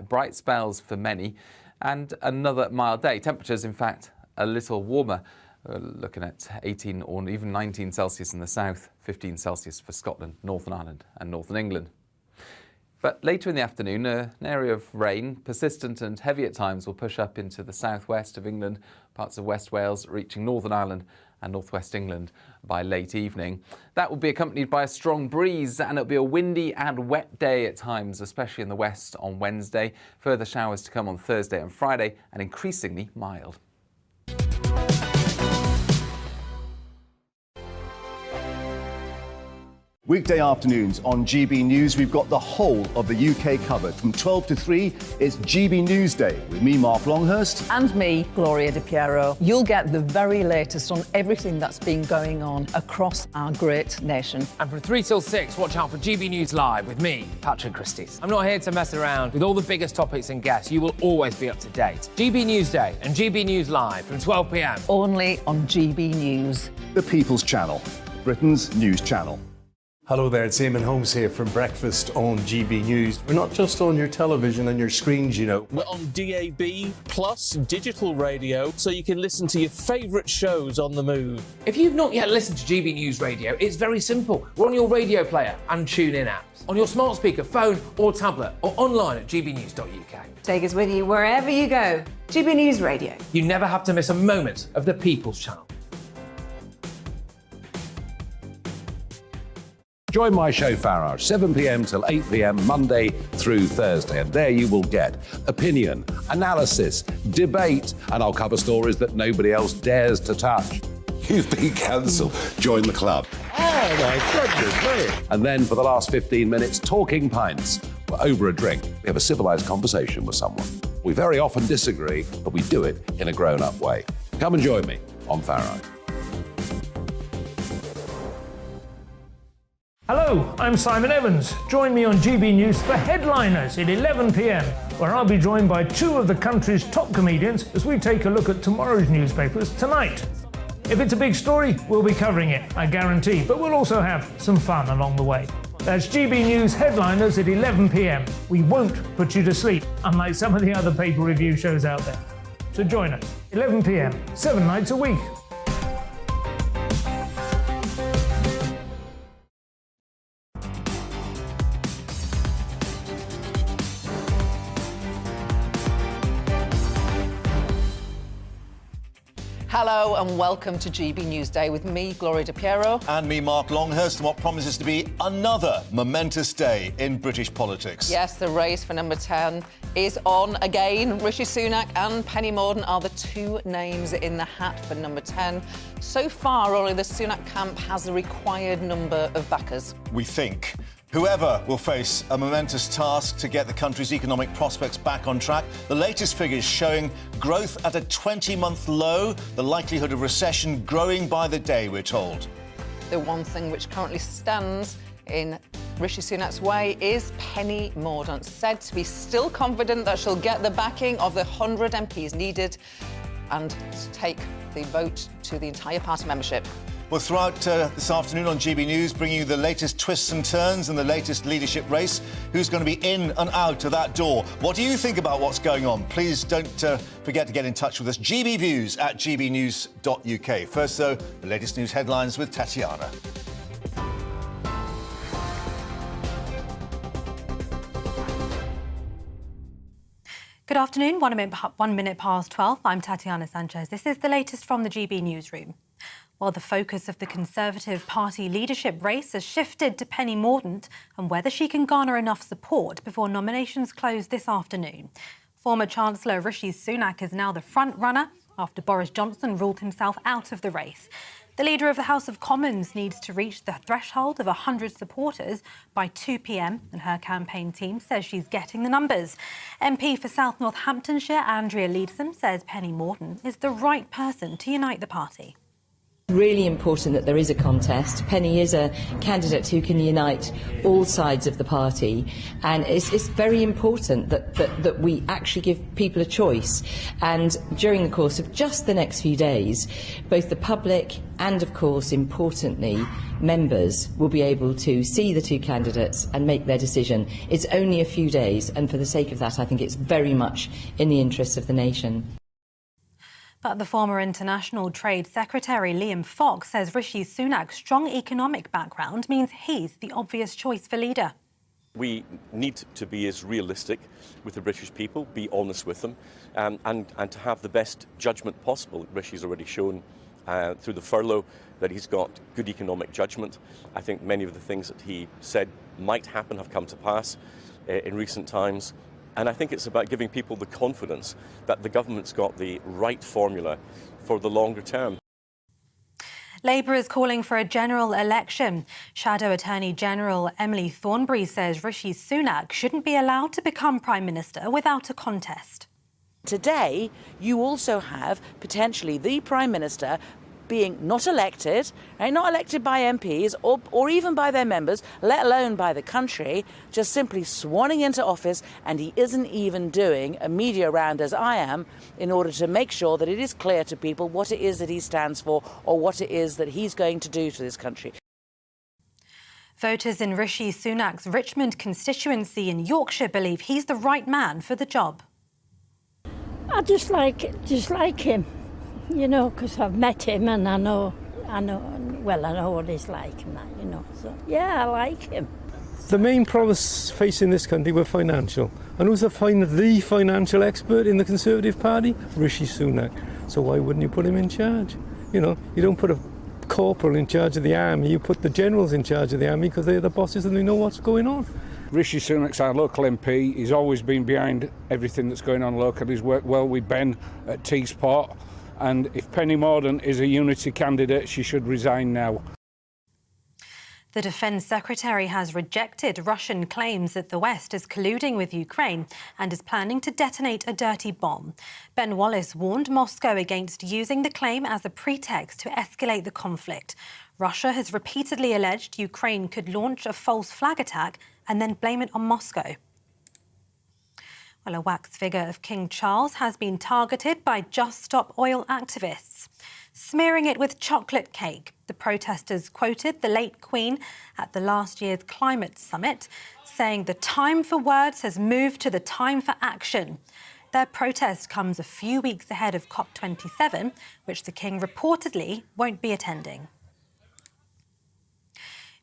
Bright spells for many, and another mild day. Temperatures, in fact, a little warmer. Looking at 18 or even 19 Celsius in the south, 15 Celsius for Scotland, Northern Ireland and Northern England. But later in the afternoon, an area of rain, persistent and heavy at times, will push up into the southwest of England, parts of West Wales, reaching Northern Ireland and northwest England by late evening. That will be accompanied by a strong breeze, and it'll be a windy and wet day at times, especially in the west on Wednesday. Further showers to come on Thursday and Friday, and increasingly mild. Weekday afternoons on GB News, we've got the whole of the UK covered. From 12 to 3, it's GB Newsday with me, Mark Longhurst. And me, Gloria De Piero. You'll get the very latest on everything that's been going on across our great nation. And from 3 till 6, watch out for GB News Live with me, Patrick Christie's. I'm not here to mess around. With all the biggest topics and guests, you will always be up to date. GB Newsday and GB News Live from 12 p.m. Only on GB News. The People's Channel, Britain's news channel. Hello there, it's Eamon Holmes here from Breakfast on GB News. We're not just on your television and your screens, you know. We're on DAB plus digital radio, so you can listen to your favourite shows on the move. If you've not yet listened to GB News Radio, it's very simple. We're on your radio player and TuneIn apps, on your smart speaker, phone or tablet, or online at gbnews.uk. Take us with you wherever you go. GB News Radio. You never have to miss a moment of the People's Channel. Join my show Farage, 7 p.m. till 8 p.m. Monday through Thursday, and there you will get opinion, analysis, debate, and I'll cover stories that nobody else dares to touch. You've been cancelled. Join the club. Oh my goodness me! And then for the last 15 minutes, talking pints. We're over a drink. We have a civilised conversation with someone. We very often disagree, but we do it in a grown-up way. Come and join me on Farage. Hello, I'm Simon Evans. Join me on GB News for Headliners at 11 p.m, where I'll be joined by two of the country's top comedians as we take a look at tomorrow's newspapers tonight. If it's a big story, we'll be covering it, I guarantee, but we'll also have some fun along the way. That's GB News Headliners at 11 p.m. We won't put you to sleep, unlike some of the other paper review shows out there. So join us, 11 p.m, 7 nights a week. Hello and welcome to GB Newsday with me, Gloria De Piero. And me, Mark Longhurst, and what promises to be another momentous day in British politics. Yes, the race for number 10 is on again. Rishi Sunak and Penny Mordaunt are the two names in the hat for number 10. So far, only the Sunak camp has the required number of backers. We think. Whoever will face a momentous task to get the country's economic prospects back on track. The latest figures showing growth at a 20-month low, the likelihood of recession growing by the day, we're told. The one thing which currently stands in Rishi Sunak's way is Penny Mordaunt, said to be still confident that she'll get the backing of the 100 MPs needed and to take the vote to the entire party membership. Well, throughout this afternoon on GB News, bringing you the latest twists and turns and the latest leadership race. Who's going to be in and out of that door? What do you think about what's going on? Please don't forget to get in touch with us. GBViews at gbnews.uk. First, though, the latest news headlines with Tatiana. Good afternoon, 1 minute past 12. I'm Tatiana Sanchez. This is the latest from the GB newsroom. While the focus of the Conservative Party leadership race has shifted to Penny Mordaunt and whether she can garner enough support before nominations close this afternoon. Former Chancellor Rishi Sunak is now the front-runner after Boris Johnson ruled himself out of the race. The leader of the House of Commons needs to reach the threshold of 100 supporters by 2 p.m, and her campaign team says she's getting the numbers. MP for South Northamptonshire, Andrea Leadsom, says Penny Mordaunt is the right person to unite the party. Really important that there is a contest. Penny is a candidate who can unite all sides of the party, and it's very important that we actually give people a choice. And during the course of just the next few days, both the public and, of course, importantly, members will be able to see the two candidates and make their decision. It's only a few days, and for the sake of that, I think it's very much in the interests of the nation. But the former International Trade Secretary Liam Fox says Rishi Sunak's strong economic background means he's the obvious choice for leader. We need to be as realistic with the British people, be honest with them, and to have the best judgment possible. Rishi's already shown through the furlough that he's got good economic judgment. I think many of the things that he said might happen have come to pass in recent times. And I think it's about giving people the confidence that the government's got the right formula for the longer term. Labour is calling for a general election. Shadow Attorney General Emily Thornberry says Rishi Sunak shouldn't be allowed to become Prime Minister without a contest. Today, you also have potentially the Prime Minister being not elected, right? Not elected by MPs or even by their members, let alone by the country, just simply swanning into office, and he isn't even doing a media round as I am in order to make sure that it is clear to people what it is that he stands for or what it is that he's going to do to this country. Voters in Rishi Sunak's Richmond constituency in Yorkshire believe he's the right man for the job. I just like him. You know, because I've met him and I know what he's like and that, you know. So, yeah, I like him. The main problems facing this country were financial. And who's the financial expert in the Conservative Party? Rishi Sunak. So why wouldn't you put him in charge? You know, you don't put a corporal in charge of the army, you put the generals in charge of the army because they're the bosses and they know what's going on. Rishi Sunak's our local MP. He's always been behind everything that's going on locally. He's worked well with Ben at Teesport. And if Penny Mordaunt is a unity candidate, she should resign now. The Defence Secretary has rejected Russian claims that the West is colluding with Ukraine and is planning to detonate a dirty bomb. Ben Wallace warned Moscow against using the claim as a pretext to escalate the conflict. Russia has repeatedly alleged Ukraine could launch a false flag attack and then blame it on Moscow. Well, a wax figure of King Charles has been targeted by Just Stop Oil activists. Smearing it with chocolate cake, the protesters quoted the late Queen at the last year's climate summit, saying the time for words has moved to the time for action. Their protest comes a few weeks ahead of COP27, which the King reportedly won't be attending.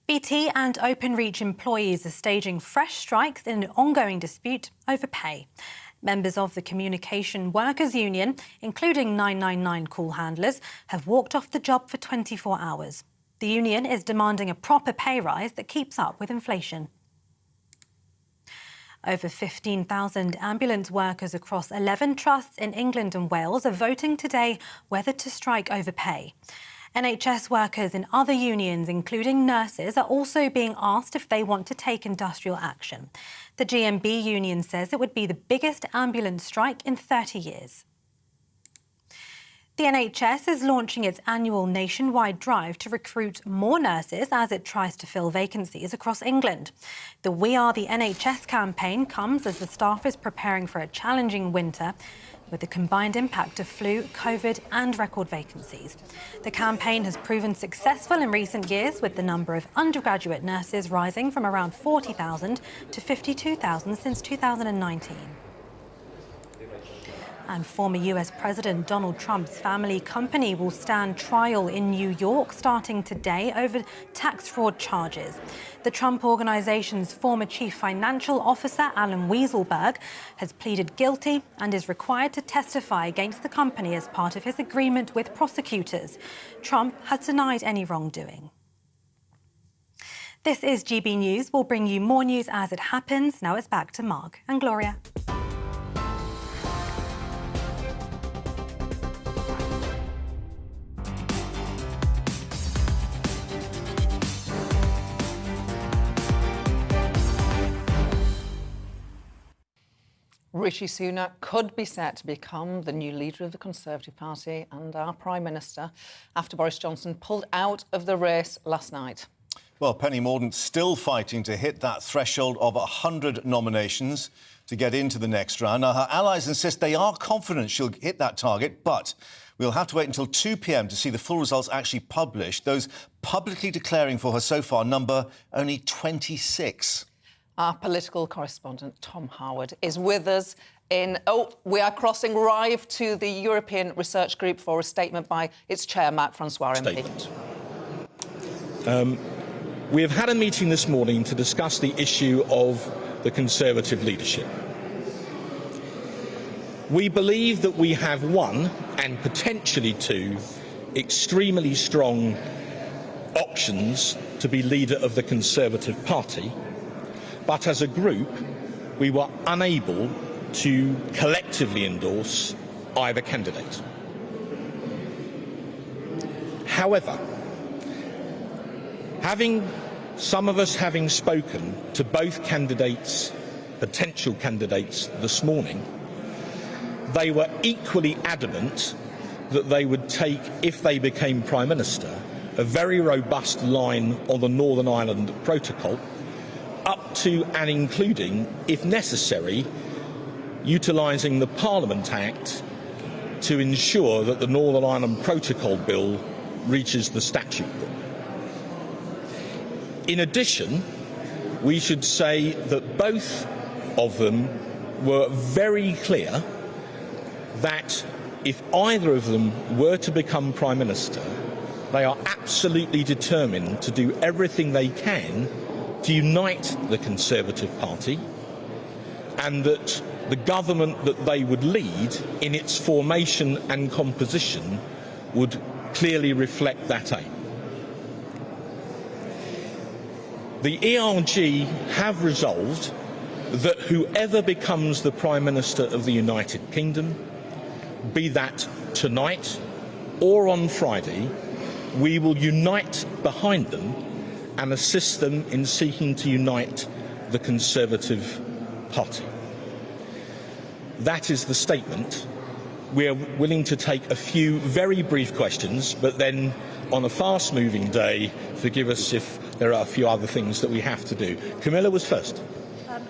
BT and Openreach employees are staging fresh strikes in an ongoing dispute over pay. Members of the Communication Workers Union, including 999 call handlers, have walked off the job for 24 hours. The union is demanding a proper pay rise that keeps up with inflation. Over 15,000 ambulance workers across 11 trusts in England and Wales are voting today whether to strike over pay. NHS workers in other unions, including nurses, are also being asked if they want to take industrial action. The GMB union says it would be the biggest ambulance strike in 30 years. The NHS is launching its annual nationwide drive to recruit more nurses as it tries to fill vacancies across England. The We Are the NHS campaign comes as the staff is preparing for a challenging winter with the combined impact of flu, COVID and record vacancies. The campaign has proven successful in recent years, with the number of undergraduate nurses rising from around 40,000 to 52,000 since 2019. And former US President Donald Trump's family company will stand trial in New York starting today over tax fraud charges. The Trump Organization's former chief financial officer, Alan Weisselberg, has pleaded guilty and is required to testify against the company as part of his agreement with prosecutors. Trump has denied any wrongdoing. This is GB News. We'll bring you more news as it happens. Now it's back to Mark and Gloria. Rishi Sunak could be set to become the new leader of the Conservative Party and our Prime Minister after Boris Johnson pulled out of the race last night. Well, Penny Mordaunt's still fighting to hit that threshold of 100 nominations to get into the next round. Now, her allies insist they are confident she'll hit that target, but we'll have to wait until 2 p.m. to see the full results actually published. Those publicly declaring for her so far number only 26. Our political correspondent, Tom Howard, is with us in... we are crossing live to the European Research Group for a statement by its chair, Marc Francois MP. We have had a meeting this morning to discuss the issue of the Conservative leadership. We believe that we have one, and potentially two, extremely strong options to be leader of the Conservative Party. But as a group, we were unable to collectively endorse either candidate. However, some of us having spoken to both candidates, potential candidates this morning, they were equally adamant that they would take, if they became Prime Minister, a very robust line on the Northern Ireland Protocol, up to and including, if necessary, utilising the Parliament Act to ensure that the Northern Ireland Protocol Bill reaches the statute book. In addition, we should say that both of them were very clear that if either of them were to become Prime Minister, they are absolutely determined to do everything they can to unite the Conservative Party, and that the government that they would lead in its formation and composition would clearly reflect that aim. The ERG have resolved that whoever becomes the Prime Minister of the United Kingdom, be that tonight or on Friday, we will unite behind them and assist them in seeking to unite the Conservative Party. That is the statement. We are willing to take a few very brief questions, but then on a fast-moving day, forgive us if there are a few other things that we have to do. Camilla was first. Has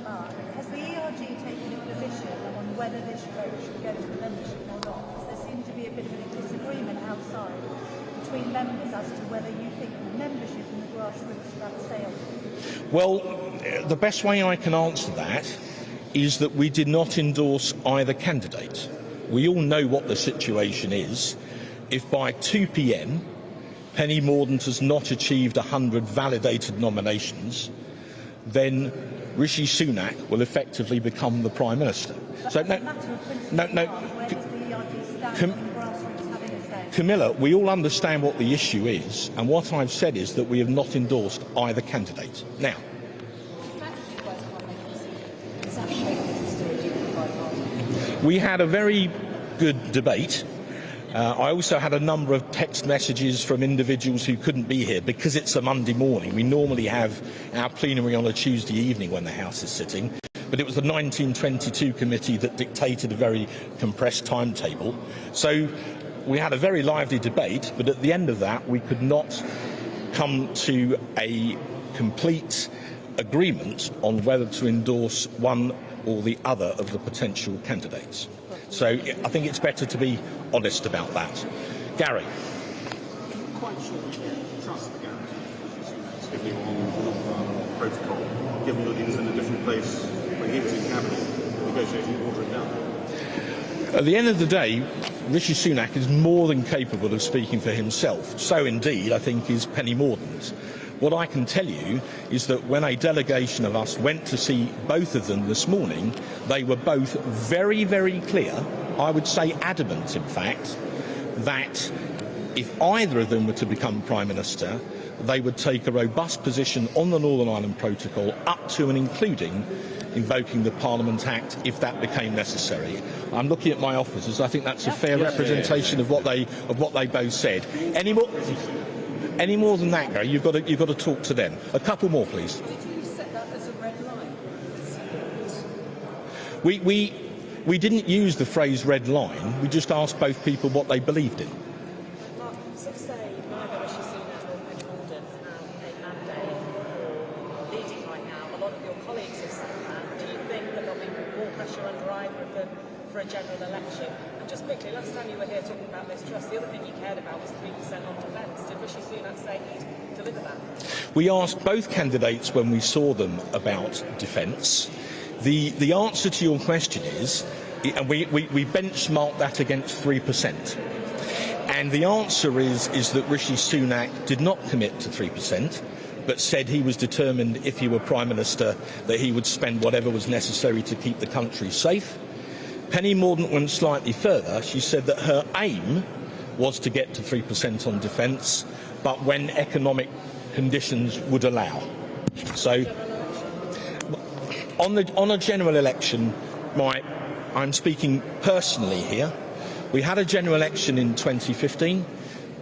the ERG taken a position on whether this vote should go to membership or not? Because there seems to be a bit of a disagreement outside between members as to whether you think membership in the grassroots should have a say on it. Well, the best way I can answer that is that we did not endorse either candidate. We all know what the situation is. If by 2 p.m. Penny Mordaunt has not achieved 100 validated nominations, then Rishi Sunak will effectively become the Prime Minister. So Camilla, we all understand what the issue is, and what I've said is that we have not endorsed either candidate. Now, we had a very good debate. I also had a number of text messages from individuals who couldn't be here because it's a Monday morning. We normally have our plenary on a Tuesday evening when the House is sitting, but it was the 1922 committee that dictated a very compressed timetable. So we had a very lively debate, but at the end of that we could not come to a complete agreement on whether to endorse one or the other of the potential candidates. So I think it's better to be honest about that. Gary. I'm quite sure you trust the guarantee given you on protocol, given that he was in a different place when he was in cabinet, negotiating watering down. At the end of the day, Rishi Sunak is more than capable of speaking for himself. So indeed, I think, is Penny Mordaunt. What I can tell you is that when a delegation of us went to see both of them this morning, they were both very, very clear, I would say adamant in fact, that if either of them were to become Prime Minister, they would take a robust position on the Northern Ireland Protocol up to and including invoking the Parliament Act if that became necessary. I'm looking at my officers. I think that's a fair representation of what they both said. Any more than that, Gary, you've got to talk to them. A couple more, please. Did you set that as a red line? we didn't use the phrase red line, we just asked both people what they believed in. Mark, some say neither Rishi Sunak nor Penny Mordaunt have a mandate for leading right now. A lot of your colleagues have said that. Do you think that there'll be more pressure under either of them for a general election? And just quickly, last time you were here talking about this trust, the other thing you cared about was 3% on defence. Did Rishi Sunak say he'd deliver that? We asked both candidates when we saw them about defence. The answer to your question is, and we benchmarked that against 3%. And the answer is that Rishi Sunak did not commit to 3%, but said he was determined, if he were Prime Minister, that he would spend whatever was necessary to keep the country safe. Penny Mordaunt went slightly further. She said that her aim was to get to 3% on defence, but when economic conditions would allow. So, on a general election, I'm speaking personally here. We had a general election in 2015.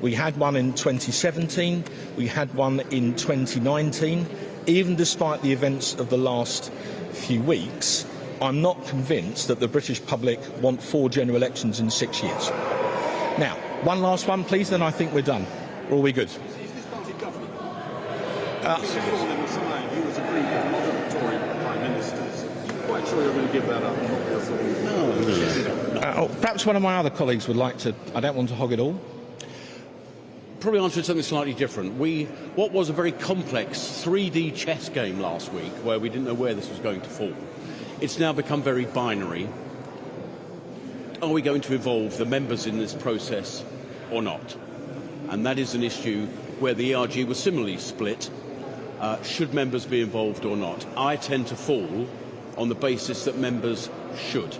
We had one in 2017. We had one in 2019. Even despite the events of the last few weeks, I'm not convinced that the British public want 4 general elections in 6 years. Now, one last one, please, then I think we're done. Or are we good? Perhaps one of my other colleagues would like to. I don't want to hog it all. Probably answer something slightly different. What was a very complex 3D chess game last week, where we didn't know where this was going to fall. It's now become very binary. Are we going to involve the members in this process or not? And that is an issue where the ERG was similarly split. Should members be involved or not? I tend to fall on the basis that members should,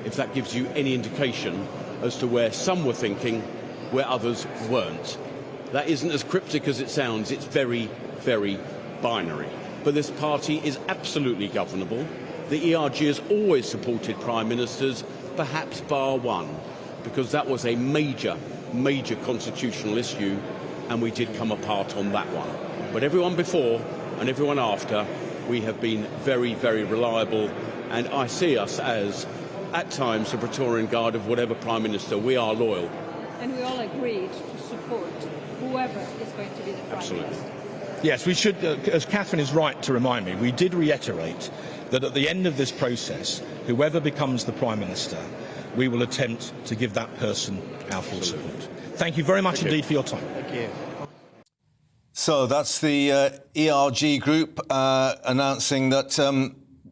if that gives you any indication as to where some were thinking, where others weren't. That isn't as cryptic as it sounds. It's very, very binary. But this party is absolutely governable. The ERG has always supported Prime Ministers, perhaps bar one, because that was a major, major constitutional issue, and we did come apart on that one. But everyone before and everyone after, we have been very, very reliable, and I see us as, at times, the Praetorian Guard of whatever Prime Minister. We are loyal. And we all agreed to support whoever is going to be the Prime Minister. Yes, we should, as Catherine is right to remind me, we did reiterate that at the end of this process, whoever becomes the Prime Minister, we will attempt to give that person our full support. Thank you very much indeed for your time. Thank you. So that's the ERG group announcing that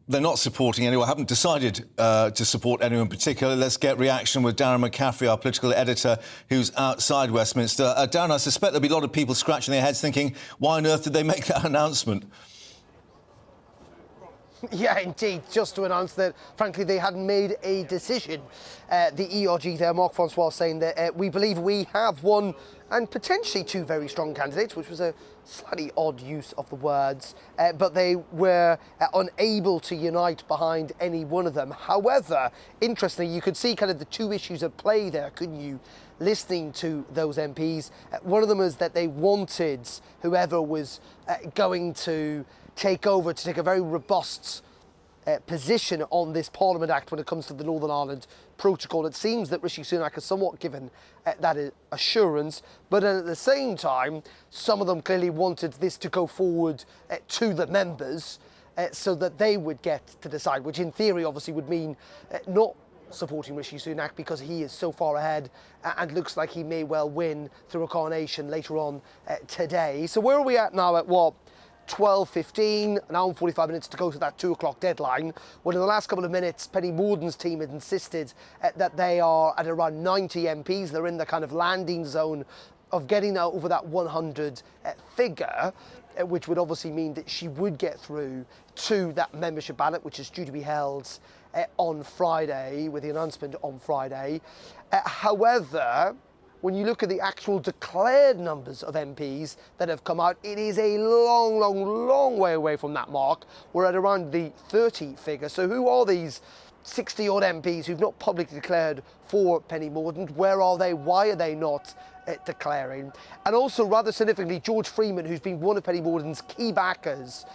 they're not supporting anyone, haven't decided to support anyone in particular. Let's get reaction with Darren McCaffrey, our political editor, who's outside Westminster. Darren, I suspect there'll be a lot of people scratching their heads thinking, why on earth did they make that announcement? Yeah, indeed, just to announce that, frankly, they hadn't made a decision. The ERG there, Marc-Francois, saying that we believe we have one and potentially 2 very strong candidates, which was a slightly odd use of the words, but they were unable to unite behind any one of them. However, interestingly, you could see kind of the 2 issues at play there, couldn't you, listening to those MPs? One of them was that they wanted whoever was going to take over to take a very robust position on this Parliament Act when it comes to the Northern Ireland Protocol. It seems that Rishi Sunak has somewhat given that assurance, but at the same time, some of them clearly wanted this to go forward to the members so that they would get to decide, which in theory obviously would mean not supporting Rishi Sunak because he is so far ahead and looks like he may well win through a coronation later on today. So where are we at now at what? 12:15, an hour and 45 minutes to go to that 2 o'clock deadline. Well, in the last couple of minutes, Penny Mordaunt's team had insisted that they are at around 90 MPs. They're in the kind of landing zone of getting over that 100 figure, which would obviously mean that she would get through to that membership ballot, which is due to be held on Friday, with the announcement on Friday. However, when you look at the actual declared numbers of MPs that have come out, it is a long, long, long way away from that mark. We're at around the 30 figure. So who are these 60-odd MPs who've not publicly declared for Penny Mordaunt? Where are they? Why are they not declaring? And also, rather significantly, George Freeman, who's been one of Penny Mordaunt's key backers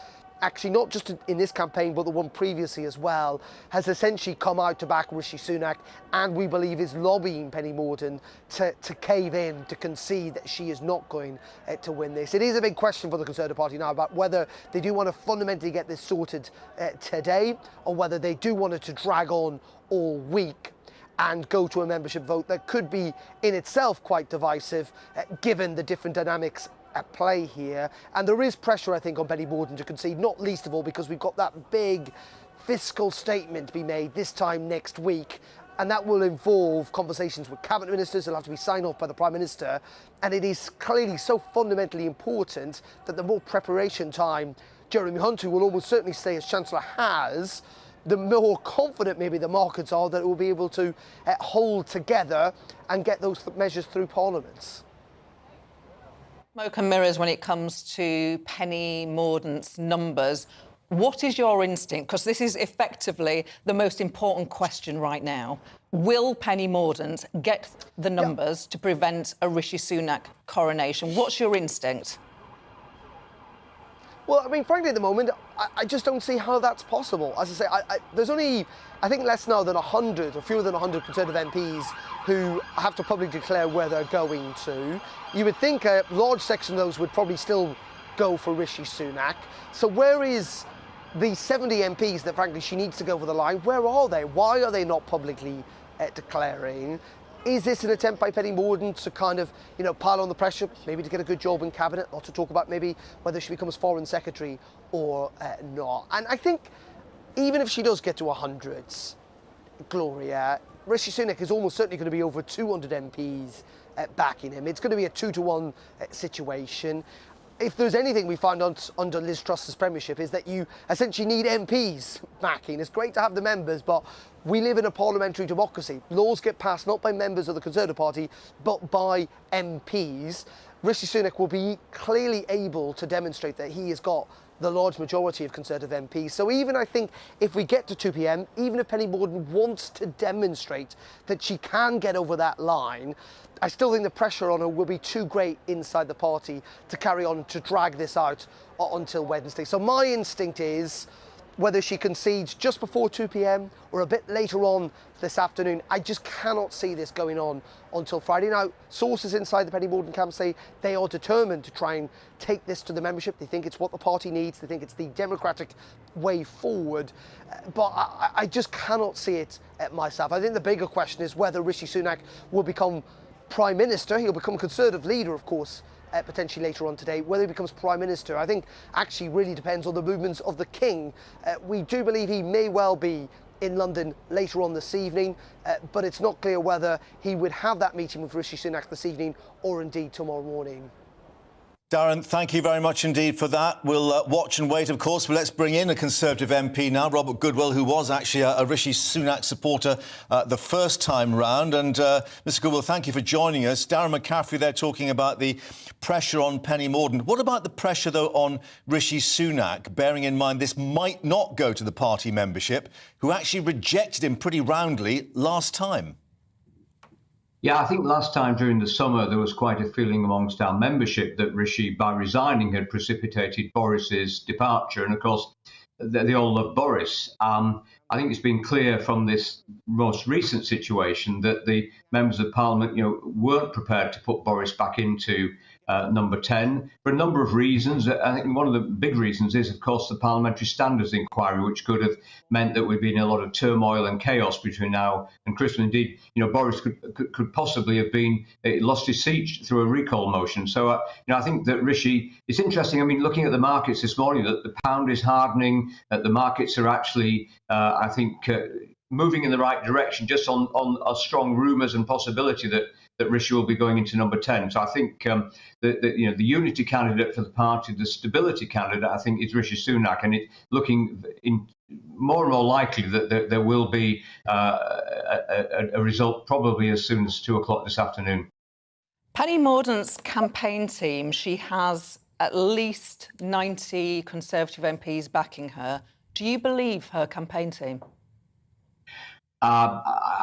actually not just in this campaign, but the one previously as well, has essentially come out to back Rishi Sunak, and we believe is lobbying Penny Mordaunt to cave in, to concede that she is not going to win this. It is a big question for the Conservative Party now about whether they do want to fundamentally get this sorted today, or whether they do want it to drag on all week and go to a membership vote that could be in itself quite divisive, given the different dynamics at play here. And there is pressure, I think, on Penny Mordaunt to concede, not least of all because we've got that big fiscal statement to be made this time next week, and that will involve conversations with cabinet ministers. It'll have to be signed off by the Prime Minister, and it is clearly so fundamentally important that the more preparation time Jeremy Hunt, who will almost certainly stay as Chancellor, has, the more confident maybe the markets are that it will be able to hold together and get those measures through Parliament. Smoke and mirrors when it comes to Penny Mordaunt's numbers. What is your instinct? Because this is effectively the most important question right now. Will Penny Mordaunt get the numbers to prevent a Rishi Sunak coronation? What's your instinct? Well, I mean, frankly, at the moment, I just don't see how that's possible. As I say, there's only, I think, less now than 100, or fewer than 100 Conservative MPs who have to publicly declare where they're going to. You would think a large section of those would probably still go for Rishi Sunak. So where is the 70 MPs that, frankly, she needs to go for the line? Where are they? Why are they not publicly declaring? Is this an attempt by Penny Mordaunt to kind of, pile on the pressure, maybe to get a good job in cabinet, or to talk about maybe whether she becomes Foreign Secretary or not? And I think even if she does get to 100s, Gloria, Rishi Sunak is almost certainly going to be over 200 MPs backing him. It's going to be a 2-to-1 situation. If there's anything we find under Liz Truss's premiership is that you essentially need MPs backing. It's great to have the members, but we live in a parliamentary democracy. Laws get passed not by members of the Conservative Party, but by MPs. Rishi Sunak will be clearly able to demonstrate that he has got the large majority of Conservative MPs. So even I think if we get to 2 p.m, even if Penny Mordaunt wants to demonstrate that she can get over that line, I still think the pressure on her will be too great inside the party to carry on to drag this out until Wednesday. So my instinct is whether she concedes just before 2 p.m. or a bit later on this afternoon, I just cannot see this going on until Friday. Now, sources inside the Penny Mordaunt camp say they are determined to try and take this to the membership. They think it's what the party needs. They think it's the democratic way forward. But I just cannot see it myself. I think the bigger question is whether Rishi Sunak will become Prime Minister. He'll become Conservative leader, of course, potentially later on today. Whether he becomes Prime Minister, I think actually really depends on the movements of the King. We do believe he may well be in London later on this evening, but it's not clear whether he would have that meeting with Rishi Sunak this evening or indeed tomorrow morning. Darren, thank you very much indeed for that. We'll watch and wait, of course, but let's bring in a Conservative MP now, Robert Goodwill, who was actually a Rishi Sunak supporter the first time round. And Mr Goodwill, thank you for joining us. Darren McCaffrey there talking about the pressure on Penny Mordaunt. What about the pressure, though, on Rishi Sunak, bearing in mind this might not go to the party membership, who actually rejected him pretty roundly last time? Yeah, I think last time during the summer there was quite a feeling amongst our membership that Rishi, by resigning, had precipitated Boris's departure. And of course, they all love Boris. I think it's been clear from this most recent situation that the members of Parliament, weren't prepared to put Boris back into number 10 for a number of reasons. I think one of the big reasons is, of course, the Parliamentary Standards Inquiry, which could have meant that we'd been in a lot of turmoil and chaos between now and Christmas. Indeed, Boris could possibly have been lost his seat through a recall motion. So, I think that Rishi, it's interesting. I mean, looking at the markets this morning, that the pound is hardening, that the markets are actually, I think, moving in the right direction, just on strong rumours and possibility that Rishi will be going into number 10. So I think the unity candidate for the party, the stability candidate, I think is Rishi Sunak, and it's looking in more and more likely that there will be a result probably as soon as 2 o'clock this afternoon. Penny Mordaunt's campaign team, she has at least 90 Conservative MPs backing her. Do you believe her campaign team?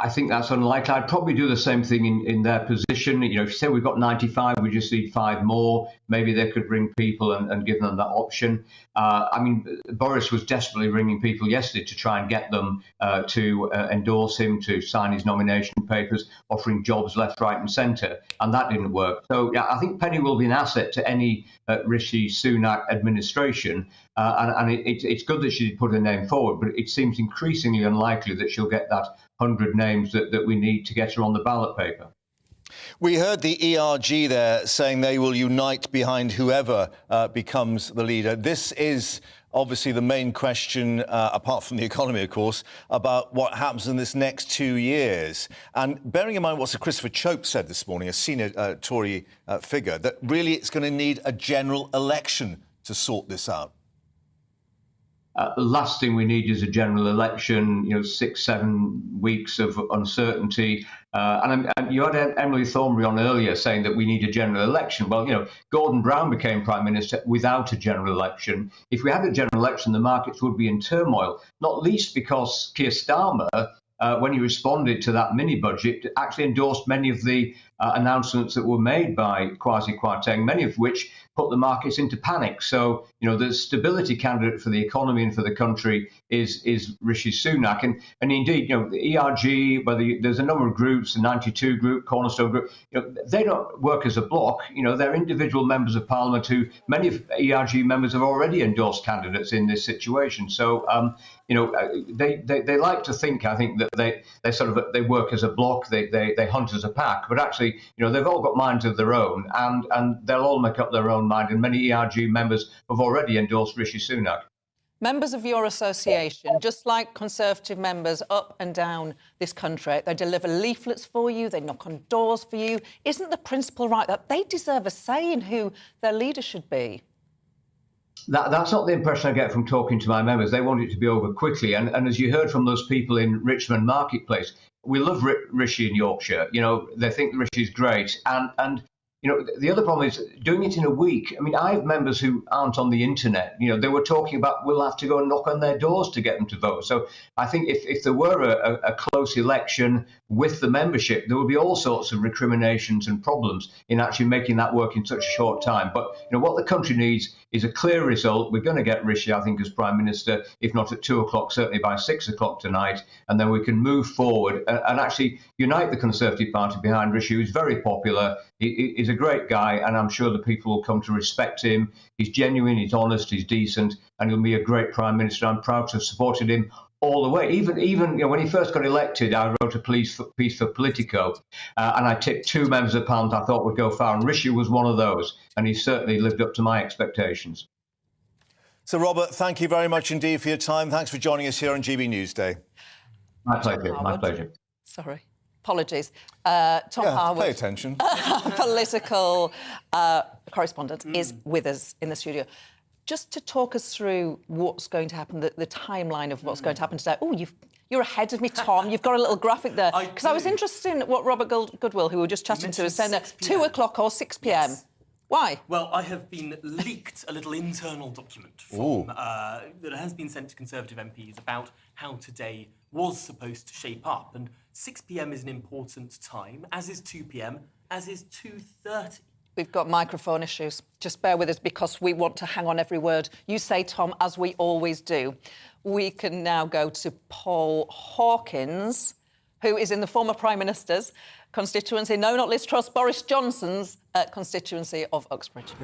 I think that's unlikely. I'd probably do the same thing in their position. You know, if you say we've got 95, we just need 5 more, maybe they could ring people and give them that option. I mean, Boris was desperately ringing people yesterday to try and get them to endorse him, to sign his nomination papers, offering jobs left, right and centre, and that didn't work. So yeah, I think Penny will be an asset to any Rishi Sunak administration, and it's good that she did put her name forward, but it seems increasingly unlikely that she'll get that 100 names that we need to get her on the ballot paper. We heard the ERG there saying they will unite behind whoever becomes the leader. This is obviously the main question, apart from the economy, of course, about what happens in this next 2 years. And bearing in mind what Sir Christopher Chope said this morning, a senior Tory figure, that really it's going to need a general election to sort this out. The last thing we need is a general election, 6-7 weeks of uncertainty. And you had Emily Thornberry on earlier saying that we need a general election. Well, Gordon Brown became Prime Minister without a general election. If we had a general election, the markets would be in turmoil, not least because Keir Starmer, when he responded to that mini-budget, actually endorsed many of the announcements that were made by Kwasi Kwarteng, many of which put the markets into panic. So, the stability candidate for the economy and for the country is Rishi Sunak. And indeed, the ERG, there's a number of groups, the 92 group, Cornerstone group, they don't work as a bloc. They're individual members of parliament who, many of ERG members have already endorsed candidates in this situation. So, they like to think, I think, that they work as a bloc, they hunt as a pack, but actually, they've all got minds of their own, and they'll all make up their own mind. And many ERG members have already endorsed Rishi Sunak. Members of your association, just like Conservative members up and down this country, they deliver leaflets for you, they knock on doors for you. Isn't the principle right that they deserve a say in who their leader should be? That's not the impression I get from talking to my members. They want it to be over quickly. And as you heard from those people in Richmond Marketplace, we love Rishi in Yorkshire. They think Rishi's great. And the other problem is doing it in a week. I mean, I have members who aren't on the internet. They were talking about we'll have to go and knock on their doors to get them to vote. So I think if there were a close election with the membership, there would be all sorts of recriminations and problems in actually making that work in such a short time. But what the country needs is a clear result. We're going to get Rishi, I think, as Prime Minister, if not at 2 o'clock, certainly by 6 o'clock tonight. And then we can move forward and actually unite the Conservative Party behind Rishi, who's very popular. He's a great guy, and I'm sure the people will come to respect him. He's genuine, he's honest, he's decent, and he'll be a great Prime Minister. I'm proud to have supported him all the way. Even when he first got elected, I wrote a piece for Politico, and I tipped 2 members of Parliament I thought would go far, and Rishi was one of those, and he certainly lived up to my expectations. So, Robert, thank you very much indeed for your time. Thanks for joining us here on GB Newsday. My pleasure. My pleasure. Sorry. Apologies. Tom Harwood, pay attention. political correspondent, is with us in the studio. Just to talk us through what's going to happen, the timeline of what's going to happen today. Oh, you're ahead of me, Tom. You've got a little graphic there. Because I was interested in what Robert Goodwill, who we were just chatting to, was saying that 2 o'clock or 6 p.m. Yes. Why? Well, I have been leaked a little internal document from, that has been sent to Conservative MPs about how today was supposed to shape up. And 6 p.m. is an important time, as is 2 p.m, as is 2:30. We've got microphone issues. Just bear with us because we want to hang on every word you say, Tom, as we always do. We can now go to Paul Hawkins, who is in the former Prime Minister's constituency, no, not Liz Truss, Boris Johnson's constituency of Uxbridge.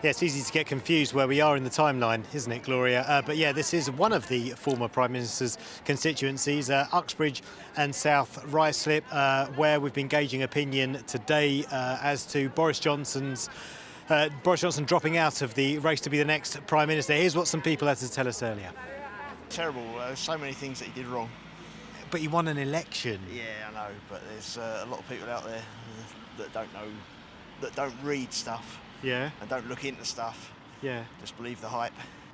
Yeah, it's easy to get confused where we are in the timeline, isn't it, Gloria? But yeah, this is one of the former Prime Minister's constituencies, Uxbridge and South Ruislip, where we've been gauging opinion today as to Boris Johnson dropping out of the race to be the next Prime Minister. Here's what some people had to tell us earlier. Terrible. So many things that he did wrong. But he won an election. Yeah, I know, but there's a lot of people out there that don't know, that don't read stuff. Yeah. And don't look into stuff. Yeah. Just believe the hype.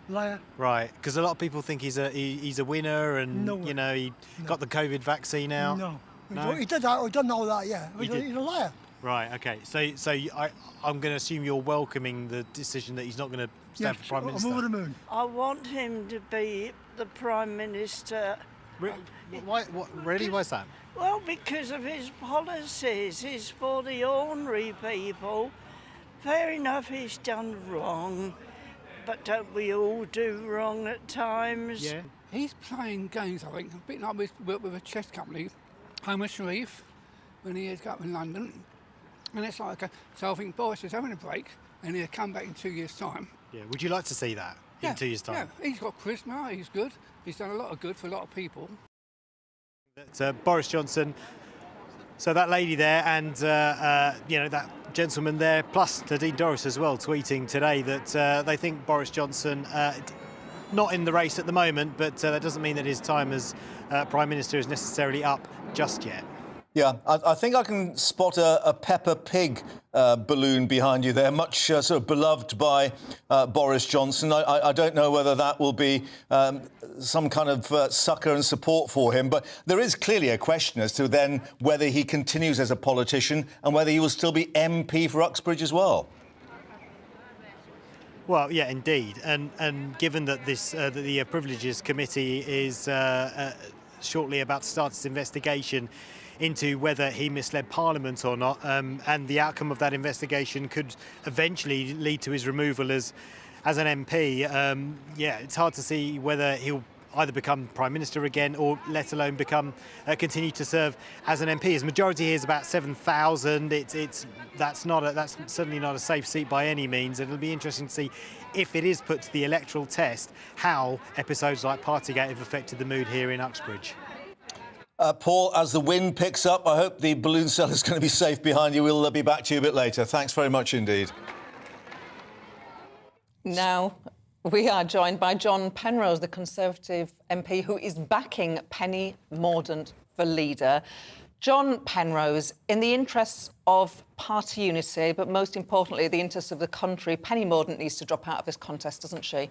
Liar. Right, because a lot of people think he's a winner, and he got the COVID vaccine out. No, he did that. Or done all that. Yeah, he's a liar. Right. Okay. So I'm going to assume you're welcoming the decision that he's not going to stand for Prime Minister. I'm over the moon. I want him to be the Prime Minister Why? Really? Why's that? Well, because of his policies. He's for the ordinary people. Fair enough, he's done wrong, but don't we all do wrong at times? Yeah. He's playing games, I think, a bit like we work with a chess company, Homer Sharif, when he is up in London. And it's like, so I think Boris is having a break, and he'll come back in 2 years' time. Yeah. Would you like to see that in 2 years' time? Yeah, he's got charisma, he's good. He's done a lot of good for a lot of people. Boris Johnson, so that lady there and, that gentleman there, plus Nadine Dorries as well, tweeting today that they think Boris Johnson, not in the race at the moment, but that doesn't mean that his time as Prime Minister is necessarily up just yet. Yeah, I think I can spot a Peppa Pig balloon behind you there, much sort of beloved by Boris Johnson. I don't know whether that will be some kind of succour and support for him, but there is clearly a question as to then whether he continues as a politician and whether he will still be MP for Uxbridge as well. Well, yeah, indeed. And given that the Privileges Committee is shortly about to start its investigation into whether he misled Parliament or not, and the outcome of that investigation could eventually lead to his removal as an MP. It's hard to see whether he'll either become Prime Minister again or let alone continue to serve as an MP. His majority here is about 7,000. That's certainly not a safe seat by any means. It'll be interesting to see if it is put to the electoral test how episodes like Partygate have affected the mood here in Uxbridge. Paul, as the wind picks up, I hope the balloon cell is going to be safe behind you. We'll be back to you a bit later. Thanks very much indeed. Now, we are joined by John Penrose, the Conservative MP, who is backing Penny Mordaunt for leader. John Penrose, in the interests of party unity, but most importantly, the interests of the country, Penny Mordaunt needs to drop out of this contest, doesn't she?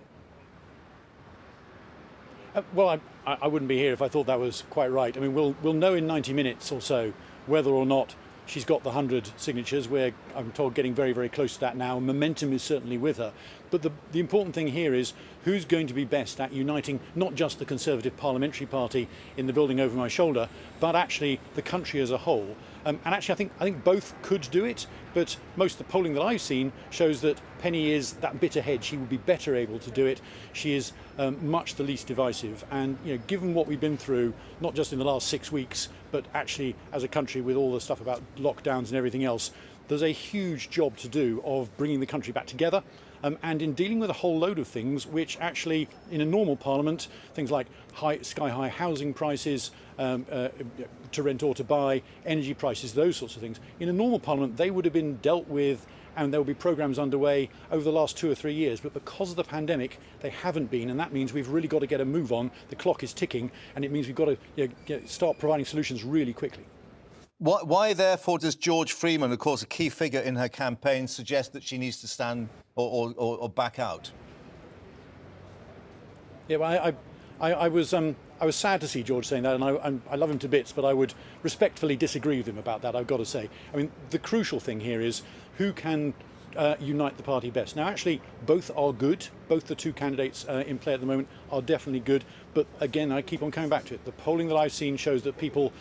Well, I wouldn't be here if I thought that was quite right. I mean, we'll know in 90 minutes or so whether or not she's got the 100 signatures. We're, I'm told, getting very, very close to that now. Momentum is certainly with her. But the important thing here is who's going to be best at uniting not just the Conservative Parliamentary Party in the building over my shoulder, but actually the country as a whole. And actually, I think both could do it, but most of the polling that I've seen shows that Penny is that bit ahead. She would be better able to do it. She is much the least divisive. And given what we've been through, not just in the last 6 weeks, but actually as a country with all the stuff about lockdowns and everything else, there's a huge job to do of bringing the country back together. And in dealing with a whole load of things which actually, in a normal parliament, things like sky-high housing prices, to rent or to buy, energy prices, those sorts of things. In a normal parliament, they would have been dealt with and there will be programmes underway over the last 2 or 3 years. But because of the pandemic, they haven't been, and that means we've really got to get a move on. The clock is ticking, and it means we've got to start providing solutions really quickly. Why, therefore, does George Freeman, of course, a key figure in her campaign, suggest that she needs to stand or back out? Yeah, well, I was sad to see George saying that, and I love him to bits, but I would respectfully disagree with him about that, I've got to say. I mean, the crucial thing here is who can unite the party best. Now, actually, both are good. Both the two candidates in play at the moment are definitely good. But again, I keep on coming back to it. The polling that I've seen shows that people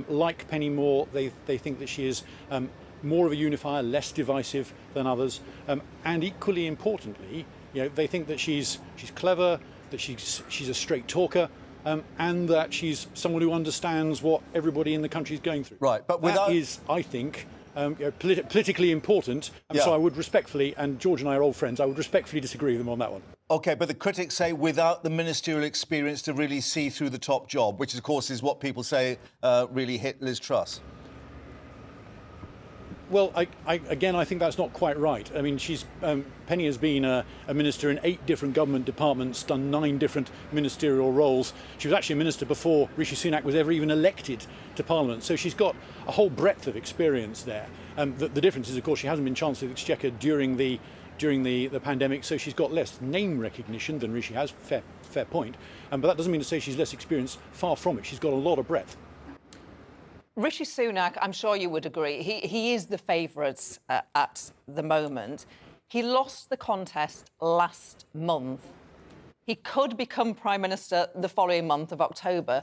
like Penny more. They think that she is more of a unifier, less divisive than others. And equally importantly, they think that she's clever, that she's a straight talker, and that she's someone who understands what everybody in the country is going through. Right, but that is, I think, politically important. So I would respectfully, and George and I are old friends, I would respectfully disagree with them on that one. OK, but the critics say without the ministerial experience to really see through the top job, which, of course, is what people say really hit Liz Truss. Well, again, I think that's not quite right. I mean, Penny has been a minister in 8 different government departments, done 9 different ministerial roles. She was actually a minister before Rishi Sunak was ever even elected to Parliament. So she's got a whole breadth of experience there. The difference is, of course, she hasn't been Chancellor of the Exchequer during the pandemic, so she's got less name recognition than Rishi has. Fair point. But that doesn't mean to say she's less experienced. Far from it. She's got a lot of breadth. Rishi Sunak, I'm sure you would agree, he is the favourite at the moment. He lost the contest last month. He could become Prime Minister the following month of October.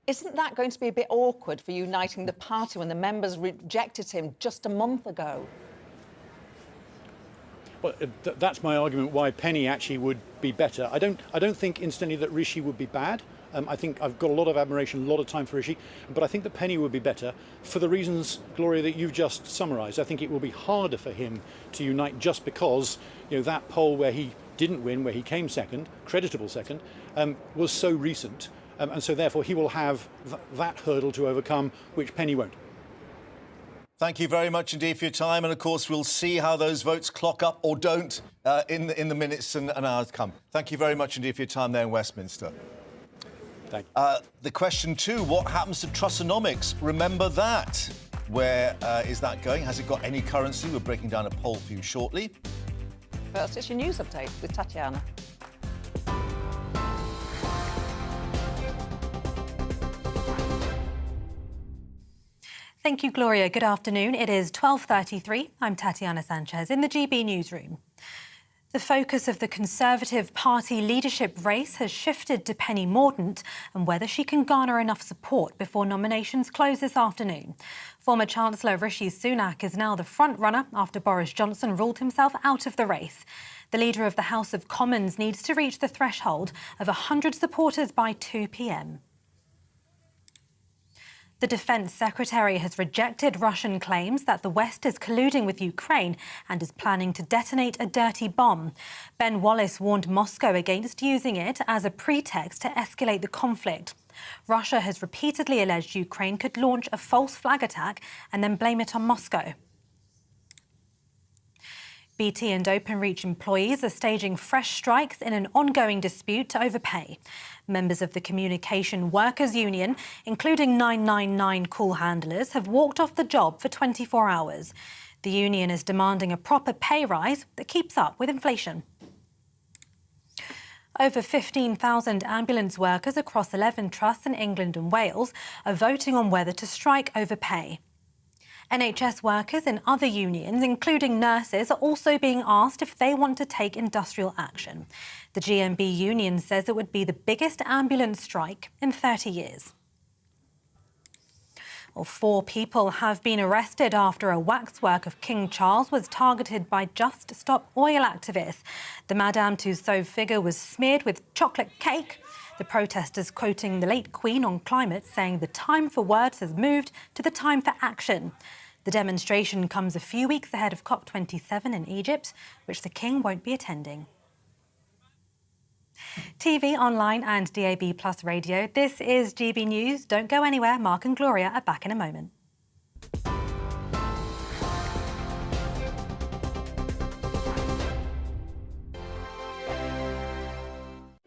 Isn't that going to be a bit awkward for uniting the party when the members rejected him just a month ago? Well, that's my argument why Penny actually would be better. I don't think instantly that Rishi would be bad. I think I've got a lot of admiration, a lot of time for Rishi, but I think that Penny would be better for the reasons, Gloria, that you've just summarised. I think it will be harder for him to unite just because, you know, that poll where he didn't win, where he came second, creditable second, was so recent. And so therefore he will have that hurdle to overcome, which Penny won't. Thank you very much indeed for your time. And of course, we'll see how those votes clock up or don't in the minutes and hours to come. Thank you very much indeed for your time there in Westminster. Thank you. The question too, what happens to Trussonomics? Remember that. Where is that going? Has it got any currency? We're breaking down a poll for you shortly. First, it's your news update with Tatiana. Thank you, Gloria. Good afternoon. It is 12:33. I'm Tatiana Sanchez in the GB newsroom. The focus of the Conservative Party leadership race has shifted to Penny Mordaunt and whether she can garner enough support before nominations close this afternoon. Former Chancellor Rishi Sunak is now the front-runner after Boris Johnson ruled himself out of the race. The leader of the House of Commons needs to reach the threshold of 100 supporters by 2 p.m. The Defence Secretary has rejected Russian claims that the West is colluding with Ukraine and is planning to detonate a dirty bomb. Ben Wallace warned Moscow against using it as a pretext to escalate the conflict. Russia has repeatedly alleged Ukraine could launch a false flag attack and then blame it on Moscow. BT and Openreach employees are staging fresh strikes in an ongoing dispute to overpay. Members of the Communication Workers Union, including 999 call handlers, have walked off the job for 24 hours. The union is demanding a proper pay rise that keeps up with inflation. Over 15,000 ambulance workers across 11 trusts in England and Wales are voting on whether to strike over pay. NHS workers in other unions, including nurses, are also being asked if they want to take industrial action. The GMB union says it would be the biggest ambulance strike in 30 years. Well, 4 people have been arrested after a waxwork of King Charles was targeted by Just Stop Oil activists. The Madame Tussauds figure was smeared with chocolate cake. The protesters quoting the late Queen on climate, saying the time for words has moved to the time for action. The demonstration comes a few weeks ahead of COP27 in Egypt, which the King won't be attending. TV, online and DAB+ radio, this is GB News. Don't go anywhere. Mark and Gloria are back in a moment.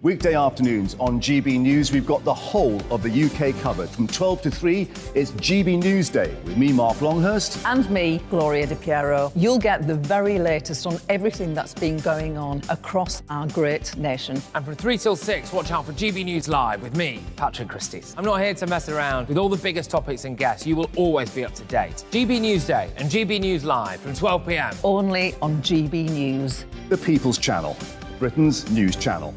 Weekday afternoons on GB News, we've got the whole of the UK covered. From 12 to 3, it's GB Newsday with me, Mark Longhurst. And me, Gloria De Piero. You'll get the very latest on everything that's been going on across our great nation. And from 3 till 6, watch out for GB News Live with me, Patrick Christys. I'm not here to mess around. With all the biggest topics and guests, you will always be up to date. GB Newsday and GB News Live from 12 p.m. Only on GB News. The People's Channel, Britain's news channel.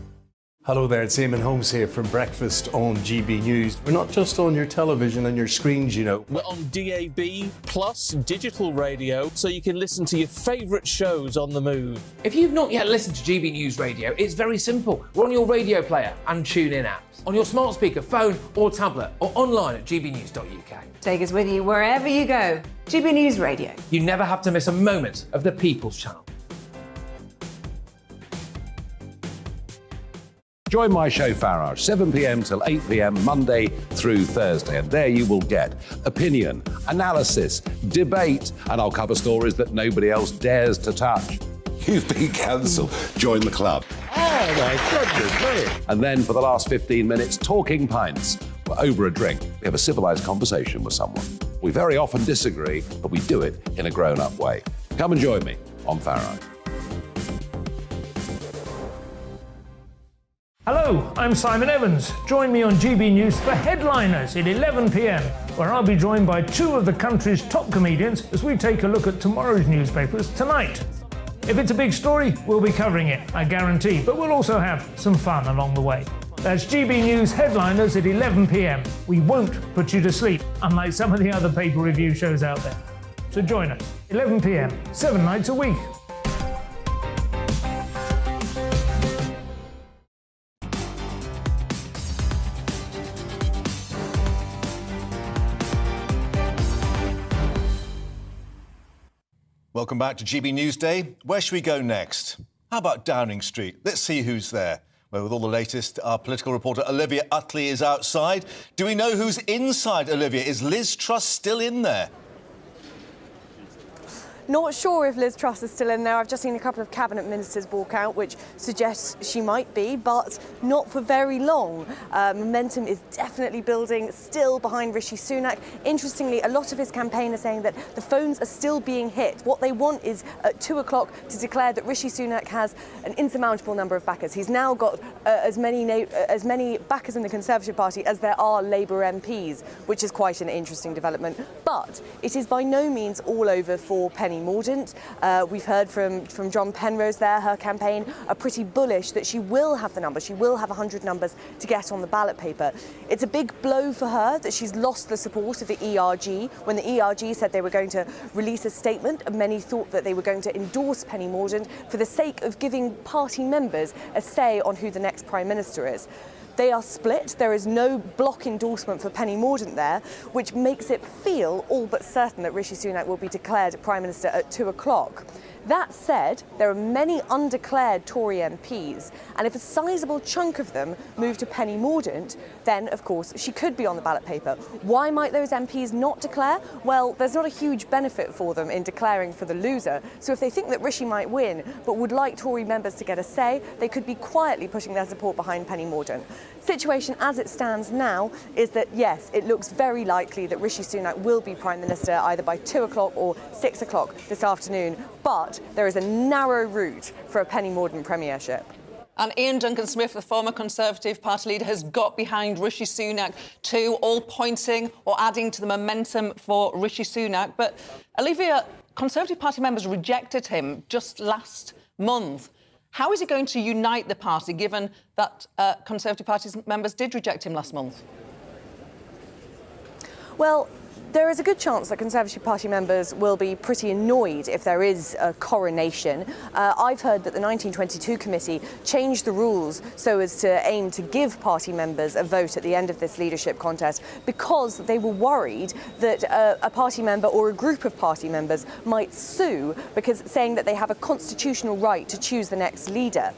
Hello there, it's Eamon Holmes here from Breakfast on GB News. We're not just on your television and your screens, you know. We're on DAB plus digital radio, so you can listen to your favourite shows on the move. If you've not yet listened to GB News Radio, it's very simple. We're on your radio player and tune-in apps, on your smart speaker, phone or tablet, or online at gbnews.uk. Take us with you wherever you go. GB News Radio. You never have to miss a moment of the People's Channel. Join my show Farage, 7 p.m. till 8 p.m. Monday through Thursday. And there you will get opinion, analysis, debate, and I'll cover stories that nobody else dares to touch. You've been cancelled. Join the club. Oh, my goodness, man. And then for the last 15 minutes, talking pints. We're over a drink. We have a civilised conversation with someone. We very often disagree, but we do it in a grown-up way. Come and join me on Farage. Hello, I'm Simon Evans. Join me on GB News for Headliners at 11 p.m, where I'll be joined by 2 of the country's top comedians as we take a look at tomorrow's newspapers tonight. If it's a big story, we'll be covering it, I guarantee, but we'll also have some fun along the way. That's GB News headliners at 11 p.m. We won't put you to sleep, unlike some of the other paper review shows out there. So join us, 11 p.m, 7 nights a week. Welcome back to GB Newsday. Where should we go next? How about Downing Street? Let's see who's there. Well, with all the latest, our political reporter Olivia Utley is outside. Do we know who's inside, Olivia? Is Liz Truss still in there? Not sure if Liz Truss is still in there. I've just seen a couple of cabinet ministers walk out, which suggests she might be, but not for very long. Momentum is definitely building, still behind Rishi Sunak. Interestingly, a lot of his campaign are saying that the phones are still being hit. What they want is at 2 o'clock to declare that Rishi Sunak has an insurmountable number of backers. He's now got as many backers in the Conservative Party as there are Labour MPs, which is quite an interesting development. But it is by no means all over for Penny Mordaunt. We've heard from John Penrose there. Her campaign are pretty bullish that she will have the numbers. She will have 100 numbers to get on the ballot paper. It's a big blow for her that she's lost the support of the ERG. When the ERG said they were going to release a statement, many thought that they were going to endorse Penny Mordaunt for the sake of giving party members a say on who the next Prime Minister is. They are split. There is no block endorsement for Penny Mordaunt there, which makes it feel all but certain that Rishi Sunak will be declared Prime Minister at 2 o'clock. That said, there are many undeclared Tory MPs, and if a sizable chunk of them move to Penny Mordaunt, then, of course, she could be on the ballot paper. Why might those MPs not declare? Well, there's not a huge benefit for them in declaring for the loser, so if they think that Rishi might win, but would like Tory members to get a say, they could be quietly putting their support behind Penny Mordaunt. Situation as it stands now is that, yes, it looks very likely that Rishi Sunak will be Prime Minister either by 2 o'clock or 6 o'clock this afternoon, but there is a narrow route for a Penny Mordaunt premiership. And Ian Duncan-Smith, the former Conservative Party leader, has got behind Rishi Sunak too, all pointing or adding to the momentum for Rishi Sunak. But, Olivia, Conservative Party members rejected him just last month. How is he going to unite the party, given that Conservative Party members did reject him last month? Well, there is a good chance that Conservative Party members will be pretty annoyed if there is a coronation. I've heard that the 1922 committee changed the rules so as to aim to give party members a vote at the end of this leadership contest because they were worried that a party member or a group of party members might sue because saying that they have a constitutional right to choose the next leader.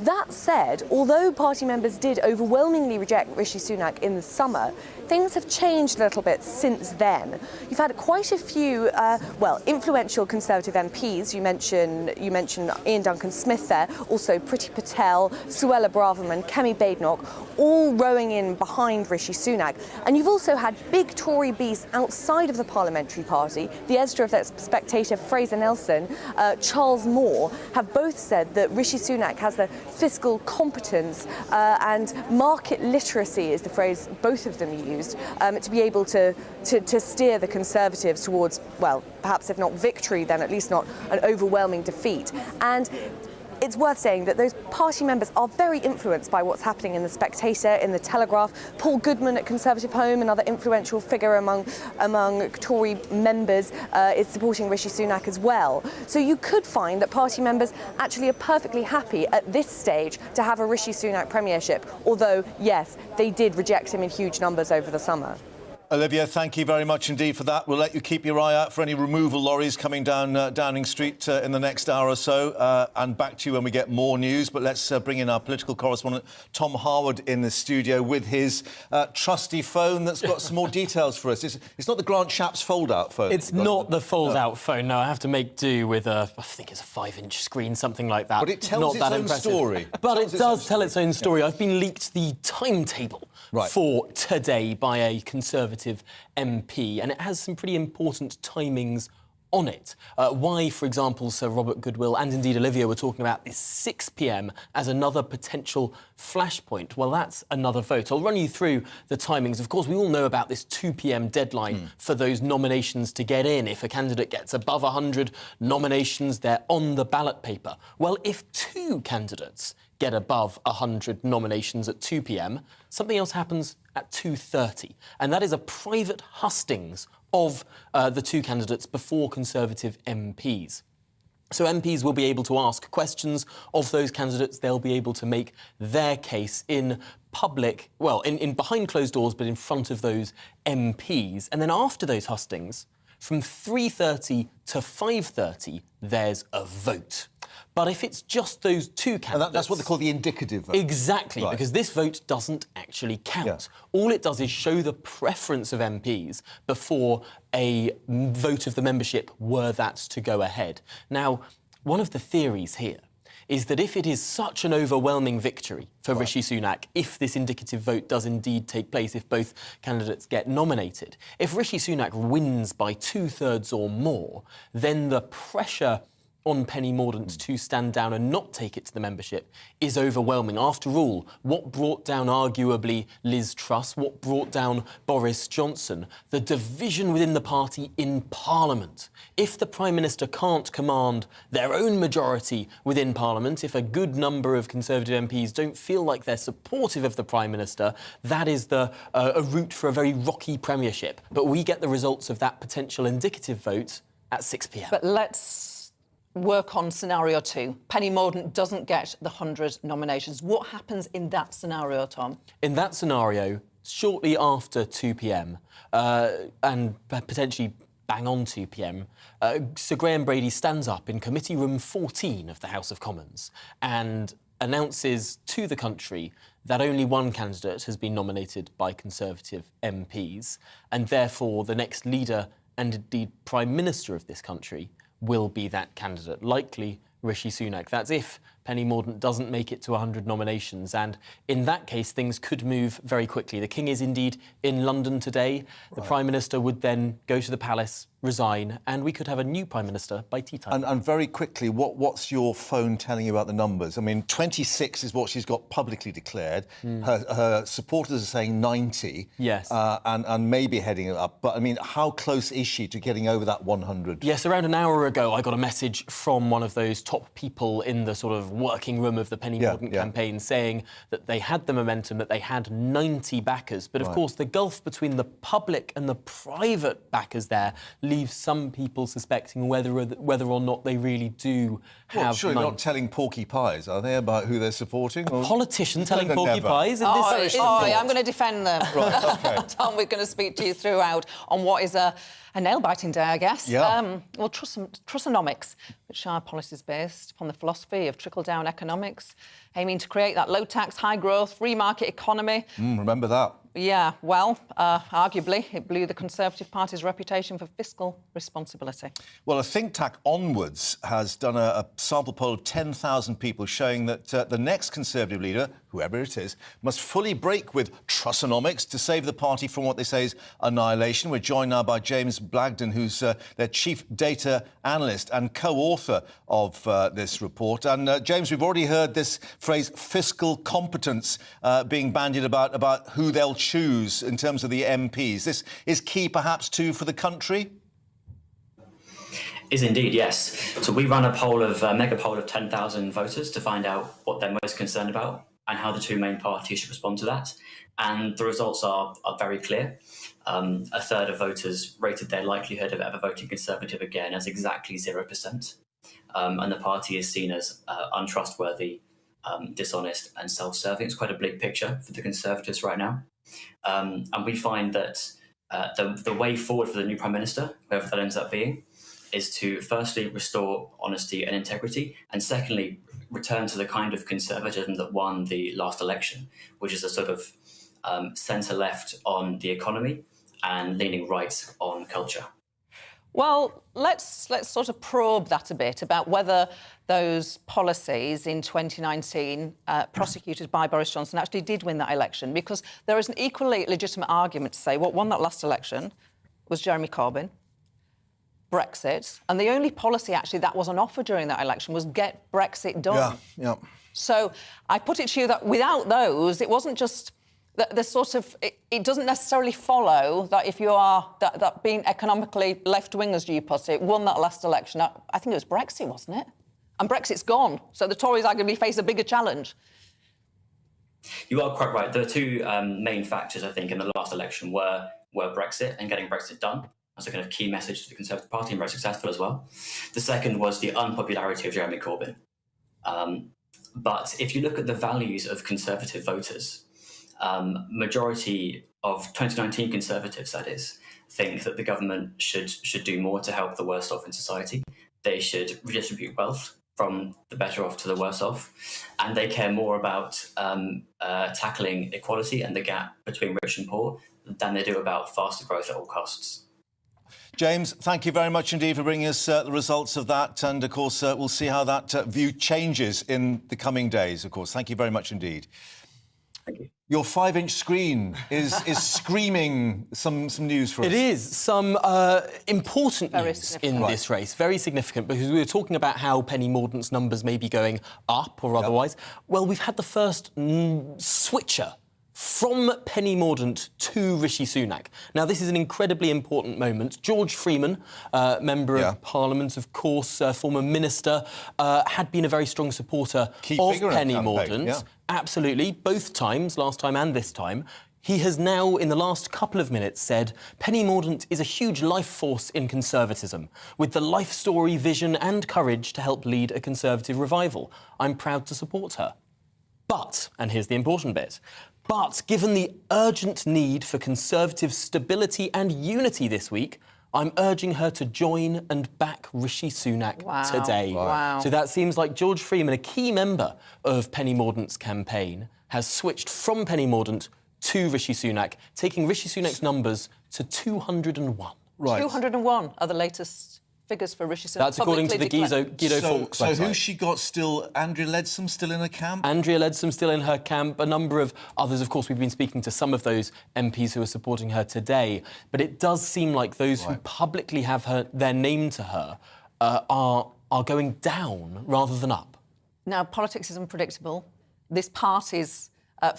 That said, although party members did overwhelmingly reject Rishi Sunak in the summer, things have changed a little bit since then. You've had quite a few, influential Conservative MPs. You mentioned Ian Duncan-Smith there, also Priti Patel, Suella Braverman, Kemi Badenoch, all rowing in behind Rishi Sunak. And you've also had big Tory beasts outside of the parliamentary party. The editor of that Spectator, Fraser Nelson, Charles Moore, have both said that Rishi Sunak has the fiscal competence and market literacy is the phrase both of them used, to be able to steer the Conservatives towards, well, perhaps if not victory, then at least not an overwhelming defeat. And it's worth saying that those party members are very influenced by what's happening in The Spectator, in The Telegraph. Paul Goodman at Conservative Home, another influential figure among Tory members, is supporting Rishi Sunak as well. So you could find that party members actually are perfectly happy at this stage to have a Rishi Sunak premiership, although, yes, they did reject him in huge numbers over the summer. Olivia, thank you very much indeed for that. We'll let you keep your eye out for any removal lorries coming down Downing Street in the next hour or so, and back to you when we get more news. But let's bring in our political correspondent, Tom Harwood, in the studio with his trusty phone that's got some more details for us. It's not the Grant Shapps fold-out phone. It's not the fold-out phone, no. I have to make do with I think it's a 5-inch screen, something like that. But it tells its own story. But it does tell its own story. I've been leaked the timetable for today by a Conservative MP, and it has some pretty important timings on it. Why, for example, Sir Robert Goodwill and indeed Olivia were talking about this 6 p.m. as another potential flashpoint. Well, that's another vote. I'll run you through the timings. Of course, we all know about this 2 p.m. deadline for those nominations to get in. If a candidate gets above 100 nominations, they're on the ballot paper. Well, if 2 candidates get above 100 nominations at 2 p.m. Something else happens at 2:30, and that is a private hustings of the two candidates before Conservative MPs. So MPs will be able to ask questions of those candidates. They'll be able to make their case in public, well, in behind closed doors, but in front of those MPs. And then after those hustings, from 3:30 to 5:30, there's a vote. But if it's just those two candidates... And that's what they call the indicative vote. Exactly, Right. because this vote doesn't actually count. All it does is show the preference of MPs before a vote of the membership were that to go ahead. Now, one of the theories here is that if it is such an overwhelming victory for Rishi Sunak, if this indicative vote does indeed take place, if both candidates get nominated, if Rishi Sunak wins by 2/3 or more, then the pressure on Penny Mordaunt to stand down and not take it to the membership is overwhelming. After all, what brought down arguably Liz Truss, what brought down Boris Johnson? The division within the party in Parliament. If the Prime Minister can't command their own majority within Parliament, if a good number of Conservative MPs don't feel like they're supportive of the Prime Minister, that is a route for a very rocky premiership. But we get the results of that potential indicative vote at 6 p.m. But let's work on scenario 2. Penny Mordaunt doesn't get the 100 nominations. What happens in that scenario, Tom? In that scenario, shortly after 2 p.m, and potentially bang on 2 p.m, Sir Graham Brady stands up in Committee Room 14 of the House of Commons and announces to the country that only one candidate has been nominated by Conservative MPs, and therefore the next leader and indeed Prime Minister of this country will be that candidate, likely Rishi Sunak. That's if Penny Mordaunt doesn't make it to 100 nominations, and in that case, things could move very quickly. The King is indeed in London today. The Prime Minister would then go to the palace, resign, and we could have a new Prime Minister by tea time. And very quickly, what's your phone telling you about the numbers? I mean, 26 is what she's got publicly declared. Her supporters are saying 90. Yes. And maybe heading it up. But, I mean, how close is she to getting over that 100? Yes, around an hour ago, I got a message from one of those top people in the sort of working room of the Penny Mordaunt campaign saying that they had the momentum, that they had 90 backers. But, of course, the gulf between the public and the private backers there leaves some people suspecting whether or not they really do have... Well, surely not telling porky pies, are they, about who they're supporting? A politician telling porky pies? In this I'm going to defend them. Right, OK. Tom, we're going to speak to you throughout on what is a nail-biting day, I guess. Yeah. Well, Trussonomics, which are policies based upon the philosophy of trickle-down economics, aiming to create that low-tax, high-growth, free-market economy. Remember that. Yeah, well, arguably, it blew the Conservative Party's reputation for fiscal responsibility. Well, a think tank, Onwards, has done a sample poll of 10,000 people showing that the next Conservative leader, whoever it is, must fully break with Trussonomics to save the party from what they say is annihilation. We're joined now by James Blagden, who's their chief data analyst and co-author of this report. And, James, we've already heard this phrase fiscal competence being bandied about who they'll choose in terms of the MPs. This is key, perhaps, too, for the country? Is indeed, yes. So we ran a mega poll of 10,000 voters to find out what they're most concerned about and how the two main parties should respond to that. And the results are very clear. A third of voters rated their likelihood of ever voting Conservative again as exactly 0%. And the party is seen as untrustworthy, dishonest and self-serving. It's quite a bleak picture for the Conservatives right now. And we find that the way forward for the new Prime Minister, whoever that ends up being, is to firstly restore honesty and integrity, and secondly return to the kind of conservatism that won the last election, which is a sort of centre-left on the economy and leaning right on culture. Well, let's sort of probe that a bit about whether those policies in 2019, prosecuted by Boris Johnson, actually did win that election, because there is an equally legitimate argument to say what won that last election was Jeremy Corbyn, Brexit, and the only policy actually that was on offer during that election was get Brexit done. Yeah. So I put it to you that without those, it wasn't just... The sort of... It doesn't necessarily follow that if you are... That being economically left-wing, as you put it, won that last election. I think it was Brexit, wasn't it? and Brexit's gone. So the Tories arguably face a bigger challenge. You are quite right. The two main factors, I think, in the last election were Brexit and getting Brexit done. That's a kind of key message to the Conservative Party, and very successful as well. The second was the unpopularity of Jeremy Corbyn. But if you look at the values of Conservative voters, majority of 2019 Conservatives, that is, think that the government should do more to help the worst off in society. They should redistribute wealth from the better off to the worse off, and they care more about tackling equality and the gap between rich and poor than they do about faster growth at all costs. James, thank you very much indeed for bringing us the results of that. And, of course, we'll see how that view changes in the coming days, of course. Thank you very much indeed. Thank you. Your 5-inch screen is screaming some news for us. It is. Some important news in this race. Very significant, because we were talking about how Penny Mordaunt's numbers may be going up or otherwise. Well, we've had the first switcher from Penny Mordaunt to Rishi Sunak. Now, this is an incredibly important moment. George Freeman, Member of Parliament, of course, former minister, had been a very strong supporter of Penny Mordaunt. Yeah. Absolutely, both times, last time and this time. He has now, in the last couple of minutes, said Penny Mordaunt is a huge life force in Conservatism, with the life story, vision and courage to help lead a Conservative revival. I'm proud to support her. But, and here's the important bit, but given the urgent need for Conservative stability and unity this week, I'm urging her to join and back Rishi Sunak today. Wow. So that seems like George Freeman, a key member of Penny Mordaunt's campaign, has switched from Penny Mordaunt to Rishi Sunak, taking Rishi Sunak's numbers to 201. Right. 201 are the latest figures for Rishi Sunak. That's according to the Guido Fawkes website. So who's she got still? Andrea Leadsom still in her camp? Andrea Leadsom still in her camp. A number of others, of course, we've been speaking to some of those MPs who are supporting her today. But it does seem like those who publicly have their name to her are going down rather than up. Now, politics is unpredictable. This party's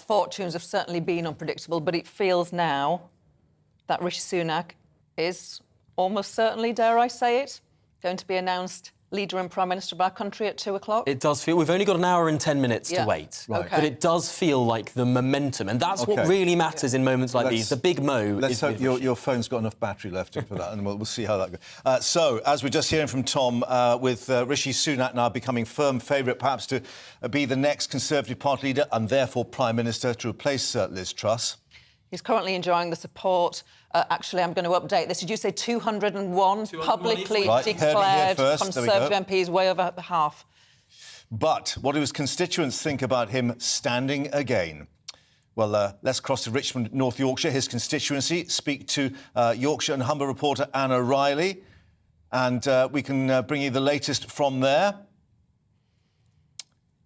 fortunes have certainly been unpredictable, but it feels now that Rishi Sunak is almost certainly, dare I say it, going to be announced leader and Prime Minister of our country at 2 o'clock. It does feel... We've only got an hour and 10 minutes to wait. Right. Okay. But it does feel like the momentum, and that's what really matters in moments like these. The big mo Let's hope your phone's got enough battery left for that, and we'll see how that goes. So, as we're just hearing from Tom, with Rishi Sunak now becoming firm favourite perhaps to be the next Conservative Party leader and therefore Prime Minister to replace Liz Truss. He's currently enjoying the support. Actually, I'm going to update this. Did you say 201 publicly declared Conservative MPs, way over half? But what do his constituents think about him standing again? Well, let's cross to Richmond, North Yorkshire, his constituency, speak to Yorkshire and Humber reporter Anna Riley, and we can bring you the latest from there.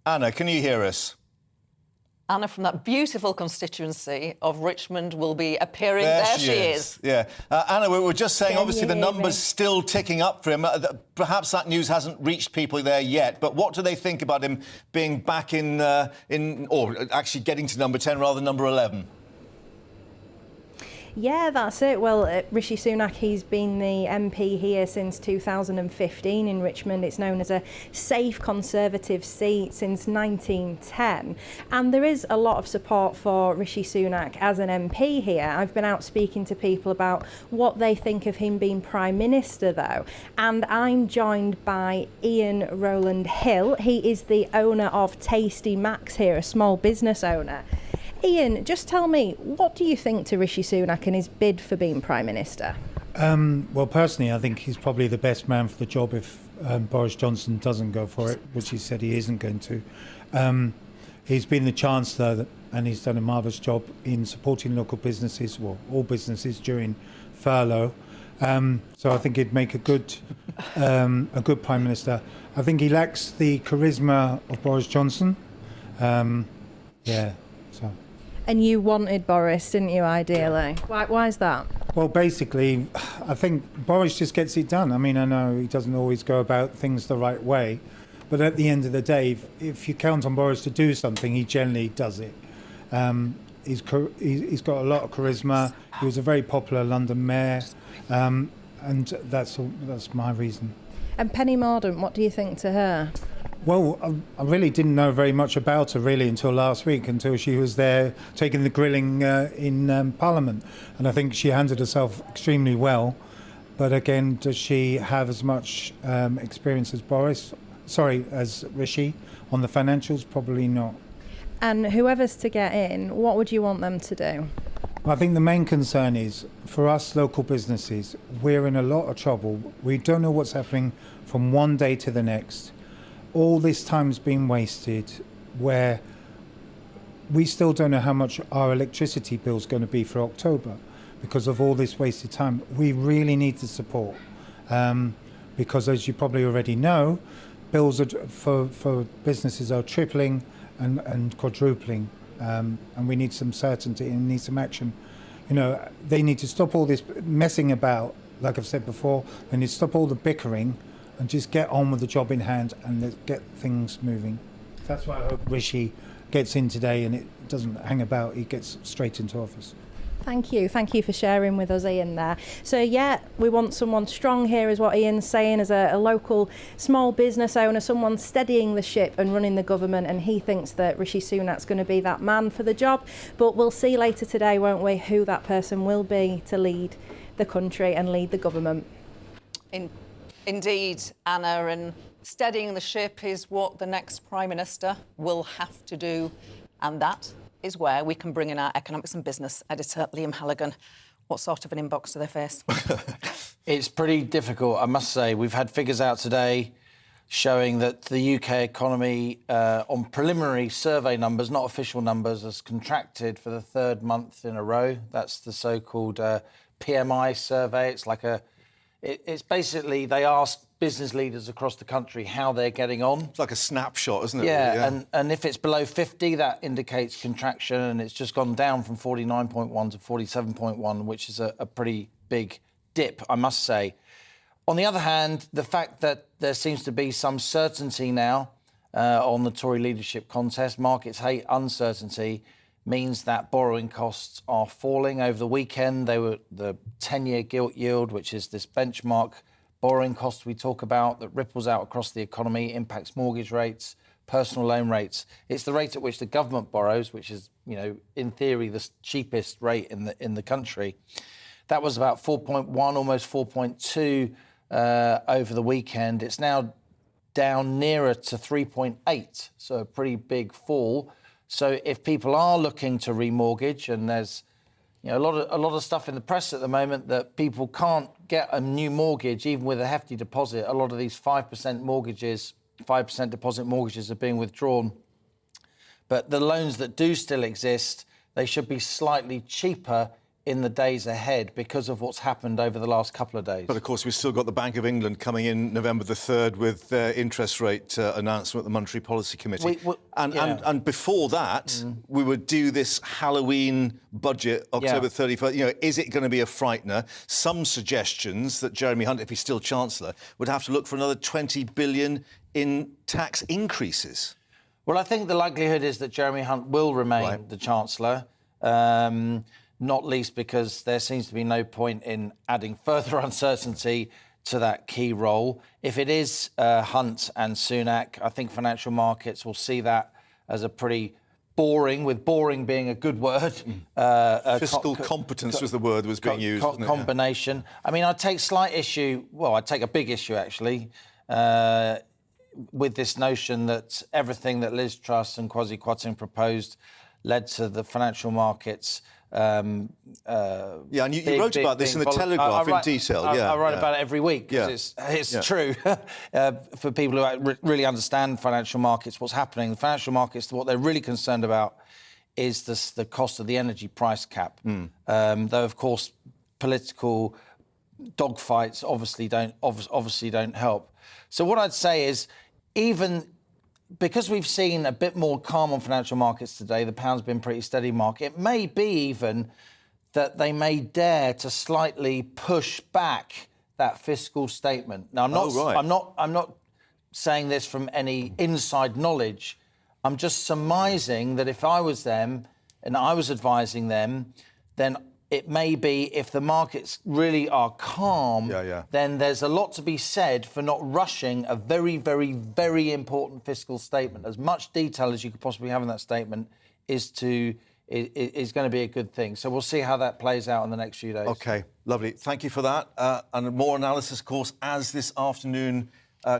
Anna, can you hear us? Anna from that beautiful constituency of Richmond will be appearing. There she is. Yeah. Anna, we were just saying, obviously, the numbers still ticking up for him. Perhaps that news hasn't reached people there yet, but what do they think about him being back in or actually getting to number 10 rather than number 11? Yeah, that's it. Well, Rishi Sunak, he's been the MP here since 2015 in Richmond. It's known as a safe Conservative seat since 1910. And there is a lot of support for Rishi Sunak as an MP here. I've been out speaking to people about what they think of him being Prime Minister, though. And I'm joined by Ian Rowland Hill. He is the owner of Tasty Macs here, a small business owner. Ian, just tell me, what do you think to Rishi Sunak and his bid for being Prime Minister? Well, personally, I think he's probably the best man for the job if Boris Johnson doesn't go for it, which he said he isn't going to. He's been the Chancellor and he's done a marvellous job in supporting local businesses, well, all businesses during furlough. So I think he'd make a good Prime Minister. I think he lacks the charisma of Boris Johnson. And you wanted Boris, didn't you, ideally? Why is that? Well, basically, I think Boris just gets it done. I mean, I know he doesn't always go about things the right way, but at the end of the day, if you count on Boris to do something, he generally does it. He's got a lot of charisma. He was a very popular London mayor, and that's my reason. And Penny Mordaunt, what do you think to her? Well, I really didn't know very much about her really until last week, until she was there taking the grilling in Parliament. And I think she handled herself extremely well. But again, does she have as much experience as Rishi on the financials? Probably not. And whoever's to get in, what would you want them to do? I think the main concern is, for us local businesses, we're in a lot of trouble. We don't know what's happening from one day to the next. All this time's been wasted where we still don't know how much our electricity bill's going to be for October because of all this wasted time. We really need the support because, as you probably already know, bills for businesses are tripling and quadrupling, and we need some certainty and need some action. You know, they need to stop all this messing about, like I've said before. They need to stop all the bickering and just get on with the job in hand and get things moving. That's why I hope Rishi gets in today and it doesn't hang about, he gets straight into office. Thank you for sharing with us, Ian, there. So yeah, we want someone strong here, is what Ian's saying, as a local small business owner, someone steadying the ship and running the government, and he thinks that Rishi Sunak's going to be that man for the job. But we'll see later today, won't we, who that person will be to lead the country and lead the government. Indeed, Anna, and steadying the ship is what the next Prime Minister will have to do, and that is where we can bring in our economics and business editor, Liam Halligan. What sort of an inbox do they face? It's pretty difficult, I must say. We've had figures out today showing that the UK economy, on preliminary survey numbers, not official numbers, has contracted for the third month in a row. That's the so-called PMI survey. It's like it's basically, they ask business leaders across the country how they're getting on. It's like a snapshot, isn't it? Yeah, and if it's below 50, that indicates contraction, and it's just gone down from 49.1 to 47.1, which is a pretty big dip, I must say. On the other hand, the fact that there seems to be some certainty now on the Tory leadership contest, markets hate uncertainty, means that borrowing costs are falling. Over the weekend, they were the 10-year gilt yield, which is this benchmark borrowing cost we talk about that ripples out across the economy, impacts mortgage rates, personal loan rates. It's the rate at which the government borrows, which is, you know, in theory, the cheapest rate in the country. That was about 4.1, almost 4.2 over the weekend. It's now down nearer to 3.8, so a pretty big fall. So if people are looking to remortgage, and there's a lot of stuff in the press at the moment that people can't get a new mortgage even with a hefty deposit. A lot of these 5% mortgages, 5% deposit mortgages are being withdrawn. But the loans that do still exist, they should be slightly cheaper in the days ahead because of what's happened over the last couple of days. But of course, we've still got the Bank of England coming in November the 3rd with their interest rate announcement at the Monetary Policy Committee. And before that, we would do this Halloween budget, October 31st. You know, is it going to be a frightener? Some suggestions that Jeremy Hunt, if he's still Chancellor, would have to look for another 20 billion in tax increases. Well, I think the likelihood is that Jeremy Hunt will remain the Chancellor. Not least because there seems to be no point in adding further uncertainty to that key role. If it is Hunt and Sunak, I think financial markets will see that as a pretty boring, with boring being a good word. Fiscal competence was the word that was being used. Combination. I mean, I take slight issue, well, I take a big issue actually, with this notion that everything that Liz Truss and Kwasi Kwarteng proposed led to the financial markets. And you wrote about this in the Telegraph in detail. I write about it every week because it's true for people who really understand financial markets. What's happening? The financial markets, what they're really concerned about is the cost of the energy price cap. Though of course political dogfights obviously don't help. So what I'd say is, even because we've seen a bit more calm on financial markets today, the pound's been pretty steady, Mark, it may be even that they may dare to slightly push back that fiscal statement. Now, I'm not saying this from any inside knowledge. I'm just surmising that if I was them and I was advising them, then it may be, if the markets really are calm, then there's a lot to be said for not rushing a very, very, very important fiscal statement. As much detail as you could possibly have in that statement is going to be a good thing. So we'll see how that plays out in the next few days. OK, lovely. Thank you for that. And more analysis, of course, as this afternoon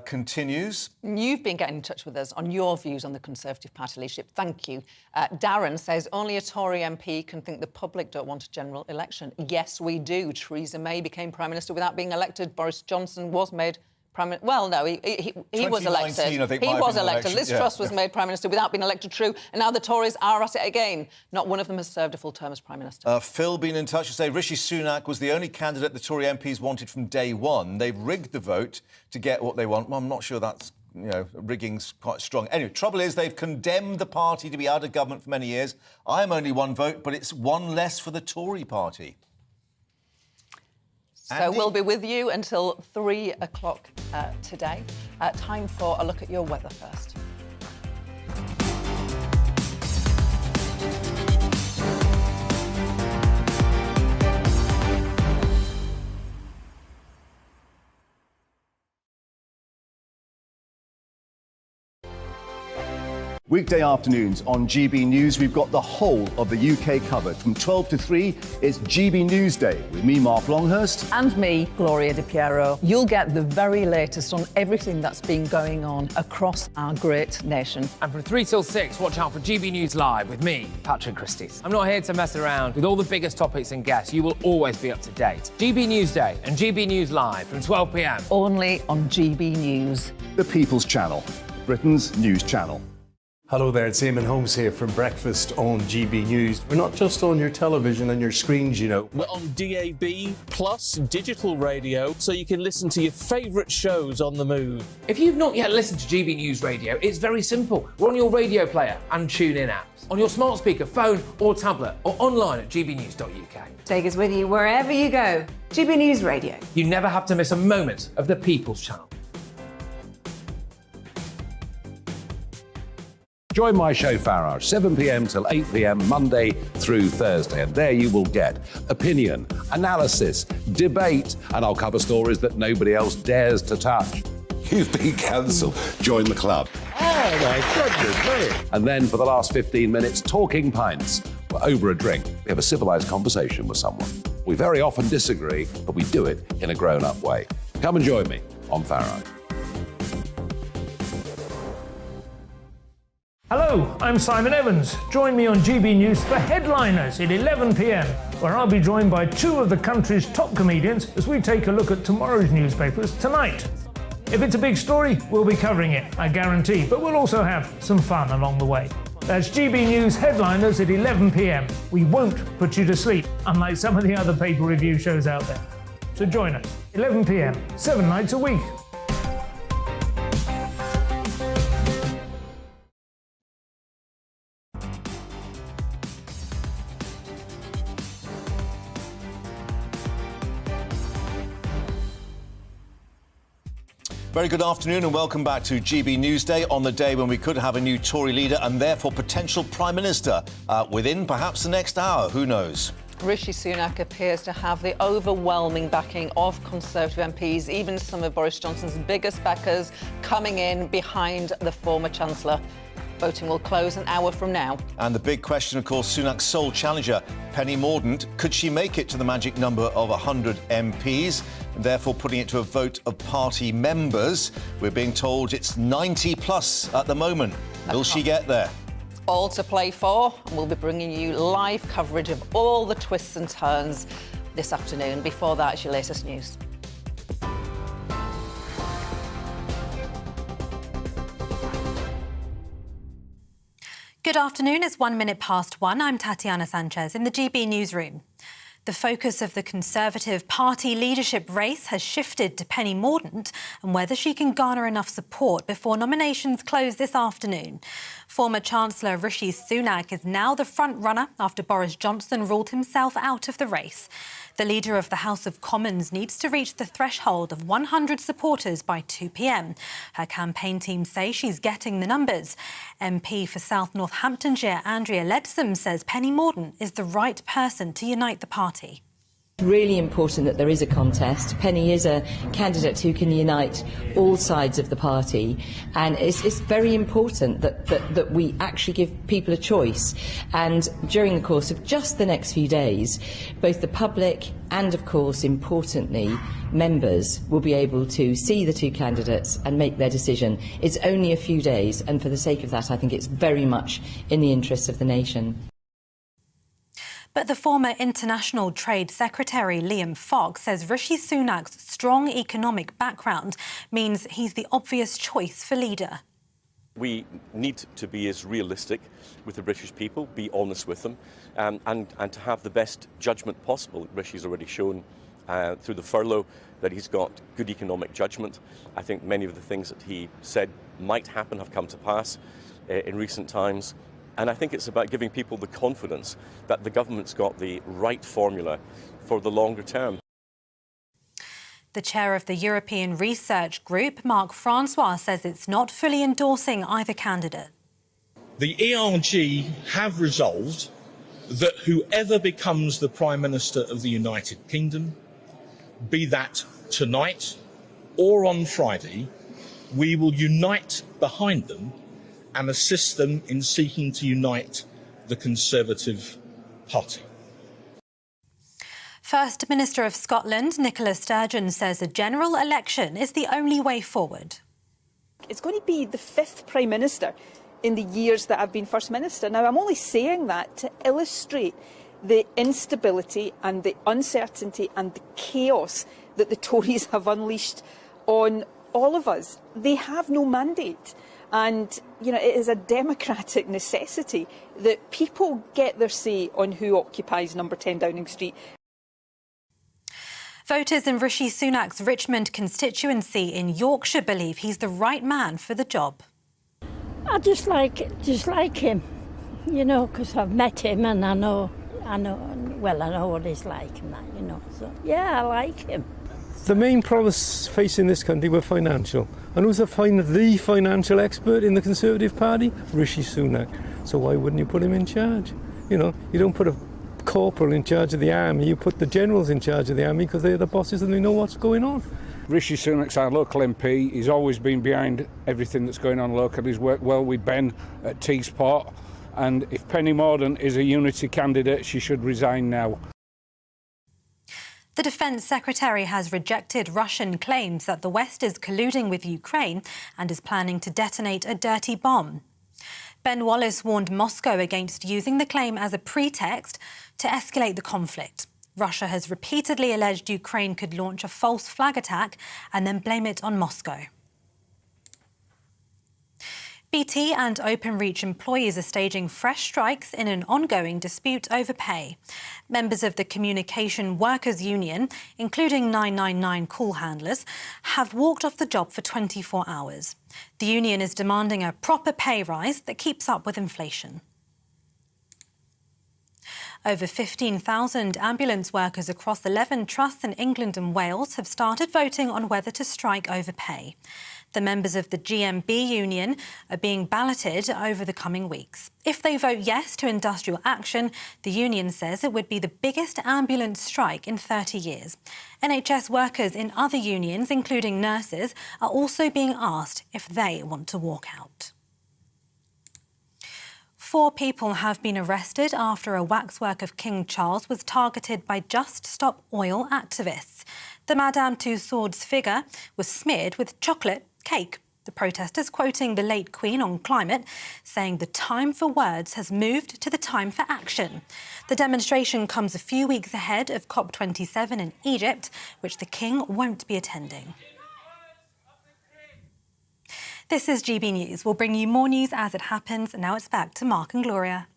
continues. You've been getting in touch with us on your views on the Conservative Party leadership. Thank you. Darren says only a Tory MP can think the public don't want a general election. Yes, we do. Theresa May became Prime Minister without being elected. Boris Johnson was made Prime Minister. Well, no, he was elected. I think, he was elected. election. Liz Truss was made Prime Minister without being elected, true. And now the Tories are at it again. Not one of them has served a full term as Prime Minister. Phil been in touch to say Rishi Sunak was the only candidate the Tory MPs wanted from day one. They've rigged the vote to get what they want. Well, I'm not sure that's, rigging's quite strong. Anyway, trouble is they've condemned the party to be out of government for many years. I'm only one vote, but it's one less for the Tory party. So we'll be with you until 3 o'clock today. Time for a look at your weather first. Weekday afternoons on GB News, we've got the whole of the UK covered. From 12 to 3, it's GB Newsday with me, Mark Longhurst. And me, Gloria De Piero. You'll get the very latest on everything that's been going on across our great nation. And from 3 till 6, watch out for GB News Live with me, Patrick Christys. I'm not here to mess around. With all the biggest topics and guests, you will always be up to date. GB Newsday and GB News Live from 12 p.m. Only on GB News. The People's Channel, Britain's news channel. Hello there, it's Eamon Holmes here from Breakfast on GB News. We're not just on your television and your screens, We're on DAB plus digital radio, so you can listen to your favourite shows on the move. If you've not yet listened to GB News Radio, it's very simple. We're on your radio player and TuneIn apps, on your smart speaker, phone or tablet, or online at gbnews.uk. Take us with you wherever you go. GB News Radio. You never have to miss a moment of the People's Channel. Join my show Farage, 7 p.m. till 8 p.m. Monday through Thursday. And there you will get opinion, analysis, debate, and I'll cover stories that nobody else dares to touch. You've been cancelled. Join the club. Oh, my goodness me. And then for the last 15 minutes, talking pints. We're over a drink. We have a civilised conversation with someone. We very often disagree, but we do it in a grown-up way. Come and join me on Farage. Hello, I'm Simon Evans. Join me on GB News for Headliners at 11 p.m, where I'll be joined by two of the country's top comedians as we take a look at tomorrow's newspapers tonight. If it's a big story, we'll be covering it, I guarantee, but we'll also have some fun along the way. That's GB News Headliners at 11 p.m. We won't put you to sleep, unlike some of the other pay-per-review shows out there. So join us, 11 p.m, 7 nights a week. Very good afternoon and welcome back to GB Newsday on the day when we could have a new Tory leader and therefore potential Prime Minister within perhaps the next hour. Who knows? Rishi Sunak appears to have the overwhelming backing of Conservative MPs, even some of Boris Johnson's biggest backers coming in behind the former Chancellor. Voting will close an hour from now. And the big question, of course, Sunak's sole challenger, Penny Mordaunt, could she make it to the magic number of 100 MPs, and therefore putting it to a vote of party members? We're being told it's 90 plus at the moment. Will she get there? All to play for, and we'll be bringing you live coverage of all the twists and turns this afternoon. Before that, it's your latest news. Good afternoon, it's 1 minute past 1. I'm Tatiana Sanchez in the GB newsroom. The focus of the Conservative Party leadership race has shifted to Penny Mordaunt and whether she can garner enough support before nominations close this afternoon. Former Chancellor Rishi Sunak is now the front-runner after Boris Johnson ruled himself out of the race. The leader of the House of Commons needs to reach the threshold of 100 supporters by 2 p.m. Her campaign team say she's getting the numbers. MP for South Northamptonshire Andrea Leadsom says Penny Mordaunt is the right person to unite the party. party. Really important that there is a contest. Penny is a candidate who can unite all sides of the party, and it's very important that we actually give people a choice. And during the course of just the next few days, both the public and, of course, importantly, members will be able to see the two candidates and make their decision. It's only a few days, and for the sake of that, I think it's very much in the interests of the nation. But the former International Trade Secretary Liam Fox says Rishi Sunak's strong economic background means he's the obvious choice for leader. We need to be as realistic with the British people, be honest with them, and to have the best judgment possible. Rishi's already shown through the furlough that he's got good economic judgment. I think many of the things that he said might happen have come to pass in recent times. And I think it's about giving people the confidence that the government's got the right formula for the longer term. The chair of the European Research Group, Marc Francois, says it's not fully endorsing either candidate. The ERG have resolved that whoever becomes the Prime Minister of the United Kingdom, be that tonight or on Friday, we will unite behind them and assist them in seeking to unite the Conservative Party. First Minister of Scotland, Nicola Sturgeon, says a general election is the only way forward. It's going to be the fifth Prime Minister in the years that I've been First Minister. Now, I'm only saying that to illustrate the instability and the uncertainty and the chaos that the Tories have unleashed on all of us. They have no mandate. And, you know, it is a democratic necessity that people get their say on who occupies number 10 Downing Street. Voters in Rishi Sunak's Richmond constituency in Yorkshire believe he's the right man for the job. I just like him, you know, because I've met him and I know what he's like and that, you know. So, yeah, I like him. The main problems facing this country were financial. And who's the financial expert in the Conservative Party? Rishi Sunak. So why wouldn't you put him in charge? You know, you don't put a corporal in charge of the army, you put the generals in charge of the army because they're the bosses and they know what's going on. Rishi Sunak's our local MP. He's always been behind everything that's going on locally. He's worked well with Ben at Teesport. And if Penny Mordaunt is a unity candidate, she should resign now. The Defence Secretary has rejected Russian claims that the West is colluding with Ukraine and is planning to detonate a dirty bomb. Ben Wallace warned Moscow against using the claim as a pretext to escalate the conflict. Russia has repeatedly alleged Ukraine could launch a false flag attack and then blame it on Moscow. BT and Openreach employees are staging fresh strikes in an ongoing dispute over pay. Members of the Communication Workers Union, including 999 call handlers, have walked off the job for 24 hours. The union is demanding a proper pay rise that keeps up with inflation. Over 15,000 ambulance workers across 11 trusts in England and Wales have started voting on whether to strike over pay. The members of the GMB union are being balloted over the coming weeks. If they vote yes to industrial action, the union says it would be the biggest ambulance strike in 30 years. NHS workers in other unions, including nurses, are also being asked if they want to walk out. 4 people have been arrested after a waxwork of King Charles was targeted by Just Stop Oil activists. The Madame Tussauds figure was smeared with chocolate cake. The protesters quoting the late Queen on climate, saying the time for words has moved to the time for action. The demonstration comes a few weeks ahead of COP27 in Egypt, which the King won't be attending. This is GB News. We'll bring you more news as it happens. Now it's back to Mark and Gloria.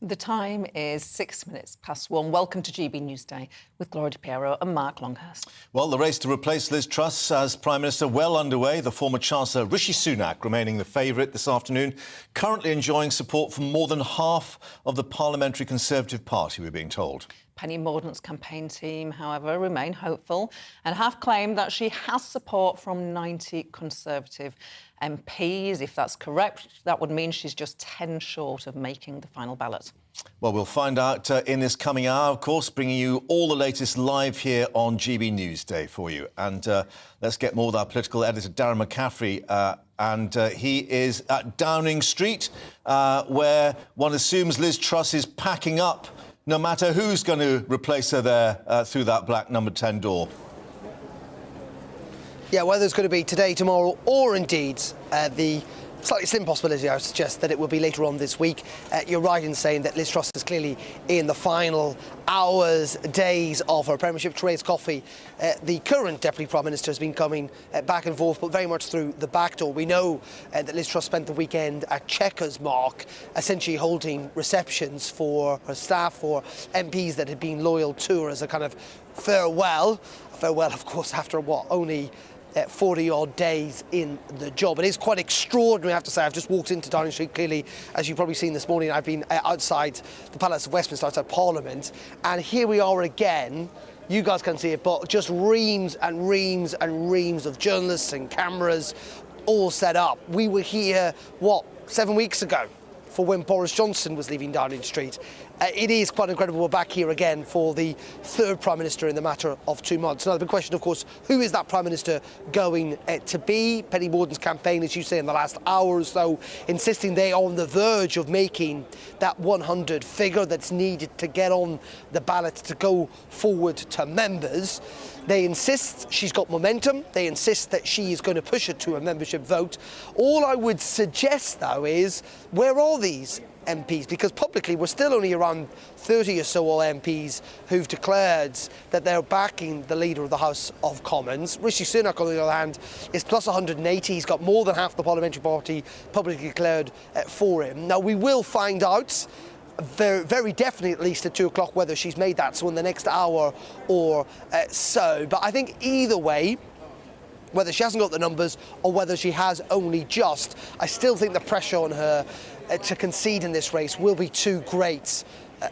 The time is 6 minutes past 1. Welcome to GB Newsday with Gloria De Piero and Mark Longhurst. Well, the race to replace Liz Truss as Prime Minister well underway. The former Chancellor Rishi Sunak remaining the favourite this afternoon, currently enjoying support from more than half of the Parliamentary Conservative Party, we're being told. Penny Mordaunt's campaign team, however, remain hopeful and have claimed that she has support from 90 Conservative MPs. If that's correct, that would mean she's just 10 short of making the final ballot. Well, we'll find out in this coming hour, of course, bringing you all the latest live here on GB Newsday for you. And let's get more with our political editor, Darren McCaffrey. And he is at Downing Street, where one assumes Liz Truss is packing up, no matter who's going to replace her there through that black number 10 door. Yeah, whether it's going to be today, tomorrow, or indeed the slightly slim possibility, I would suggest, that it will be later on this week. You're right in saying that Liz Truss is clearly in the final hours, days of her premiership. Theresa Coffey, the current Deputy Prime Minister, has been coming back and forth, but very much through the back door. We know that Liz Truss spent the weekend at Chequers Mark, essentially holding receptions for her staff, for MPs that had been loyal to her as a kind of farewell. Farewell, of course, after what, only 40-odd days in the job. It is quite extraordinary, I have to say. I've just walked into Downing Street. Clearly, as you've probably seen this morning, I've been outside the Palace of Westminster, outside Parliament, and here we are again. You guys can't see it, but just reams and reams and reams of journalists and cameras all set up. We were here, 7 weeks ago, for when Boris Johnson was leaving Downing Street. It is quite incredible we're back here again for the third Prime Minister in the matter of 2 months. Now, the big question, of course, who is that Prime Minister going to be? Penny Mordaunt's campaign, as you say, in the last hour or so, insisting they are on the verge of making that 100 figure that's needed to get on the ballot to go forward to members. They insist she's got momentum. They insist that she is going to push it to a membership vote. All I would suggest, though, is where are these MPs? Because publicly we're still only around 30 or so MPs who've declared that they're backing the leader of the House of Commons. Rishi Sunak, on the other hand, is plus 180. He's got more than half the parliamentary party publicly declared for him. Now, we will find out very, very definitely at least at 2 o'clock whether she's made that, so in the next hour or so. But I think either way, whether she hasn't got the numbers or whether she has only just, I still think the pressure on her to concede in this race will be too great,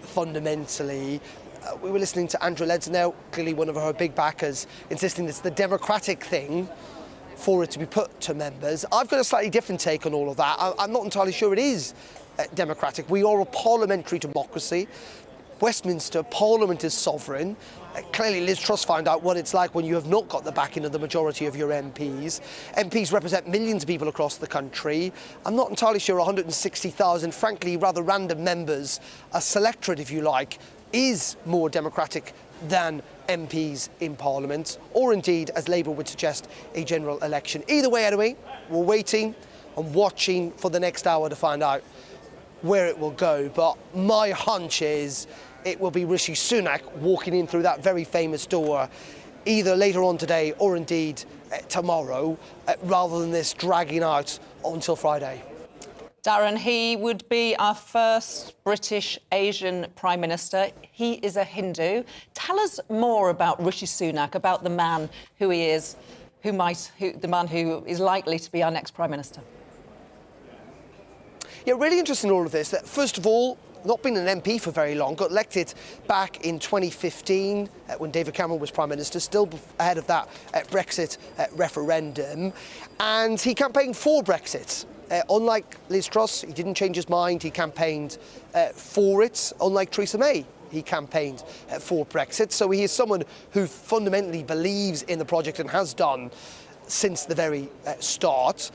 fundamentally. We were listening to Andrew Leadsom now, clearly one of her big backers, insisting it's the democratic thing for it to be put to members. I've got a slightly different take on all of that. I'm not entirely sure it is democratic. We are a parliamentary democracy. Westminster, Parliament is sovereign. Clearly, Liz Truss found out what it's like when you have not got the backing of the majority of your MPs. MPs represent millions of people across the country. I'm not entirely sure 160,000, frankly, rather random members, a selectorate, if you like, is more democratic than MPs in Parliament, or indeed, as Labour would suggest, a general election. Either way, anyway, we're waiting and watching for the next hour to find out where it will go. But my hunch is it will be Rishi Sunak walking in through that very famous door, either later on today or indeed tomorrow, rather than this dragging out until Friday. Darren, he would be our first British Asian Prime Minister. He is a Hindu. Tell us more about Rishi Sunak, about the man who he is, the man who is likely to be our next Prime Minister. Yeah, really interesting in all of this. That first of all, not been an MP for very long, got elected back in 2015 when David Cameron was Prime Minister, still ahead of that Brexit referendum. And he campaigned for Brexit. Unlike Liz Truss, he didn't change his mind, he campaigned for it. Unlike Theresa May, he campaigned for Brexit. So he is someone who fundamentally believes in the project and has done since the very start.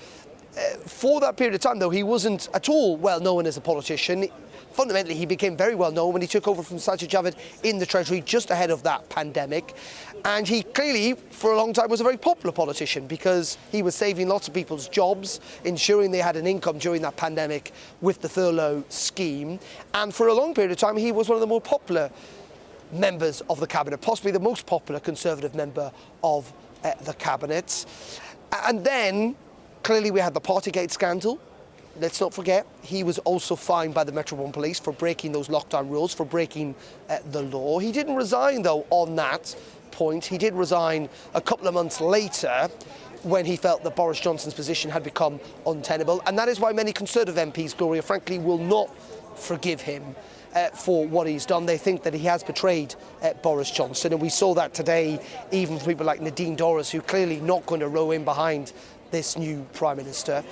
For that period of time, though, he wasn't at all well known as a politician. Fundamentally, he became very well known when he took over from Sajid Javid in the Treasury just ahead of that pandemic. And he clearly, for a long time, was a very popular politician because he was saving lots of people's jobs, ensuring they had an income during that pandemic with the furlough scheme. And for a long period of time, he was one of the more popular members of the cabinet, possibly the most popular Conservative member of the cabinet. And then, clearly, we had the Partygate scandal. Let's not forget, he was also fined by the Metropolitan Police for breaking those lockdown rules, for breaking the law. He didn't resign, though, on that point. He did resign a couple of months later when he felt that Boris Johnson's position had become untenable. And that is why many Conservative MPs, Gloria, frankly, will not forgive him for what he's done. They think that he has betrayed Boris Johnson, and we saw that today, even from people like Nadine Dorries, who clearly not going to row in behind this new Prime Minister.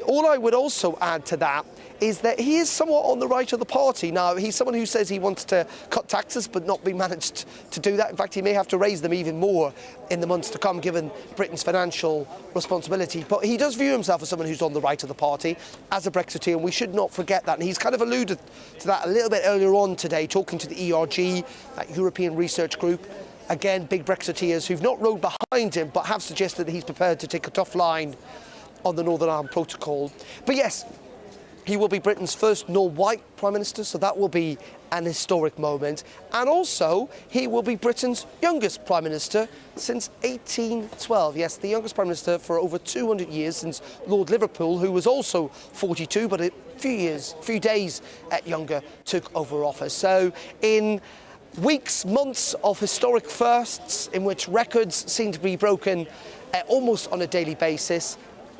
All I would also add to that is that he is somewhat on the right of the party. Now, he's someone who says he wants to cut taxes but not be managed to do that. In fact, he may have to raise them even more in the months to come, given Britain's financial responsibility. But he does view himself as someone who's on the right of the party, as a Brexiteer, and we should not forget that. And he's kind of alluded to that a little bit earlier on today, talking to the ERG, that European research group. Again, big Brexiteers who've not rowed behind him, but have suggested that he's prepared to take a tough line on the Northern Ireland Protocol. But yes, he will be Britain's first non-white Prime Minister, so that will be an historic moment. And also, he will be Britain's youngest Prime Minister since 1812. Yes, the youngest Prime Minister for over 200 years, since Lord Liverpool, who was also 42, but a few days younger, took over office. So in weeks, months of historic firsts in which records seem to be broken almost on a daily basis.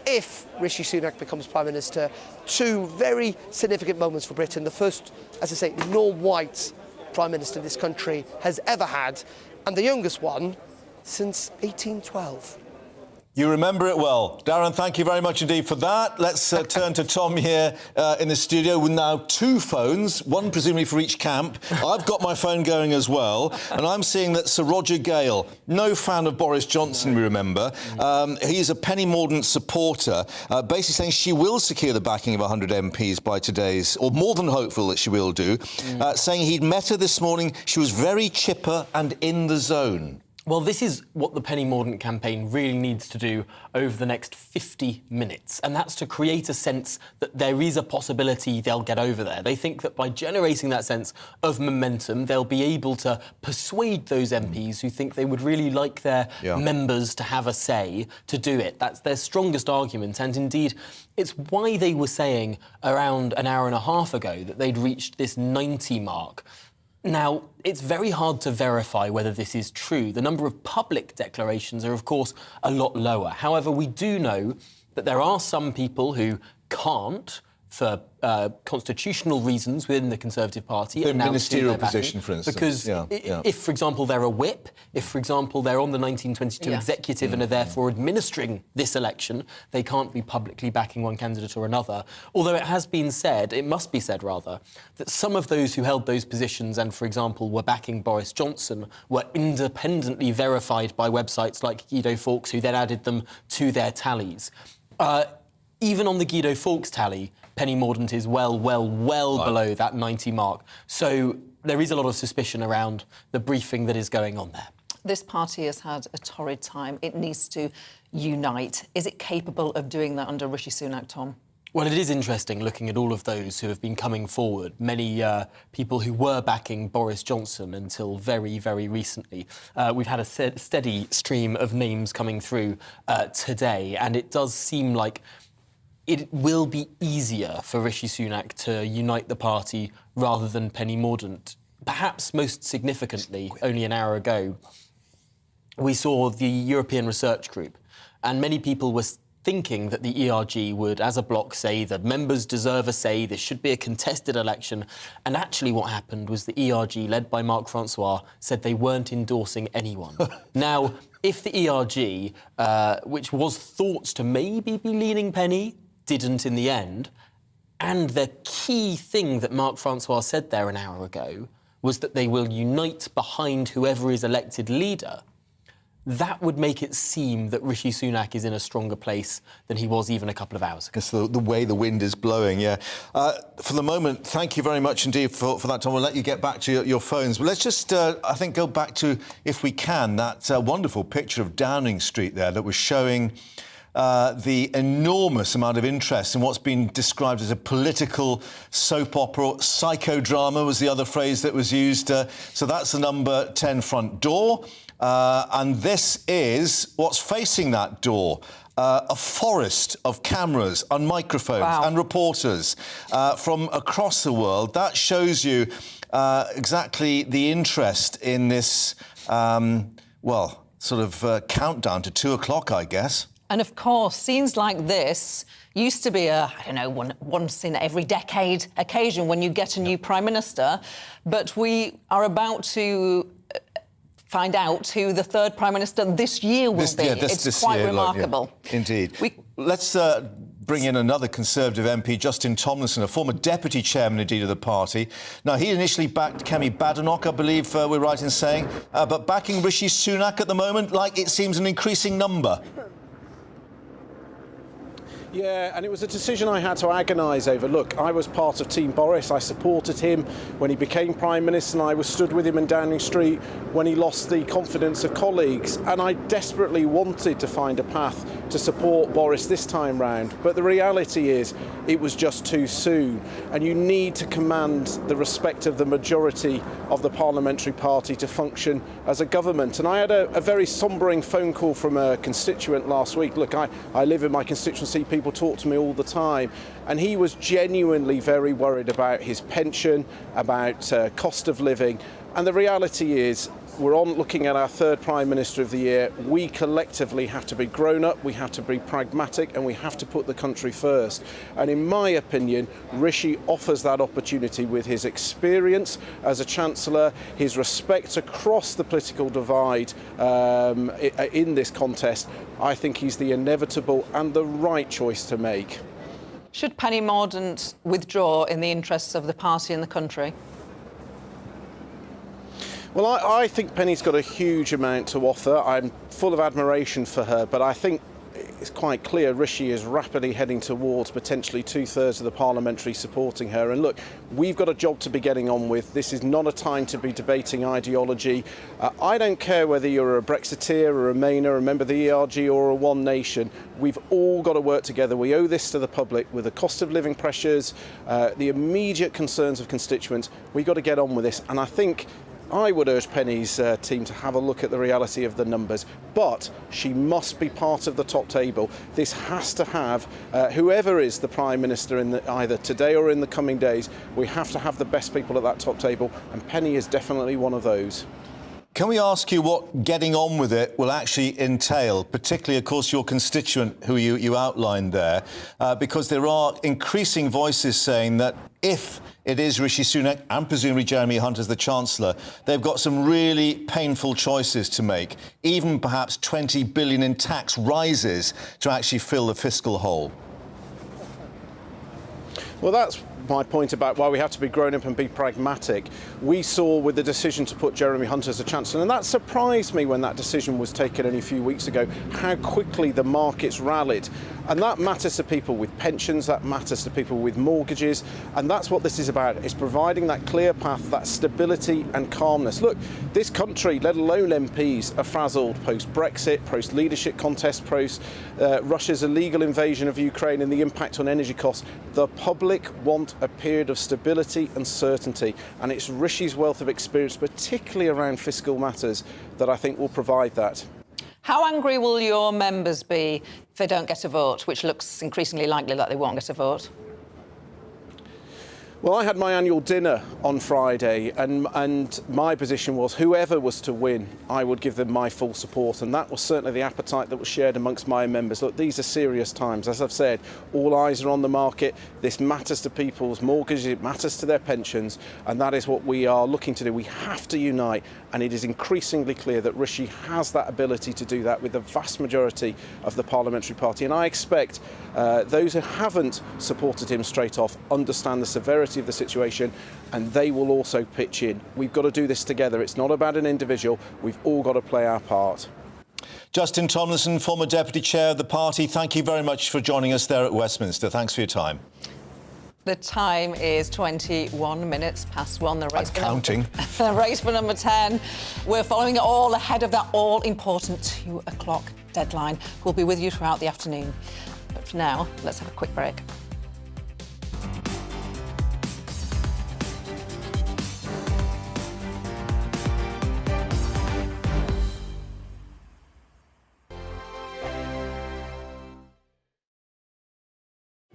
If Rishi Sunak becomes Prime Minister, two very significant moments for Britain. The first, as I say, non-white Prime Minister this country has ever had, and the youngest one since 1812. You remember it well. Darren, thank you very much indeed for that. Let's turn to Tom here in the studio with now two phones, one presumably for each camp. I've got my phone going as well, and I'm seeing that Sir Roger Gale, no fan of Boris Johnson, we remember. He's a Penny Mordaunt supporter, basically saying she will secure the backing of 100 MPs by today's, or more than hopeful that she will do, saying he'd met her this morning. She was very chipper and in the zone. Well, this is what the Penny Mordaunt campaign really needs to do over the next 50 minutes, and that's to create a sense that there is a possibility they'll get over there. They think that by generating that sense of momentum, they'll be able to persuade those MPs who think they would really like their members to have a say to do it. That's their strongest argument, and indeed, it's why they were saying around an hour and a half ago that they'd reached this 90 mark. Now, it's very hard to verify whether this is true. The number of public declarations are, of course, a lot lower. However, we do know that there are some people who can't, for constitutional reasons within the Conservative Party, the ministerial position, for instance. Because if, for example, they're a whip, if, for example, they're on the 1922 executive and are therefore administering this election, they can't be publicly backing one candidate or another. Although it has been said, it must be said rather, that some of those who held those positions and, for example, were backing Boris Johnson were independently verified by websites like Guido Fawkes, who then added them to their tallies. Even on the Guido Fawkes tally, Penny Mordaunt is well below that 90 mark. So there is a lot of suspicion around the briefing that is going on there. This party has had a torrid time. It needs to unite. Is it capable of doing that under Rishi Sunak, Tom? Well, it is interesting looking at all of those who have been coming forward. Many people who were backing Boris Johnson until very, very recently. We've had a steady stream of names coming through today, and it does seem like it will be easier for Rishi Sunak to unite the party rather than Penny Mordaunt. Perhaps most significantly, only an hour ago, we saw the European Research Group, and many people were thinking that the ERG would, as a bloc, say that members deserve a say, this should be a contested election. And actually what happened was the ERG, led by Marc Francois, said they weren't endorsing anyone. Now, if the ERG, which was thought to maybe be leaning Penny, didn't in the end, and the key thing that Marc Francois said there an hour ago was that they will unite behind whoever is elected leader, that would make it seem that Rishi Sunak is in a stronger place than he was even a couple of hours ago. It's the way the wind is blowing, yeah. For the moment, thank you very much indeed for that, Tom. We'll let you get back to your phones. But let's just, I think, go back to, if we can, that wonderful picture of Downing Street there that was showing the enormous amount of interest in what's been described as a political soap opera. Psychodrama was the other phrase that was used. So that's the number 10 front door. And this is what's facing that door. A forest of cameras and microphones and reporters from across the world. That shows you exactly the interest in this, sort of countdown to 2 o'clock, I guess. And of course, scenes like this used to be once in every decade occasion when you get a new Prime Minister. But we are about to find out who the third Prime Minister this year will be. It's quite remarkable. Indeed. Let's bring in another Conservative MP, Justin Tomlinson, a former deputy chairman, indeed, of the party. Now, he initially backed Kemi Badenoch, I believe we're right in saying, but backing Rishi Sunak at the moment, like it seems an increasing number. Yeah, and it was a decision I had to agonise over. Look, I was part of Team Boris. I supported him when he became Prime Minister, and I was stood with him in Downing Street when he lost the confidence of colleagues. And I desperately wanted to find a path to support Boris this time round. But the reality is it was just too soon. And you need to command the respect of the majority of the parliamentary party to function as a government. And I had a very sombering phone call from a constituent last week. Look, I live in my constituency. People talk to me all the time, and he was genuinely very worried about his pension, about cost of living. And the reality is we're looking at our third Prime Minister of the year. We collectively have to be grown up, we have to be pragmatic, and we have to put the country first. And in my opinion, Rishi offers that opportunity with his experience as a Chancellor, his respect across the political divide in this contest. I think he's the inevitable and the right choice to make. Should Penny Mordaunt withdraw in the interests of the party and the country? Well, I think Penny's got a huge amount to offer. I'm full of admiration for her, but I think it's quite clear Rishi is rapidly heading towards potentially 2/3 of the parliamentary supporting her. And look, we've got a job to be getting on with. This is not a time to be debating ideology. I don't care whether you're a Brexiteer, a Remainer, a member of the ERG or a One Nation. We've all got to work together. We owe this to the public with the cost of living pressures, the immediate concerns of constituents. We've got to get on with this. And I would urge Penny's team to have a look at the reality of the numbers, but she must be part of the top table. This has to have, whoever is the Prime Minister either today or in the coming days, we have to have the best people at that top table, and Penny is definitely one of those. Can we ask you what getting on with it will actually entail, particularly, of course, your constituent who you outlined there, because there are increasing voices saying that if it is Rishi Sunak and presumably Jeremy Hunt as the Chancellor, they've got some really painful choices to make, even perhaps 20 billion in tax rises to actually fill the fiscal hole. Well, that's my point about why we have to be grown up and be pragmatic. We saw with the decision to put Jeremy Hunt as a Chancellor, and that surprised me when that decision was taken only a few weeks ago, how quickly the markets rallied. And that matters to people with pensions, that matters to people with mortgages, and that's what this is about. It's providing that clear path, that stability and calmness. Look, this country, let alone MPs, are frazzled post-Brexit, post-leadership contest, post Russia's illegal invasion of Ukraine and the impact on energy costs. The public want a period of stability and certainty, and it's Rishi's wealth of experience, particularly around fiscal matters, that I think will provide that. How angry will your members be if they don't get a vote, which looks increasingly likely that they won't get a vote? Well, I had my annual dinner on Friday, and my position was whoever was to win, I would give them my full support, and that was certainly the appetite that was shared amongst my members. Look, these are serious times. As I've said, all eyes are on the market. This matters to people's mortgages, it matters to their pensions, and that is what we are looking to do. We have to unite, and it is increasingly clear that Rishi has that ability to do that with the vast majority of the parliamentary party, and I expect those who haven't supported him straight off understand the severity of the situation, and they will also pitch in. We've got to do this together. It's not about an individual. We've all got to play our part. Justin Tomlinson, former Deputy Chair of the party, thank you very much for joining us there at Westminster. Thanks for your time. The time is 21 minutes past one. The race the race for number 10. We're following it all ahead of that all-important 2 o'clock deadline. We'll be with you throughout the afternoon. But for now, let's have a quick break.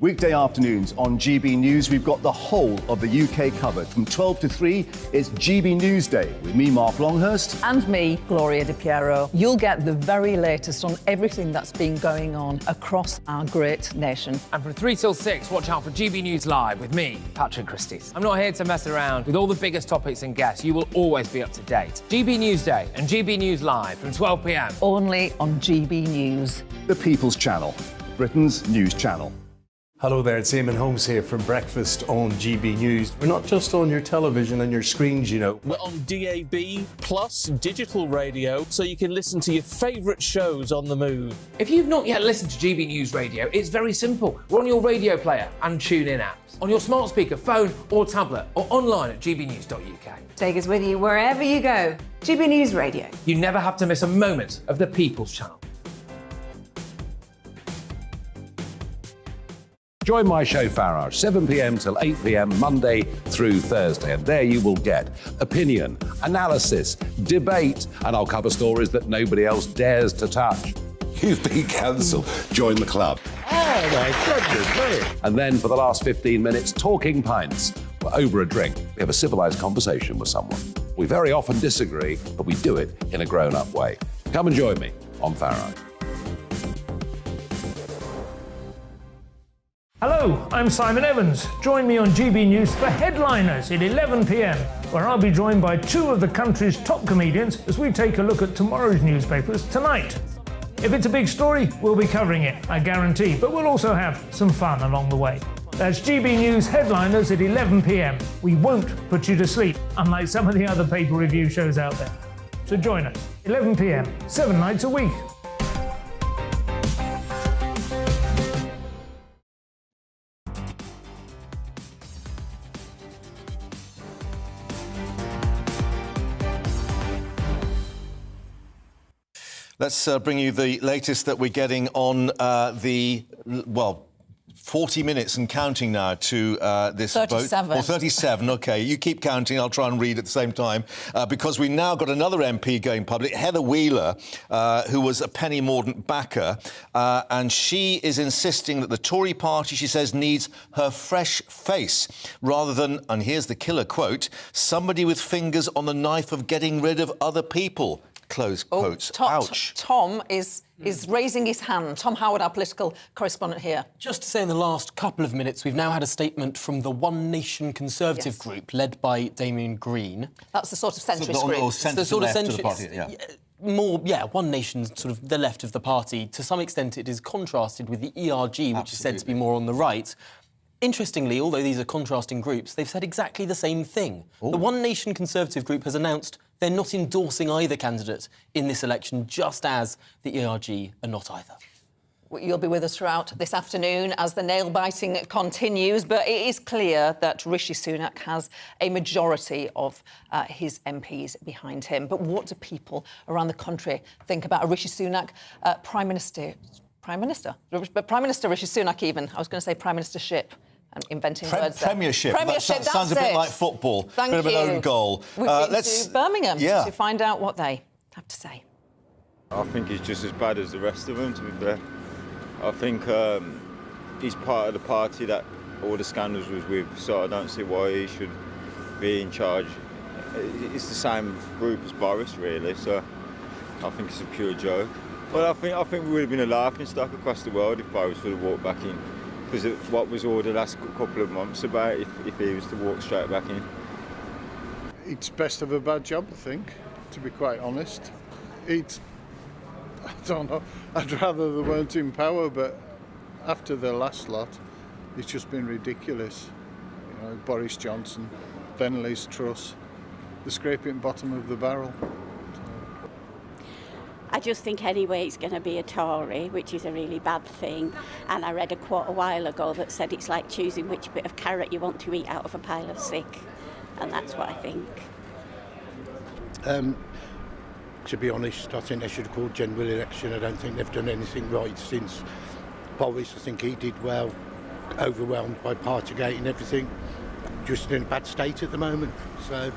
Weekday afternoons on GB News, we've got the whole of the UK covered. From 12 to 3, it's GB Newsday with me, Mark Longhurst. And me, Gloria De Piero. You'll get the very latest on everything that's been going on across our great nation. And from 3 till 6, watch out for GB News Live with me, Patrick Christys. I'm not here to mess around. With all the biggest topics and guests, you will always be up to date. GB Newsday and GB News Live from 12 p.m. Only on GB News. The People's Channel, Britain's news channel. Hello there, it's Eamon Holmes here from Breakfast on GB News. We're not just on your television and your screens, you know. We're on DAB plus digital radio, so you can listen to your favourite shows on the move. If you've not yet listened to GB News Radio, it's very simple. We're on your radio player and TuneIn apps, on your smart speaker, phone or tablet, or online at gbnews.uk. Take us with you wherever you go. GB News Radio. You never have to miss a moment of the People's Channel. Join my show Farage, 7 p.m. till 8 p.m. Monday through Thursday, and there you will get opinion, analysis, debate, and I'll cover stories that nobody else dares to touch. You've been cancelled. Join the club. Oh my goodness, mate. And then for the last 15 minutes, talking pints. We're over a drink. We have a civilised conversation with someone. We very often disagree, but we do it in a grown-up way. Come and join me on Farage. Hello, I'm Simon Evans. Join me on GB News for Headliners at 11 p.m, where I'll be joined by two of the country's top comedians as we take a look at tomorrow's newspapers tonight. If it's a big story, we'll be covering it, I guarantee, but we'll also have some fun along the way. That's GB News Headliners at 11 p.m. We won't put you to sleep, unlike some of the other paper review shows out there. So join us, 11 p.m, 7 nights a week. Let's bring you the latest that we're getting on 40 minutes and counting now to this 37. vote. Or 37, OK. You keep counting, I'll try and read at the same time, because we've now got another MP going public, Heather Wheeler, who was a Penny Mordaunt backer, and she is insisting that the Tory party, she says, needs her fresh face, rather than, and here's the killer quote, somebody with fingers on the knife of getting rid of other people. Close quotes. Ouch. Tom is raising his hand. Tom Howard, our political correspondent here. Just to say, in the last couple of minutes, we've now had a statement from the One Nation Conservative group, led by Damien Green. That's the sort of centrist group. It's the sort of left of the party, yeah. One Nation's sort of the left of the party. To some extent, it is contrasted with the ERG, which is said to be more on the right. Interestingly, although these are contrasting groups, they've said exactly the same thing. Ooh. The One Nation Conservative group has announced they're not endorsing either candidate in this election, just as the ERG are not either. You'll be with us throughout this afternoon as the nail-biting continues, but it is clear that Rishi Sunak has a majority of his MPs behind him. But what do people around the country think about a Rishi Sunak Prime Minister Rishi Sunak even. I was going to say Prime Ministership. I'm inventing words there. Premiership. Premiership, that sounds a bit like football. Thank bit you. of an own goal. We've been to Birmingham to find out what they have to say. I think he's just as bad as the rest of them, to be fair. I think he's part of the party that all the scandals was with, so I don't see why he should be in charge. It's the same group as Boris, really, so I think it's a pure joke. Well, I think we would have been a laughing stock across the world if Boris would have walked back in, because of what was all the last couple of months about if he was to walk straight back in. It's best of a bad job, I think, to be quite honest. I don't know, I'd rather they weren't in power, but after the last lot, it's just been ridiculous. You know, Boris Johnson, then Liz Truss, the scraping bottom of the barrel. I just think anyway it's going to be a Tory, which is a really bad thing. And I read a quote a while ago that said it's like choosing which bit of carrot you want to eat out of a pile of sick. And that's what I think. To be honest, I think they should have called general election. I don't think they've done anything right since Boris. I think he did well, overwhelmed by Partygate and everything. Just in a bad state at the moment, so...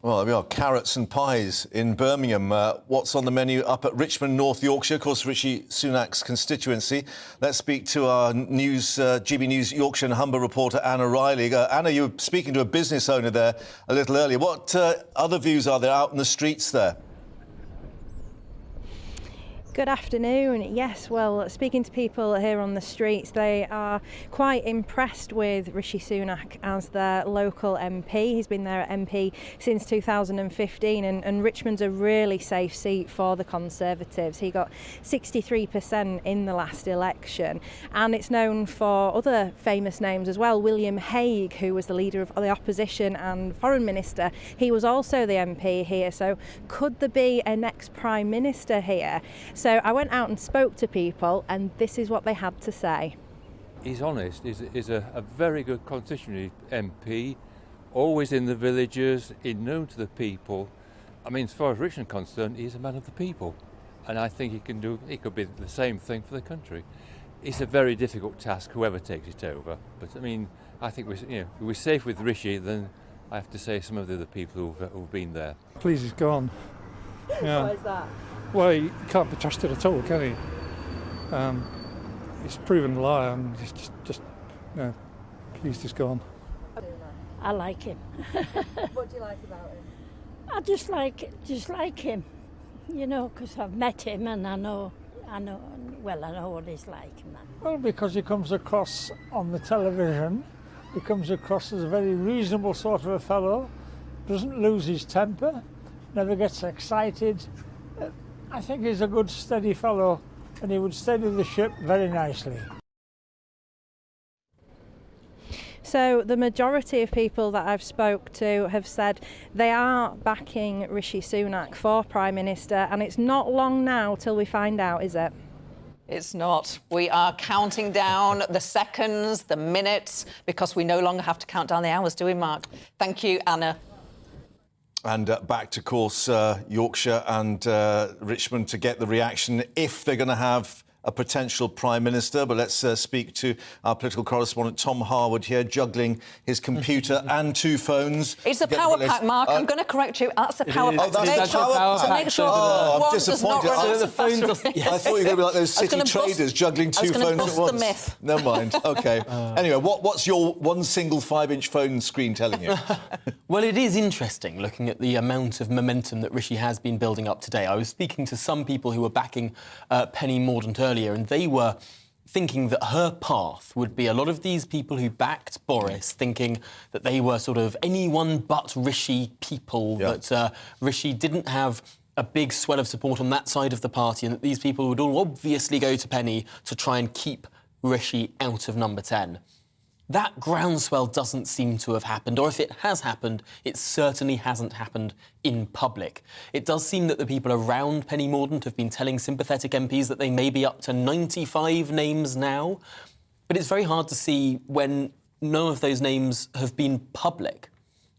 Well, there we are, carrots and pies in Birmingham. What's on the menu up at Richmond, North Yorkshire? Of course, Rishi Sunak's constituency. Let's speak to our GB News Yorkshire and Humber reporter, Anna Riley. Anna, you were speaking to a business owner there a little earlier. What other views are there out in the streets there? Good afternoon. Yes, well, speaking to people here on the streets, they are quite impressed with Rishi Sunak as their local MP. He's been their MP since 2015, and Richmond's a really safe seat for the Conservatives. He got 63% in the last election, and it's known for other famous names as well. William Hague, who was the leader of the opposition and foreign minister, he was also the MP here. So could there be a next Prime Minister here? So I went out and spoke to people, and this is what they had to say. He's honest, he's a very good constituency MP, always in the villages, known to the people. I mean, as far as Richmond is concerned, he's a man of the people, and I think he could be the same thing for the country. It's a very difficult task, whoever takes it over, but I mean, I think we're safe with Rishi than, I have to say, some of the other people who've been there. Please, he's gone. Yeah. Why is that? Well, he can't be trusted at all, can he? He's a proven liar, and just pleased he's gone. I like him. What do you like about him? I just like him, you know, because I've met him and I know what he's like and that. Well, because he comes across on the television, he comes across as a very reasonable sort of a fellow, doesn't lose his temper, never gets excited. I think he's a good, steady fellow, and he would steady the ship very nicely. So the majority of people that I've spoke to have said they are backing Rishi Sunak for Prime Minister, and it's not long now till we find out, is it? It's not. We are counting down the seconds, the minutes, because we no longer have to count down the hours, do we, Mark? Thank you, Anna. And back to course, Yorkshire and Richmond to get the reaction if they're going to have a potential Prime Minister. But let's speak to our political correspondent, Tom Harwood, here, juggling his computer and two phones. It's a power pack, Mark. I'm going to correct you. That's a power pack. Oh, that's a power pack. Make sure I'm disappointed. I thought you were going to be like those city traders juggling two phones at once. The myth. Never mind. OK. Anyway, what's your one single 5-inch phone screen telling you? Well, it is interesting looking at the amount of momentum that Rishi has been building up today. I was speaking to some people who were backing Penny Mordaunt earlier, and they were thinking that her path would be a lot of these people who backed Boris, thinking that they were sort of anyone but Rishi people, that Rishi didn't have a big swell of support on that side of the party, and that these people would all obviously go to Penny to try and keep Rishi out of number 10. That groundswell doesn't seem to have happened, or if it has happened, it certainly hasn't happened in public. It does seem that the people around Penny Mordaunt have been telling sympathetic MPs that they may be up to 95 names now, but it's very hard to see when none of those names have been public.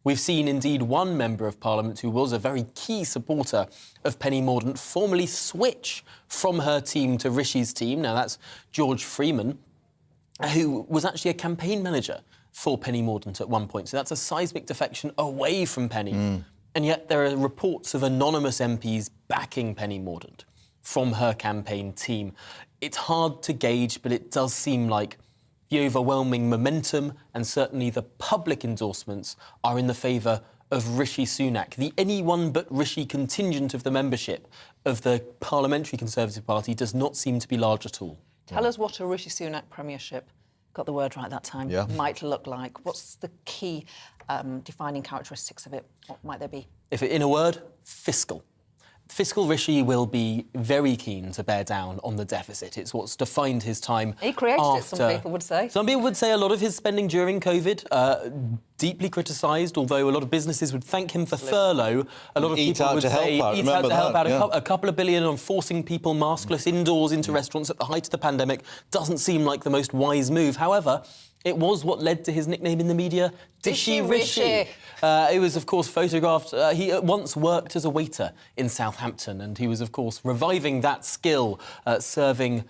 We've seen, indeed, one Member of Parliament who was a very key supporter of Penny Mordaunt formally switch from her team to Rishi's team. Now, that's George Freeman, who was actually a campaign manager for Penny Mordaunt at one point. So that's a seismic defection away from Penny. And yet there are reports of anonymous MPs backing Penny Mordaunt from her campaign team. It's hard to gauge, but it does seem like the overwhelming momentum and certainly the public endorsements are in the favour of Rishi Sunak. The anyone but Rishi contingent of the membership of the Parliamentary Conservative Party does not seem to be large at all. Tell us what a Rishi Sunak premiership, got the word right that time, might look like. What's the key defining characteristics of it? What might there be? If in a word, fiscal. Fiscal Rishi will be very keen to bear down on the deficit. It's what's defined his time. He created after... it, some people would say. Some people would say a lot of his spending during COVID, deeply criticised, although a lot of businesses would thank him for furlough. A lot of people would say eat out to help out. A couple of billion on forcing people maskless indoors into restaurants at the height of the pandemic doesn't seem like the most wise move. However, It was what led to his nickname in the media, Dishy Rishi. Rishi. He was, of course, photographed. He once worked as a waiter in Southampton, and he was, of course, reviving that skill, serving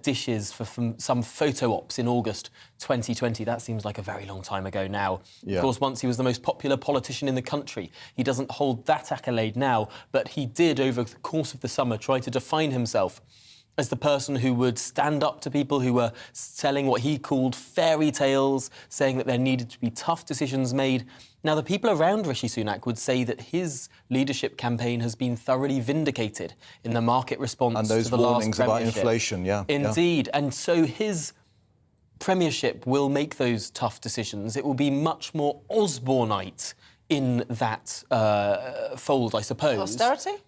dishes for some photo ops in August 2020. That seems like a very long time ago now. Yeah. Of course, once he was the most popular politician in the country. He doesn't hold that accolade now, but he did, over the course of the summer, try to define himself as the person who would stand up to people who were selling what he called fairy tales, saying that there needed to be tough decisions made. Now, the people around Rishi Sunak would say that his leadership campaign has been thoroughly vindicated in the market response And those to the last warnings about premiership. inflation, yeah. Indeed. And so his premiership will make those tough decisions. It will be much more Osborneite in that fold, I suppose. Austerity?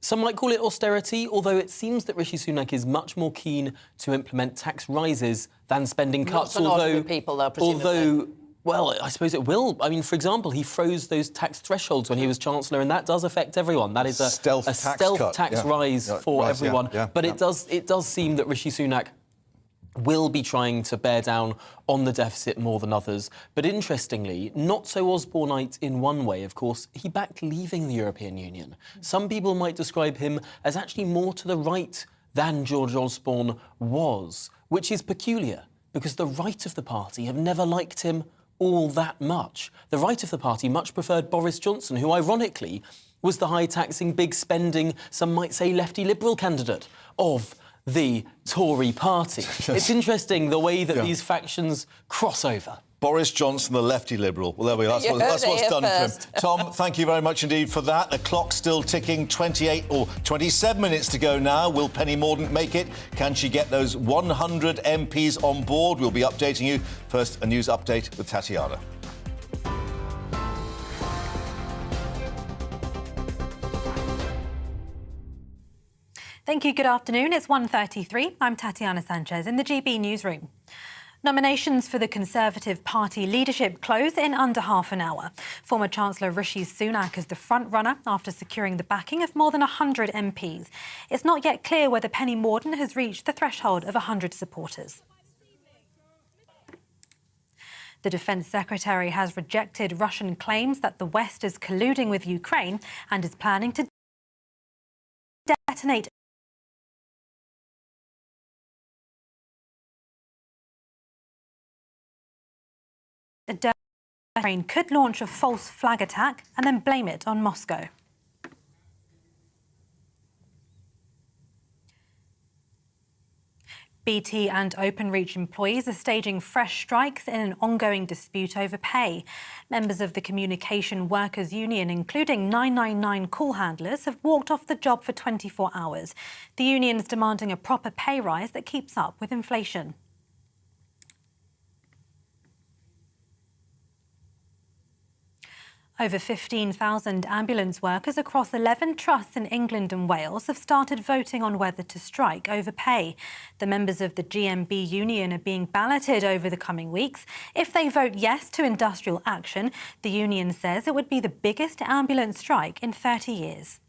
Some might call it austerity, although it seems that Rishi Sunak is much more keen to implement tax rises than spending cuts. Not for ordinary people, though, presumably. Well, I suppose it will. I mean, for example, he froze those tax thresholds when he was Chancellor, and that does affect everyone. That is a stealth tax rise for everyone. But it does seem that Rishi Sunak will be trying to bear down on the deficit more than others. But interestingly, not so Osborneite in one way, of course, he backed leaving the European Union. Some people might describe him as actually more to the right than George Osborne was, which is peculiar, because the right of the party have never liked him all that much. The right of the party much preferred Boris Johnson, who, ironically, was the high-taxing, big-spending, some might say lefty Liberal candidate of the Tory party. It's interesting the way that these factions cross over. Boris Johnson, the lefty Liberal. Well, there we go. That's what's done for him. Tom, thank you very much indeed for that. The clock's still ticking. 27 minutes to go now. Will Penny Mordaunt make it? Can she get those 100 MPs on board? We'll be updating you. First, a news update with Tatiana. Thank you. Good afternoon. It's 1:33. I'm Tatiana Sanchez in the GB newsroom. Nominations for the Conservative Party leadership close in under half an hour. Former Chancellor Rishi Sunak is the front-runner after securing the backing of more than 100 MPs. It's not yet clear whether Penny Mordaunt has reached the threshold of 100 supporters. The Defence Secretary has rejected Russian claims that the West is colluding with Ukraine and is planning to detonate Ukraine could launch a false flag attack and then blame it on Moscow. BT and Openreach employees are staging fresh strikes in an ongoing dispute over pay. Members of the Communication Workers Union, including 999 call handlers, have walked off the job for 24 hours. The union is demanding a proper pay rise that keeps up with inflation. Over 15,000 ambulance workers across 11 trusts in England and Wales have started voting on whether to strike over pay. The members of the GMB union are being balloted over the coming weeks. If they vote yes to industrial action, the union says it would be the biggest ambulance strike in 30 years.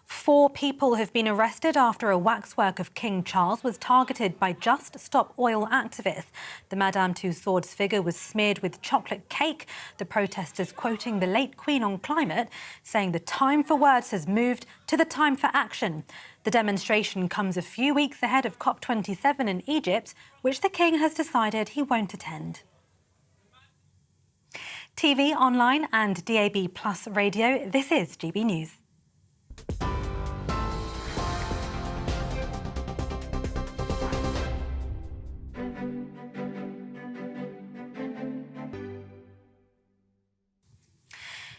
4 people have been arrested after a waxwork of King Charles was targeted by Just Stop Oil activists. The Madame Tussauds figure was smeared with chocolate cake, the protesters quoting the late Queen on climate, saying the time for words has moved to the time for action. The demonstration comes a few weeks ahead of COP27 in Egypt, which the King has decided he won't attend. TV, online and DAB+ radio, this is GB News.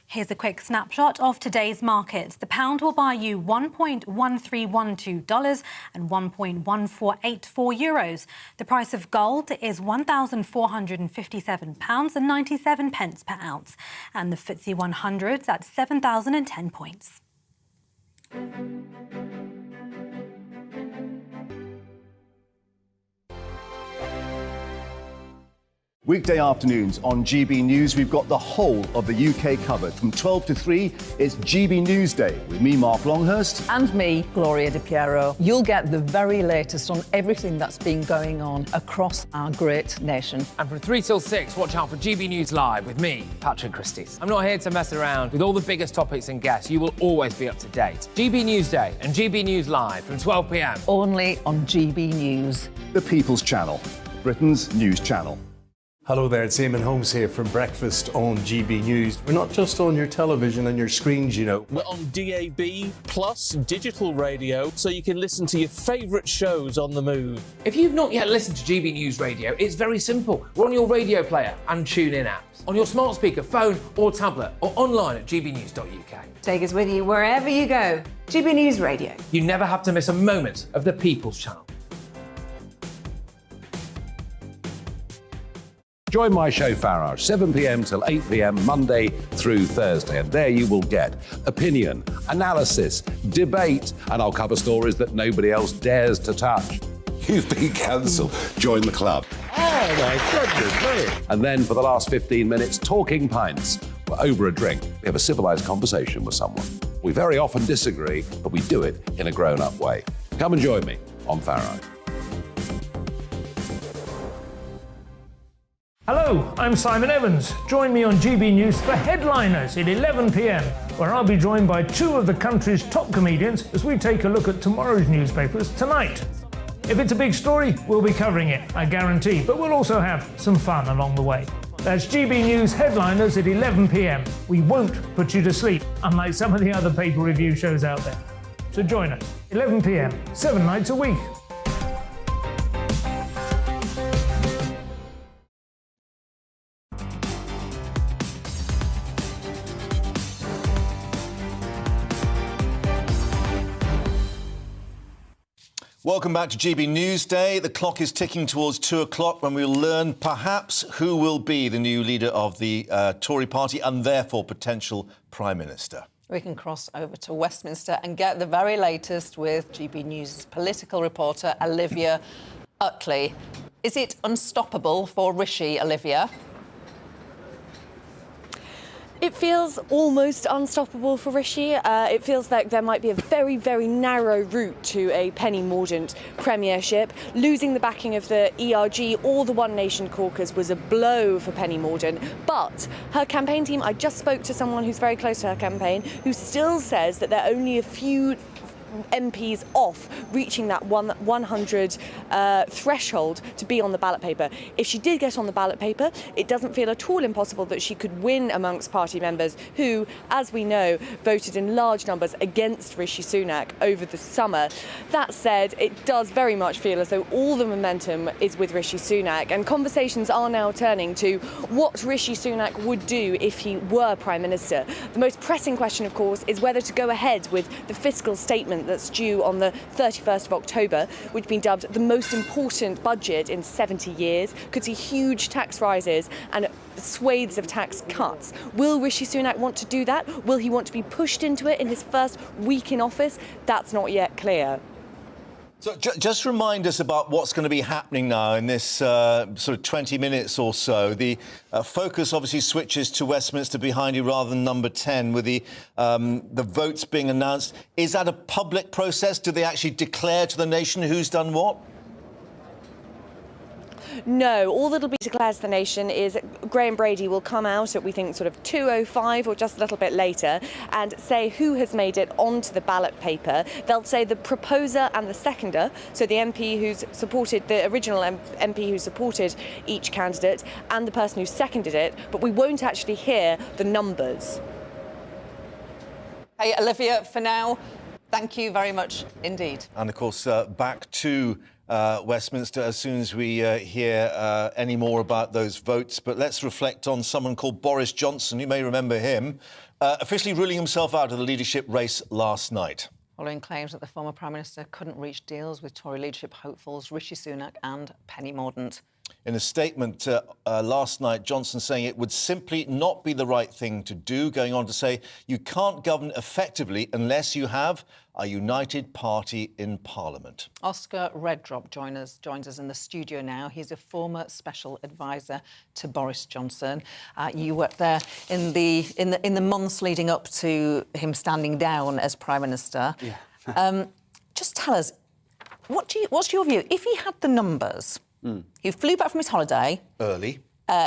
Here's a quick snapshot of today's markets. The pound will buy you $1.1312 and €1.1484. The price of gold is £1,457.97 per ounce. And the FTSE 100's at 7,010 points. Weekday afternoons on GB News, we've got the whole of the UK covered. From 12 to 3, it's GB Newsday with me, Mark Longhurst. And me, Gloria De Piero. You'll get the very latest on everything that's been going on across our great nation. And from 3 till 6, watch out for GB News Live with me, Patrick Christie. I'm not here to mess around with all the biggest topics and guests. You will always be up to date. GB Newsday and GB News Live from 12 p.m. Only on GB News. The People's Channel, Britain's news channel. Hello there, it's Eamon Holmes here from Breakfast on GB News. We're not just on your television and your screens, you know. We're on DAB plus digital radio, so you can listen to your favourite shows on the move. If you've not yet listened to GB News Radio, it's very simple. We're on your radio player and TuneIn apps, on your smart speaker, phone or tablet, or online at gbnews.uk. Take us with you wherever you go. GB News Radio. You never have to miss a moment of the People's Channel. Join my show Farage, 7 p.m. till 8 p.m. Monday through Thursday, and there you will get opinion, analysis, debate, and I'll cover stories that nobody else dares to touch. You've been cancelled. Join the club. Oh my goodness me. And then for the last 15 minutes, talking pints. We're over a drink. We have a civilised conversation with someone. We very often disagree, but we do it in a grown-up way. Come and join me on Farage. Hello, I'm Simon Evans. Join me on GB News for Headliners at 11 p.m, where I'll be joined by two of the country's top comedians as we take a look at tomorrow's newspapers tonight. If it's a big story, we'll be covering it, I guarantee, but we'll also have some fun along the way. That's GB News Headliners at 11 p.m. We won't put you to sleep, unlike some of the other paper review shows out there. So join us, 11 p.m, 7 nights a week. Welcome back to GB Newsday. The clock is ticking towards 2 o'clock when we'll learn perhaps who will be the new leader of the Tory party and therefore potential Prime Minister. We can cross over to Westminster and get the very latest with GB News political reporter Olivia Utley. Is it unstoppable for Rishi, Olivia? It feels almost unstoppable for Rishi. It feels like there might be a very, very narrow route to a Penny Mordaunt premiership. Losing the backing of the ERG or the One Nation caucus was a blow for Penny Mordaunt. But her campaign team, I just spoke to someone who's very close to her campaign, who still says that they're only a few MPs off reaching that 100 threshold to be on the ballot paper. If she did get on the ballot paper, it doesn't feel at all impossible that she could win amongst party members who, as we know, voted in large numbers against Rishi Sunak over the summer. That said, it does very much feel as though all the momentum is with Rishi Sunak, and conversations are now turning to what Rishi Sunak would do if he were Prime Minister. The most pressing question, of course, is whether to go ahead with the fiscal statement that's due on the 31st of October, which has been dubbed the most important budget in 70 years, could see huge tax rises and swathes of tax cuts. Will Rishi Sunak want to do that? Will he want to be pushed into it in his first week in office? That's not yet clear. So just remind us about what's going to be happening now in this sort of 20 minutes or so. The focus obviously switches to Westminster behind you rather than number 10 with the votes being announced. Is that a public process? Do they actually declare to the nation who's done what? No, all that'll be declared to the nation is Graham Brady will come out at, we think, sort of 2:05 or just a little bit later and say who has made it onto the ballot paper. They'll say the proposer and the seconder, so the MP who's supported, the original MP who supported each candidate and the person who seconded it, but we won't actually hear the numbers. Hey, Olivia, for now, thank you very much indeed. And, of course, back to Westminster as soon as we hear any more about those votes. But let's reflect on someone called Boris Johnson. You may remember him, officially ruling himself out of the leadership race last night. Following claims that the former Prime Minister couldn't reach deals with Tory leadership hopefuls Rishi Sunak and Penny Mordaunt. In a statement last night, Johnson saying it would simply not be the right thing to do, going on to say you can't govern effectively unless you have a united party in Parliament. Oscar Reddrop joins us in the studio now. He's a former special advisor to Boris Johnson. You worked there in the months leading up to him standing down as Prime Minister. Yeah. Just tell us, what's your view? If he had the numbers, he flew back from his holiday early.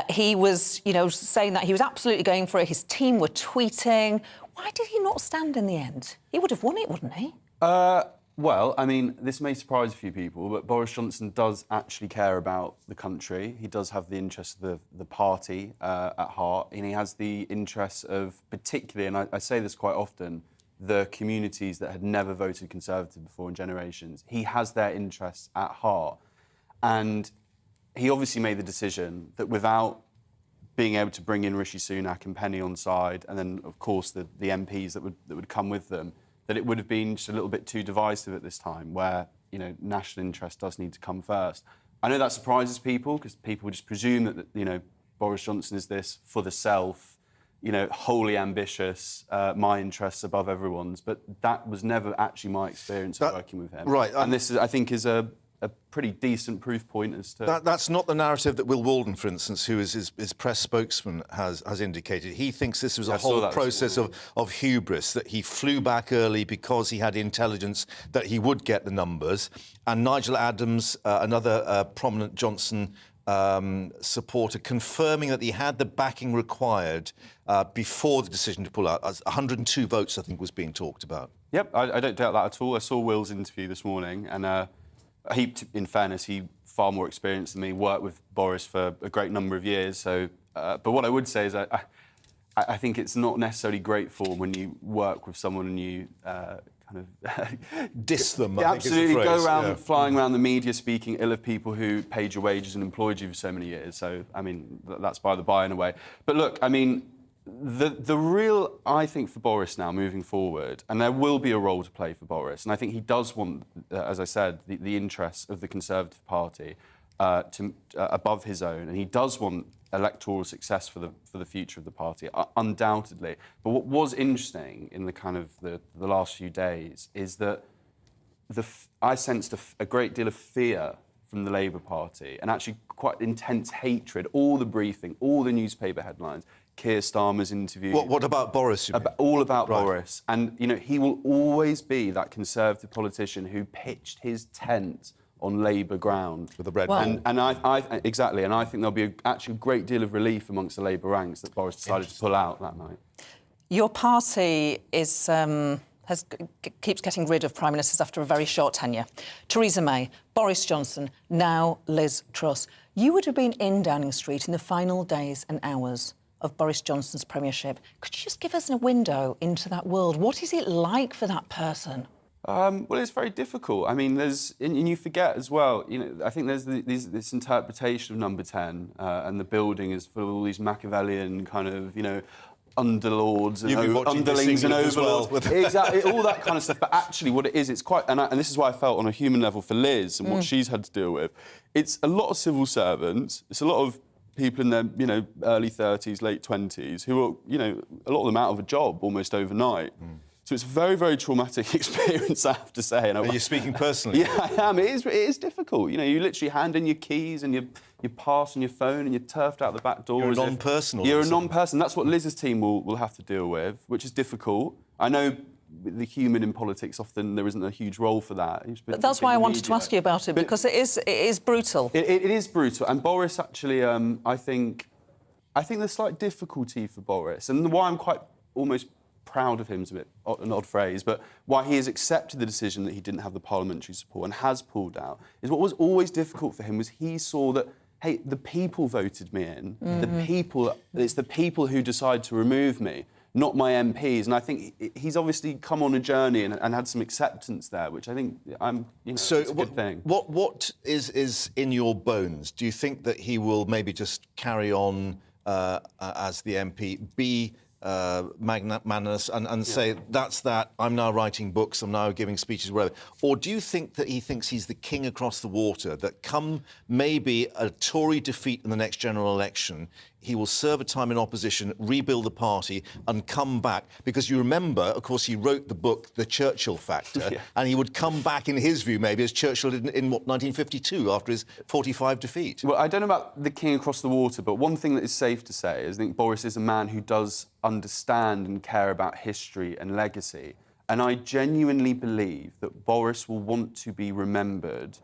He was, saying that he was absolutely going for it. His team were tweeting. Why did he not stand in the end? He would have won it, wouldn't he? Well, I mean, this may surprise a few people, but Boris Johnson does actually care about the country. He does have the interests of the party at heart, and he has the interests of, particularly, and I say this quite often, the communities that had never voted Conservative before in generations. He has their interests at heart. And he obviously made the decision that without being able to bring in Rishi Sunak and Penny on side, and then, of course, the MPs that would come with them, that it would have been just a little bit too divisive at this time, where, national interest does need to come first. I know that surprises people, because people just presume that, Boris Johnson is this for the self, wholly ambitious, my interests above everyone's, but that was never actually my experience of working with him. Right. And this, I think, is a pretty decent proof point as to... That's not the narrative that Will Walden, for instance, who is his press spokesman, has indicated. He thinks this was a whole process of hubris, that he flew back early because he had intelligence that he would get the numbers. And Nigel Adams, another prominent Johnson supporter, confirming that he had the backing required before the decision to pull out. 102 votes, I think, was being talked about. Yep, I don't doubt that at all. I saw Will's interview this morning, and he, in fairness, he far more experienced than me, worked with Boris for a great number of years. So, but what I would say is I think it's not necessarily great form when you work with someone and you kind of diss them. Absolutely, go around flying around the media speaking ill of people who paid your wages and employed you for so many years. So, I mean, that's by the by in a way. But look, I mean, the real, I think, for Boris now moving forward, and there will be a role to play for Boris, and I think he does want, as I said, the interests of the Conservative Party above his own, and he does want electoral success for the future of the party, undoubtedly. But what was interesting in the kind of the last few days is that I sensed a great deal of fear from the Labour Party, and actually quite intense hatred. All the briefing, all the newspaper headlines. Keir Starmer's interview. What about Boris? All about Boris. And, he will always be that Conservative politician who pitched his tent on Labour ground. With the red one. And I exactly, and I think there'll be actually a great deal of relief amongst the Labour ranks that Boris decided to pull out that night. Your party is... keeps getting rid of Prime Ministers after a very short tenure. Theresa May, Boris Johnson, now Liz Truss. You would have been in Downing Street in the final days and hours of Boris Johnson's premiership. Could you just give us a window into that world? What is it like for that person? Well, it's very difficult. I mean, and you forget as well, I think there's this interpretation of Number 10 and the building is full of all these Machiavellian kind of, underlords and underlings and overlords. Exactly, all that kind of stuff. But actually what it is, it's quite... And this is why I felt on a human level for Liz and what she's had to deal with. It's a lot of civil servants. It's a lot of people in their, early 30s, late 20s who are, a lot of them out of a job almost overnight. So it's a very, very traumatic experience, I have to say. And are you speaking personally? Yeah, I am. It is difficult. You literally hand in your keys and your pass on your phone and you're turfed out the back door. You're a non-person. You're a non-person. That's what Liz's team will have to deal with, which is difficult. I know the human in politics, often there isn't a huge role for that. But that's why I wanted to ask you about it, because it is brutal. It is brutal. And Boris, actually, I think the slight difficulty for Boris, and why I'm quite almost proud of him is a bit an odd phrase, but why he has accepted the decision that he didn't have the parliamentary support and has pulled out, is what was always difficult for him was he saw that, hey, the people voted me in. It's the people who decide to remove me, not my MPs. And I think he's obviously come on a journey and had some acceptance there, which I think it's a good thing. What is in your bones? Do you think that he will maybe just carry on as the MP, be magnanimous and say, that's that, I'm now writing books, I'm now giving speeches, whatever? Or do you think that he thinks he's the king across the water, that come maybe a Tory defeat in the next general election, he will serve a time in opposition, rebuild the party and come back? Because you remember, of course, he wrote the book, The Churchill Factor, and he would come back, in his view, maybe as Churchill did in 1952, after his 45 defeat. Well, I don't know about the king across the water, but one thing that is safe to say is I think Boris is a man who does understand and care about history and legacy. And I genuinely believe that Boris will want to be remembered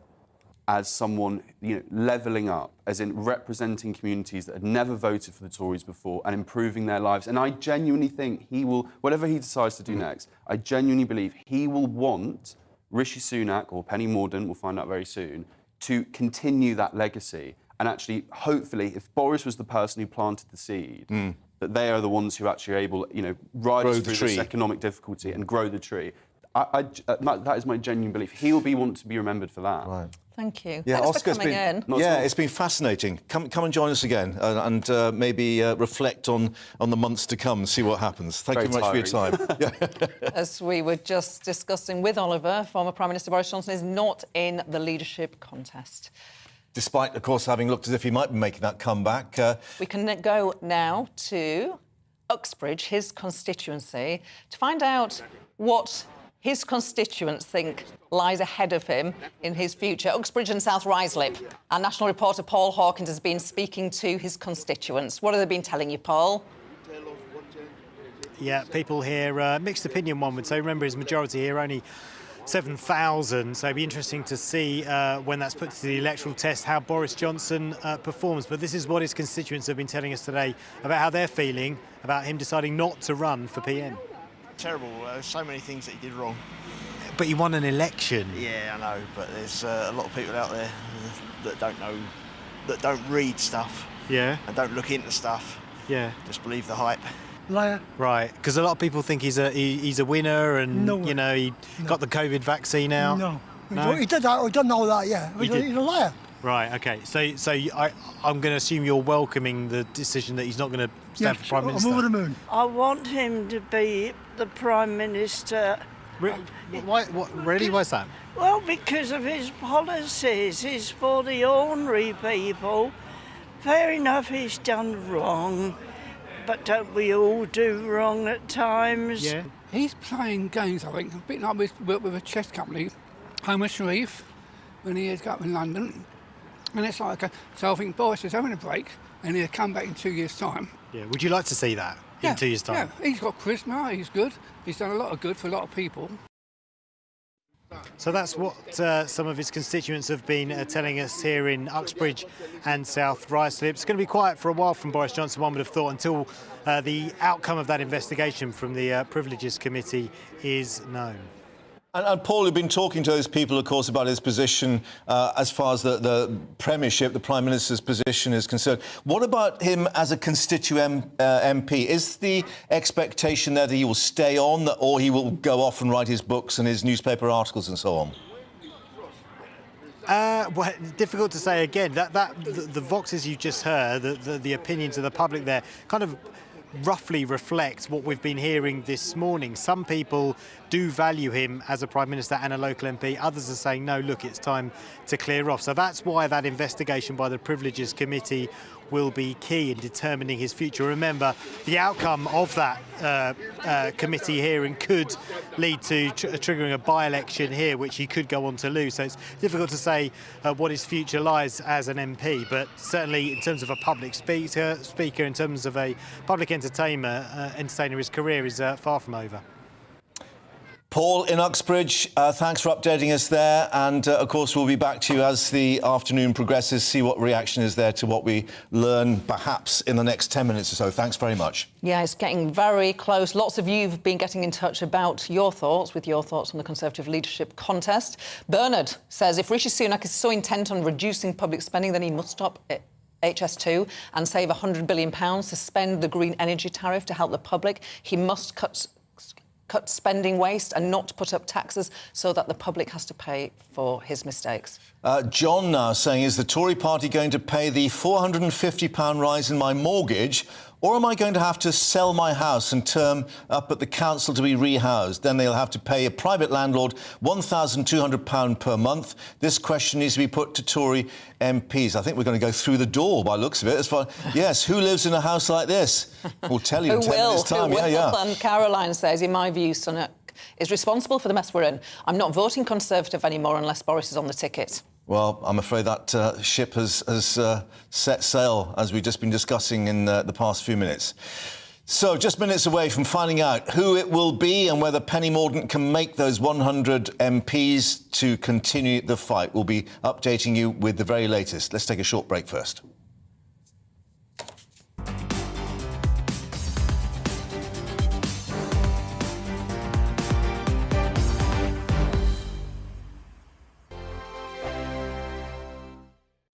as someone, levelling up, as in representing communities that had never voted for the Tories before and improving their lives. And I genuinely think he will, whatever he decides to do next, I genuinely believe he will want Rishi Sunak, or Penny Mordaunt, we'll find out very soon, to continue that legacy. And actually, hopefully, if Boris was the person who planted the seed, that they are the ones who actually are able, ride us through this economic difficulty and grow the tree. That is my genuine belief. He'll want to be remembered for that. Right. Thank you. Yeah, Thanks for coming in. It's been fascinating. Come and join us again and maybe reflect on the months to come and see what happens. Thank you very much for your time. As we were just discussing with Oliver, former Prime Minister Boris Johnson is not in the leadership contest. Despite, of course, having looked as if he might be making that comeback. We can go now to Uxbridge, his constituency, to find out what his constituents think lies ahead of him in his future. Uxbridge and South Ruislip. Our national reporter Paul Hawkins has been speaking to his constituents. What have they been telling you, Paul? Yeah, people here, mixed opinion, one would say. Remember, his majority here, only 7,000, so it'll be interesting to see when that's put to the electoral test how Boris Johnson performs. But this is what his constituents have been telling us today about how they're feeling about him deciding not to run for PM. Terrible. So many things that he did wrong. But he won an election. Yeah, I know, but there's a lot of people out there that don't know, that don't read stuff. Yeah. And don't look into stuff. Yeah. Just believe the hype. Liar. Right, because a lot of people think he's a winner and, he got the COVID vaccine out. No. He did that, he done all that, yeah. He's a liar. Right, OK. So I'm going to assume you're welcoming the decision that he's not going to stand for Prime Minister. I'm over the moon. I want him to be the Prime Minister. Why? Really? Why's that? Well, because of his policies. He's for the ordinary people. Fair enough, he's done wrong. But don't we all do wrong at times? Yeah. He's playing games, I think. A bit like we work with a chess company, Homer Sharif, when he got up in London. And it's like, so I think Boris is having a break and he'll come back in 2 years' time. Yeah, would you like to see that in 2 years' time? Yeah, he's got charisma, he's good. He's done a lot of good for a lot of people. So that's what some of his constituents have been telling us here in Uxbridge and South Ruislip. It's going to be quiet for a while from Boris Johnson, one would have thought, until the outcome of that investigation from the Privileges Committee is known. And Paul, you've been talking to those people, of course, about his position as far as the Premiership, the Prime Minister's position is concerned. What about him as a constituent MP? Is the expectation there that he will stay on, or he will go off and write his books and his newspaper articles and so on? Well, difficult to say again. The voxes you just heard, the opinions of the public there, kind of roughly reflect what we've been hearing this morning. Some people do value him as a Prime Minister and a local MP. Others are saying, no, look, it's time to clear off. So that's why that investigation by the Privileges Committee will be key in determining his future. Remember, the outcome of that committee hearing could lead to triggering a by-election here, which he could go on to lose. So it's difficult to say what his future lies as an MP, but certainly in terms of a public speaker, in terms of a public entertainer, his career is far from over. Paul in Uxbridge, thanks for updating us there. And, of course, we'll be back to you as the afternoon progresses, see what reaction is there to what we learn, perhaps, in the next 10 minutes or so. Thanks very much. Yeah, it's getting very close. Lots of you have been getting in touch about your thoughts, with your thoughts on the Conservative leadership contest. Bernard says, if Rishi Sunak is so intent on reducing public spending, then he must stop it. HS2 and save £100 billion, suspend the green energy tariff to help the public. He must cut spending waste and not put up taxes so that the public has to pay for his mistakes. John now saying, is the Tory party going to pay the £450 rise in my mortgage, Or am I going to have to sell my house and turn up at the council to be rehoused? Then they'll have to pay a private landlord £1,200 per month. This question needs to be put to Tory MPs. I think we're going to go through the door by looks of it. Yes, who lives in a house like this? We'll tell you in 10 minutes' time. Who will? Yeah. And Caroline says, in my view, Sunak is responsible for the mess we're in. I'm not voting Conservative anymore unless Boris is on the ticket. Well, I'm afraid that ship has set sail, as we've just been discussing in the past few minutes. So, just minutes away from finding out who it will be and whether Penny Mordaunt can make those 100 MPs to continue the fight. We'll be updating you with the very latest. Let's take a short break first.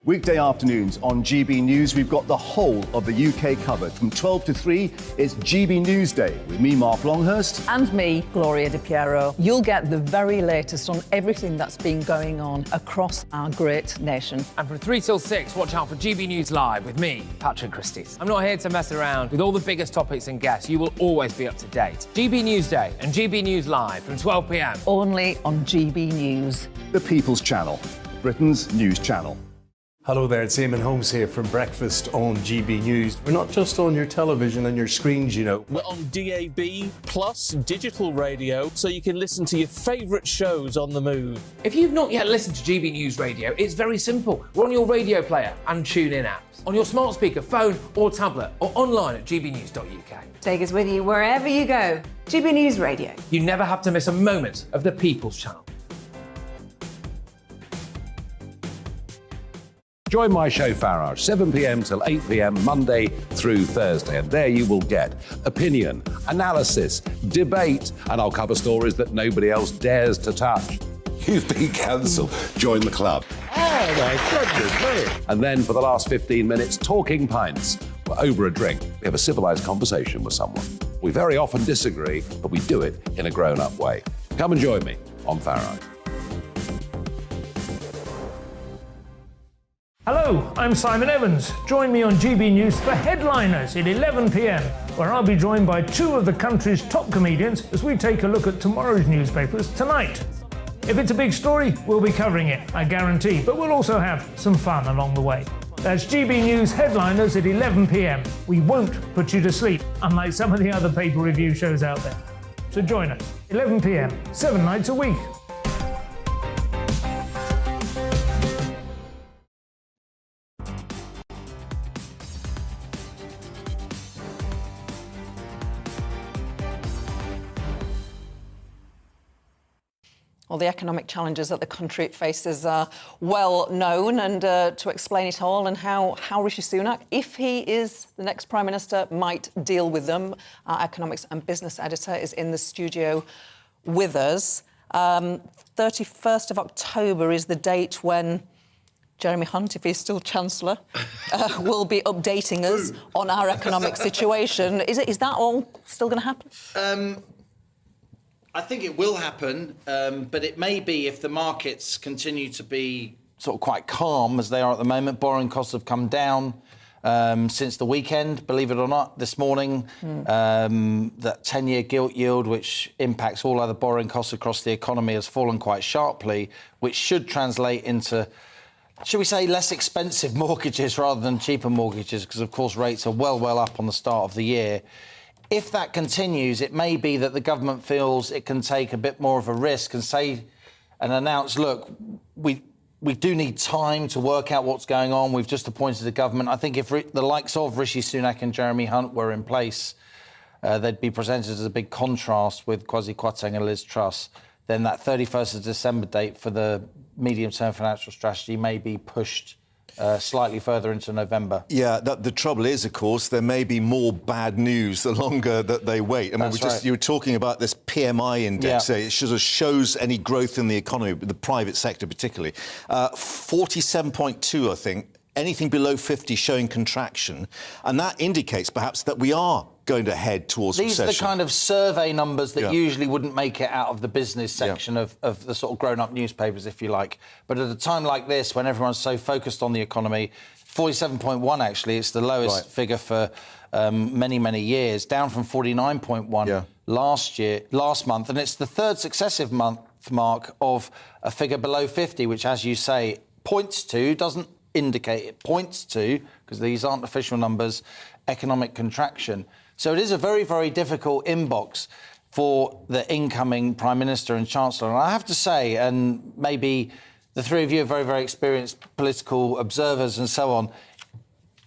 Weekday afternoons on GB News, we've got the whole of the UK covered. From 12 to 3, it's GB Newsday with me, Mark Longhurst. And me, Gloria De Piero. You'll get the very latest on everything that's been going on across our great nation. And from 3 till 6, watch out for GB News Live with me, Patrick Christie's. I'm not here to mess around with all the biggest topics and guests. You will always be up to date. GB Newsday and GB News Live from 12 p.m. Only on GB News. The People's Channel, Britain's news channel. Hello there, it's Eamon Holmes here from Breakfast on GB News. We're not just on your television and your screens, you know. We're on DAB plus digital radio, so you can listen to your favourite shows on the move. If you've not yet listened to GB News Radio, it's very simple. We're on your radio player and TuneIn apps, on your smart speaker, phone or tablet, or online at gbnews.uk. Take us with you wherever you go. GB News Radio. You never have to miss a moment of the People's Channel. Join my show Farage, 7 p.m. till 8 p.m. Monday through Thursday. And there you will get opinion, analysis, debate, and I'll cover stories that nobody else dares to touch. You've been cancelled. Join the club. Oh, my goodness me. And then for the last 15 minutes, talking pints. We're over a drink. We have a civilised conversation with someone. We very often disagree, but we do it in a grown-up way. Come and join me on Farage. Hello, I'm Simon Evans. Join me on GB News for Headliners at 11 p.m, where I'll be joined by two of the country's top comedians as we take a look at tomorrow's newspapers tonight. If it's a big story, we'll be covering it, I guarantee, but we'll also have some fun along the way. That's GB News Headliners at 11 p.m. We won't put you to sleep, unlike some of the other paper review shows out there. So join us, 11 p.m, 7 nights a week. Well, the economic challenges that the country faces are well known, and to explain it all and how Rishi Sunak, if he is the next Prime Minister, might deal with them, our economics and business editor is in the studio with us. 31st of October is the date when Jeremy Hunt, if he's still Chancellor, will be updating us on our economic situation. Is that all still going to happen? I think it will happen, but it may be if the markets continue to be sort of quite calm as they are at the moment. Borrowing costs have come down since the weekend, believe it or not, this morning. That 10-year gilt yield, which impacts all other borrowing costs across the economy, has fallen quite sharply, which should translate into, should we say, less expensive mortgages rather than cheaper mortgages, because, of course, rates are well up on the start of the year. If that continues, it may be that the government feels it can take a bit more of a risk and say and announce, look, we do need time to work out what's going on. We've just appointed a government. I think if the likes of Rishi Sunak and Jeremy Hunt were in place, they'd be presented as a big contrast with Kwasi Kwarteng and Liz Truss. Then that 31st of December date for the medium-term financial strategy may be pushed slightly further into November. Yeah, the trouble is, of course, there may be more bad news the longer that they wait. I mean, you were talking about this PMI index. Yeah. It sort of shows any growth in the economy, the private sector particularly. 47.2, I think. Anything below 50 showing contraction. And that indicates perhaps that we are going to head towards recession. These are the kind of survey numbers that usually wouldn't make it out of the business section of the sort of grown-up newspapers, if you like. But at a time like this, when everyone's so focused on the economy, 47.1 actually. It's the lowest figure for many, many years, down from 49.1 last month. And it's the third successive month mark of a figure below 50, which, as you say, points to, doesn't indicate, it points to, because these aren't official numbers, economic contraction. So it is a very, very difficult inbox for the incoming Prime Minister and Chancellor. And I have to say, and maybe the three of you are very, very experienced political observers and so on,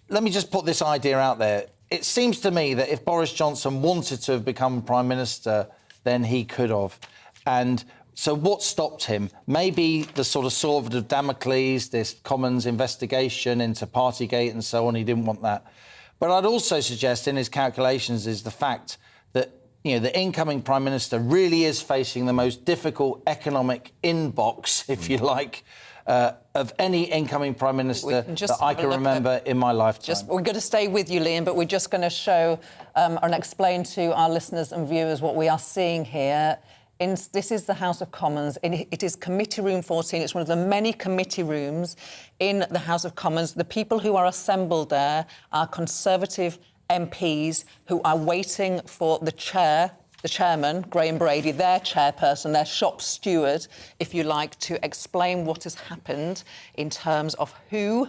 let me just put this idea out there. It seems to me that if Boris Johnson wanted to have become Prime Minister, then he could have. And so what stopped him? Maybe the sort of sword of Damocles, this Commons investigation into Partygate and so on, he didn't want that. But I'd also suggest in his calculations is the fact that, you know, the incoming Prime Minister really is facing the most difficult economic inbox, if you like, of any incoming Prime Minister that I can remember in my lifetime. We're going to stay with you, Liam, but we're just going to show and explain to our listeners and viewers what we are seeing here. This is the House of Commons. It is Committee Room 14. It's one of the many committee rooms in the House of Commons. The people who are assembled there are Conservative MPs who are waiting for the chairman, Graham Brady, their chairperson, their shop steward, if you like, to explain what has happened in terms of who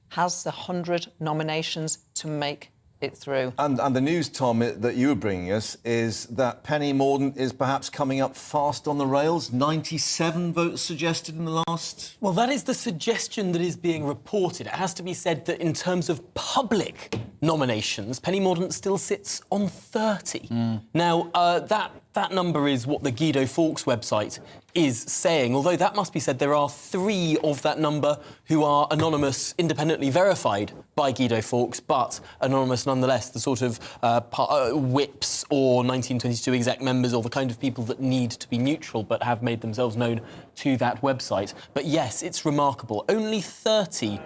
has the 100 nominations to make it through. And the news, Tom, that you were bringing us is that Penny Mordaunt is perhaps coming up fast on the rails. 97 votes suggested in the last... Well, that is the suggestion that is being reported. It has to be said that in terms of public nominations, Penny Mordaunt still sits on 30. Now, that number is what the Guido Fawkes website is saying, although that must be said, there are 3 of that number who are anonymous, independently verified by Guido Fawkes, but anonymous nonetheless, the sort of whips or 1922 exec members or the kind of people that need to be neutral but have made themselves known to that website. But yes, it's remarkable. Only 30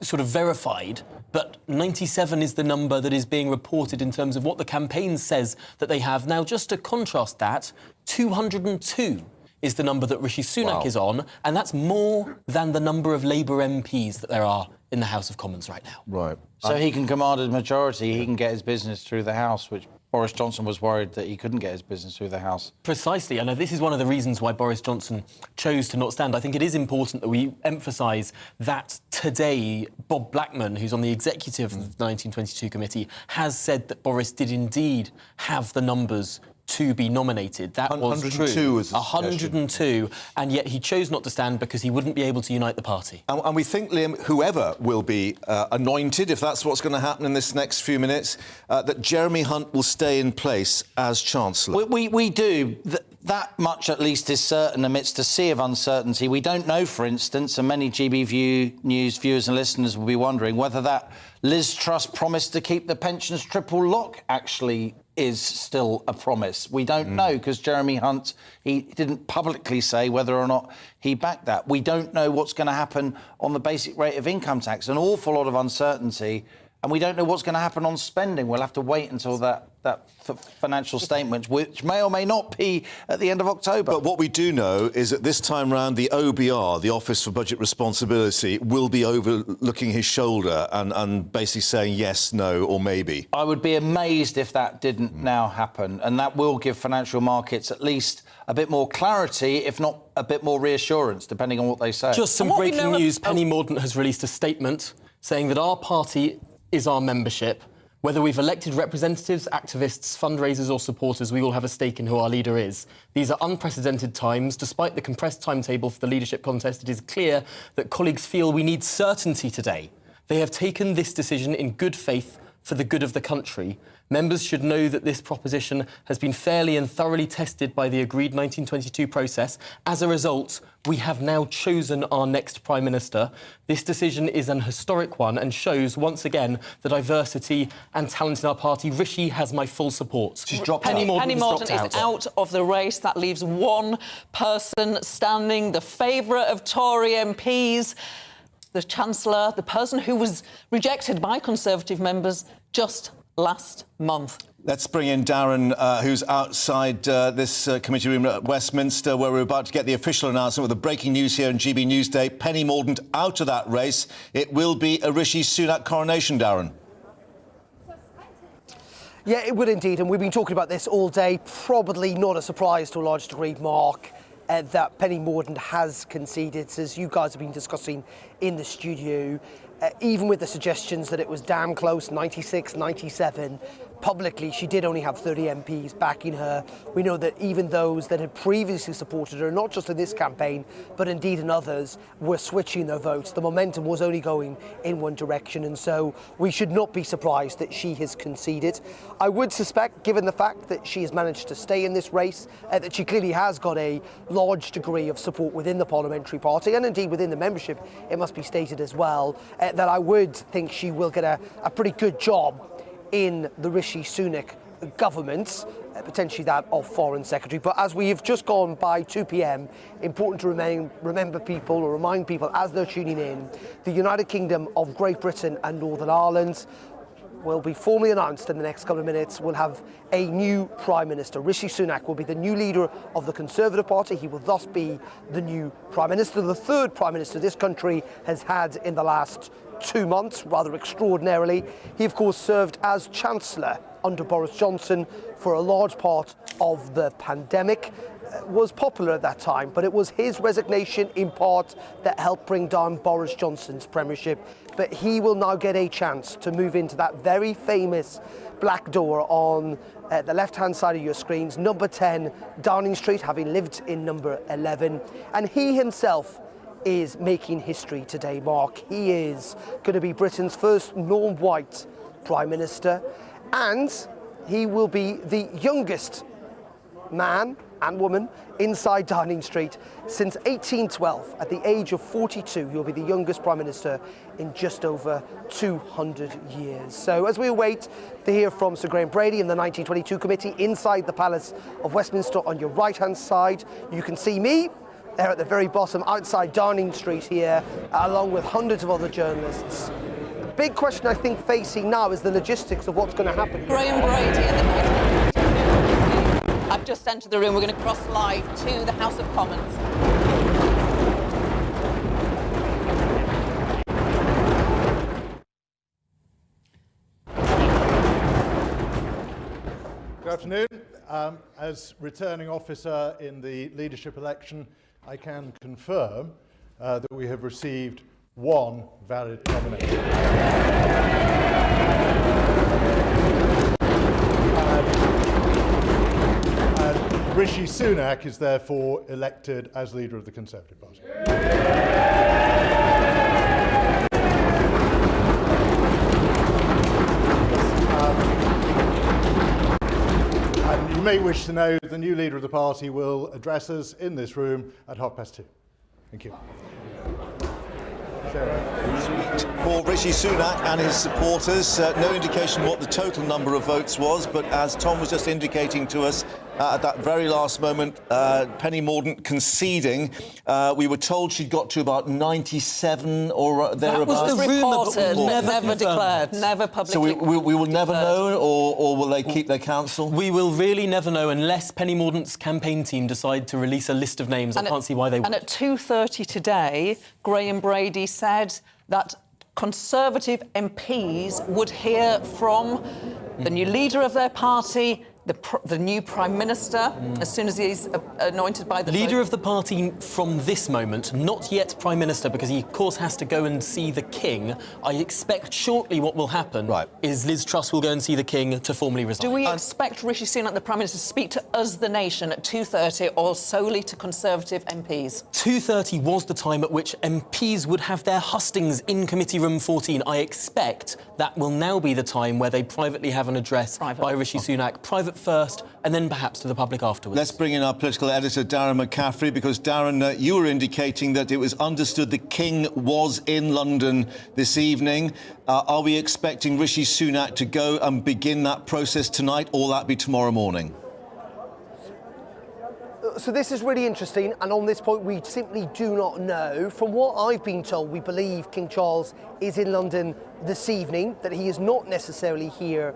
sort of verified, but 97 is the number that is being reported in terms of what the campaign says that they have. Now, just to contrast that, 202 is the number that Rishi Sunak is on, and that's more than the number of Labour MPs that there are in the House of Commons right now. Right. So he can command a majority, he can get his business through the House, which Boris Johnson was worried that he couldn't get his business through the House. Precisely. I know this is one of the reasons why Boris Johnson chose to not stand. I think it is important that we emphasise that today Bob Blackman, who's on the executive of the 1922 committee, has said that Boris did indeed have the numbers to be nominated. That was 102 true. was a 102, and yet he chose not to stand because he wouldn't be able to unite the party. And we think, Liam, whoever will be anointed, if that's what's going to happen in this next few minutes, that Jeremy Hunt will stay in place as Chancellor. We do. That much, at least, is certain amidst a sea of uncertainty. We don't know, for instance, and many News viewers and listeners will be wondering whether that Liz Truss promise to keep the pensions triple lock actually is still a promise. We don't know, because Jeremy Hunt, he didn't publicly say whether or not he backed that. We don't know what's going to happen on the basic rate of income tax. An awful lot of uncertainty. And we don't know what's going to happen on spending. We'll have to wait until that financial statement, which may or may not be at the end of October. But what we do know is that this time round, the OBR, the Office for Budget Responsibility, will be overlooking his shoulder and basically saying yes, no, or maybe. I would be amazed if that didn't now happen. And that will give financial markets at least a bit more clarity, if not a bit more reassurance, depending on what they say. Just some breaking news. Penny Mordaunt has released a statement saying that our party is our membership. Whether we've elected representatives, activists, fundraisers or supporters, we all have a stake in who our leader is. These are unprecedented times. Despite the compressed timetable for the leadership contest, it is clear that colleagues feel we need certainty today. They have taken this decision in good faith for the good of the country. Members should know that this proposition has been fairly and thoroughly tested by the agreed 1922 process. As a result, we have now chosen our next Prime Minister. This decision is an historic one and shows, once again, the diversity and talent in our party. Rishi has my full support. She's dropped Penny out. Mordaunt is out of the race. That leaves one person standing, the favourite of Tory MPs, the Chancellor, the person who was rejected by Conservative members just last month. Let's bring in Darren, who's outside this committee room at Westminster, where we're about to get the official announcement with the breaking news here on GB Newsday. Penny Mordaunt out of that race. It will be a Rishi Sunak coronation, Darren. Yeah, it would indeed, and we've been talking about this all day. Probably not a surprise to a large degree, Mark, that Penny Mordaunt has conceded, as you guys have been discussing in the studio. Even with the suggestions that it was damn close, 96, 97, publicly she did only have 30 MPs backing her. We know that even those that had previously supported her, not just in this campaign, but indeed in others, were switching their votes. The momentum was only going in one direction, and so we should not be surprised that she has conceded. I would suspect, given the fact that she has managed to stay in this race, that she clearly has got a large degree of support within the parliamentary party, and indeed within the membership, it must be stated as well, that I would think she will get a pretty good job in the Rishi Sunak government, potentially that of Foreign Secretary. But as we have just gone by 2 p.m, important to remember people, or remind people as they're tuning in, the United Kingdom of Great Britain and Northern Ireland will be formally announced in the next couple of minutes. We'll have a new Prime Minister. Rishi Sunak will be the new leader of the Conservative Party. He will thus be the new Prime Minister, the third Prime Minister this country has had in the last 2 months, rather extraordinarily. He, of course, served as Chancellor under Boris Johnson for a large part of the pandemic. Was popular at that time, but it was his resignation in part that helped bring down Boris Johnson's premiership. But he will now get a chance to move into that very famous black door on the left-hand side of your screens, number 10 Downing Street, having lived in number 11. And he himself is making history today, Mark. He is going to be Britain's first non-white Prime Minister, and he will be the youngest man and woman inside Downing Street since 1812. At the age of 42, he'll be the youngest Prime Minister in just over 200 years. So as we await to hear from Sir Graham Brady in the 1922 committee inside the Palace of Westminster on your right-hand side, you can see me there at the very bottom outside Downing Street here, along with hundreds of other journalists. The big question I think facing now is the logistics of what's going to happen here. Graham Brady in the I've just entered the room. We're going to cross live to the House of Commons. Good afternoon. As returning officer in the leadership election, I can confirm that we have received one valid nomination. And Rishi Sunak is therefore elected as leader of the Conservative Party. And you may wish to know the new leader of the party will address us in this room at 2:30. Thank you. For Rishi Sunak and his supporters, no indication what the total number of votes was, but as Tom was just indicating to us, at that very last moment, Penny Mordaunt conceding. We were told she'd got to about 97 or thereabouts. That was the reported, never declared, never publicly. So we will never know, or will they keep their counsel? We will really never know unless Penny Mordaunt's campaign team decide to release a list of names. I can't see why they would. And at 2:30 today, Graham Brady said that Conservative MPs would hear from the new leader of their party, the new Prime Minister, as soon as he's anointed by the... Leader of the party from this moment, not yet Prime Minister, because he, of course, has to go and see the King. I expect shortly what will happen is Liz Truss will go and see the King to formally resign. Do we expect Rishi Sunak, the Prime Minister, to speak to us, the nation, at 2:30, or solely to Conservative MPs? 2:30 was the time at which MPs would have their hustings in Committee Room 14. I expect that will now be the time where they privately have an address by Rishi Sunak, private first, and then perhaps to the public afterwards. Let's bring in our political editor, Darren McCaffrey, because, Darren, you were indicating that it was understood the King was in London this evening. Are we expecting Rishi Sunak to go and begin that process tonight, or will that be tomorrow morning? So this is really interesting, and on this point we simply do not know. From what I've been told, we believe King Charles is in London this evening, that he is not necessarily here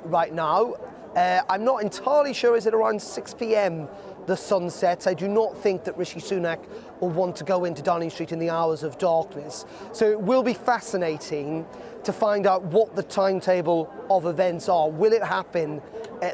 right now. I'm not entirely sure, is it around 6 p.m. the sun sets? I do not think that Rishi Sunak will want to go into Downing Street in the hours of darkness. So it will be fascinating to find out what the timetable of events are. Will it happen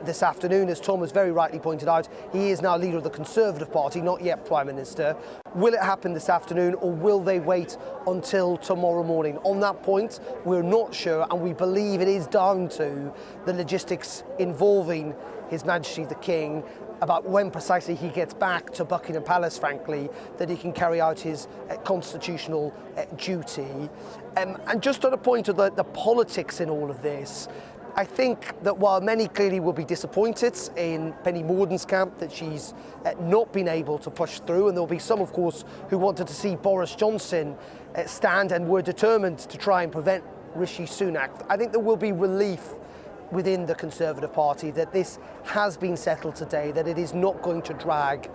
this afternoon? As Tom has very rightly pointed out, he is now leader of the Conservative Party, not yet Prime Minister. Will it happen this afternoon, or will they wait until tomorrow morning? On that point, we're not sure, and we believe it is down to the logistics involving His Majesty the King about when precisely he gets back to Buckingham Palace, frankly, that he can carry out his constitutional duty. And just on a point of the politics in all of this, I think that while many clearly will be disappointed in Penny Mordaunt's camp that she's not been able to push through, and there'll be some, of course, who wanted to see Boris Johnson stand and were determined to try and prevent Rishi Sunak, I think there will be relief within the Conservative Party that this has been settled today, that it is not going to drag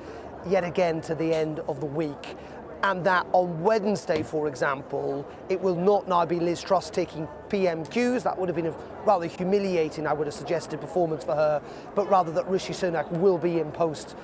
yet again to the end of the week, and that on Wednesday, for example, it will not now be Liz Truss taking PMQs. That would have been a rather humiliating, I would have suggested, performance for her, but rather that Rishi Sunak will be in post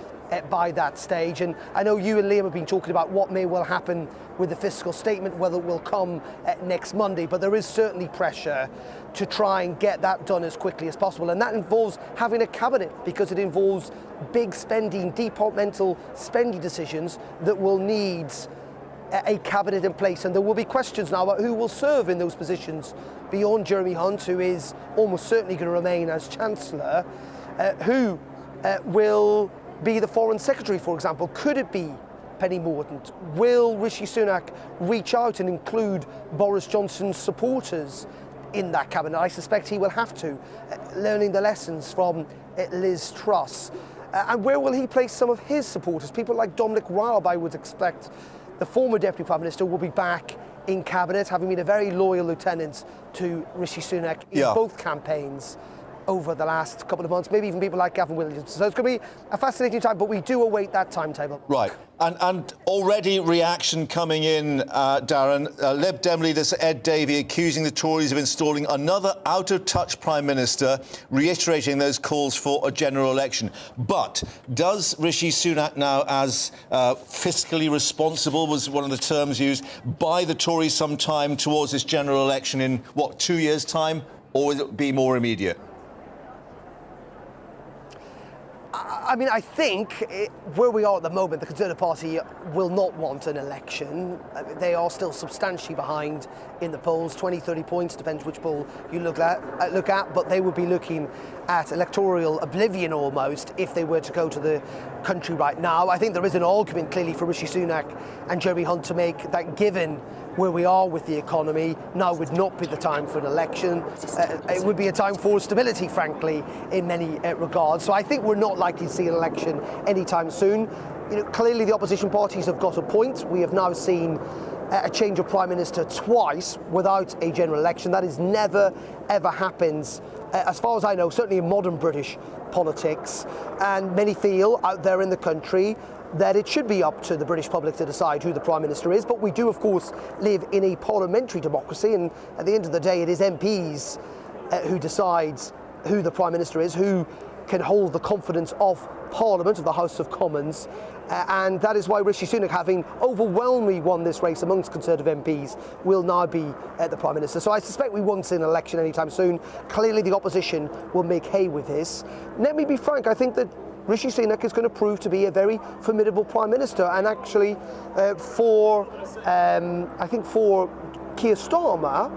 by that stage. And I know you and Liam have been talking about what may well happen with the fiscal statement, whether it will come next Monday, but there is certainly pressure to try and get that done as quickly as possible. And that involves having a cabinet, because it involves big spending, departmental spending decisions that will need a cabinet in place. And there will be questions now about who will serve in those positions beyond Jeremy Hunt, who is almost certainly going to remain as Chancellor. Who will be the Foreign Secretary, for example? Could it be Penny Mordaunt? Will Rishi Sunak reach out and include Boris Johnson's supporters in that cabinet? I suspect he will have to, learning the lessons from Liz Truss. And where will he place some of his supporters? People like Dominic Raab, I would expect, the former Deputy Prime Minister, will be back in cabinet, having been a very loyal lieutenant to Rishi Sunak in both campaigns over the last couple of months, maybe even people like Gavin Williams. So it's going to be a fascinating time, but we do await that timetable. Right. And already reaction coming in, Darren. Lib Dem leader Ed Davey accusing the Tories of installing another out-of-touch Prime Minister, reiterating those calls for a general election. But does Rishi Sunak now, as fiscally responsible, was one of the terms used, buy the Tories some time towards this general election in, 2 years' time? Or will it be more immediate? I mean, I think where we are at the moment, the Conservative Party will not want an election. They are still substantially behind in the polls, 20, 30 points, depends which poll you look at, but they would be looking at electoral oblivion almost if they were to go to the country right now. I think there is an argument clearly for Rishi Sunak and Jeremy Hunt to make that, given where we are with the economy, now would not be the time for an election. It would be a time for stability, frankly, in many regards. So I think we're not likely to see an election anytime soon. Clearly the opposition parties have got a point. We have now seen a change of Prime Minister twice without a general election. That is never, ever happens, as far as I know, certainly in modern British politics. And many feel out there in the country that it should be up to the British public to decide who the Prime Minister is. But we do, of course, live in a parliamentary democracy, and at the end of the day, it is MPs who decides who the Prime Minister is, who can hold the confidence of Parliament, of the House of Commons. And that is why Rishi Sunak, having overwhelmingly won this race amongst Conservative MPs, will now be the Prime Minister. So I suspect we won't see an election anytime soon. Clearly the opposition will make hay with this. Let me be frank, I think that Rishi Sunak is going to prove to be a very formidable Prime Minister, and actually for Keir Starmer,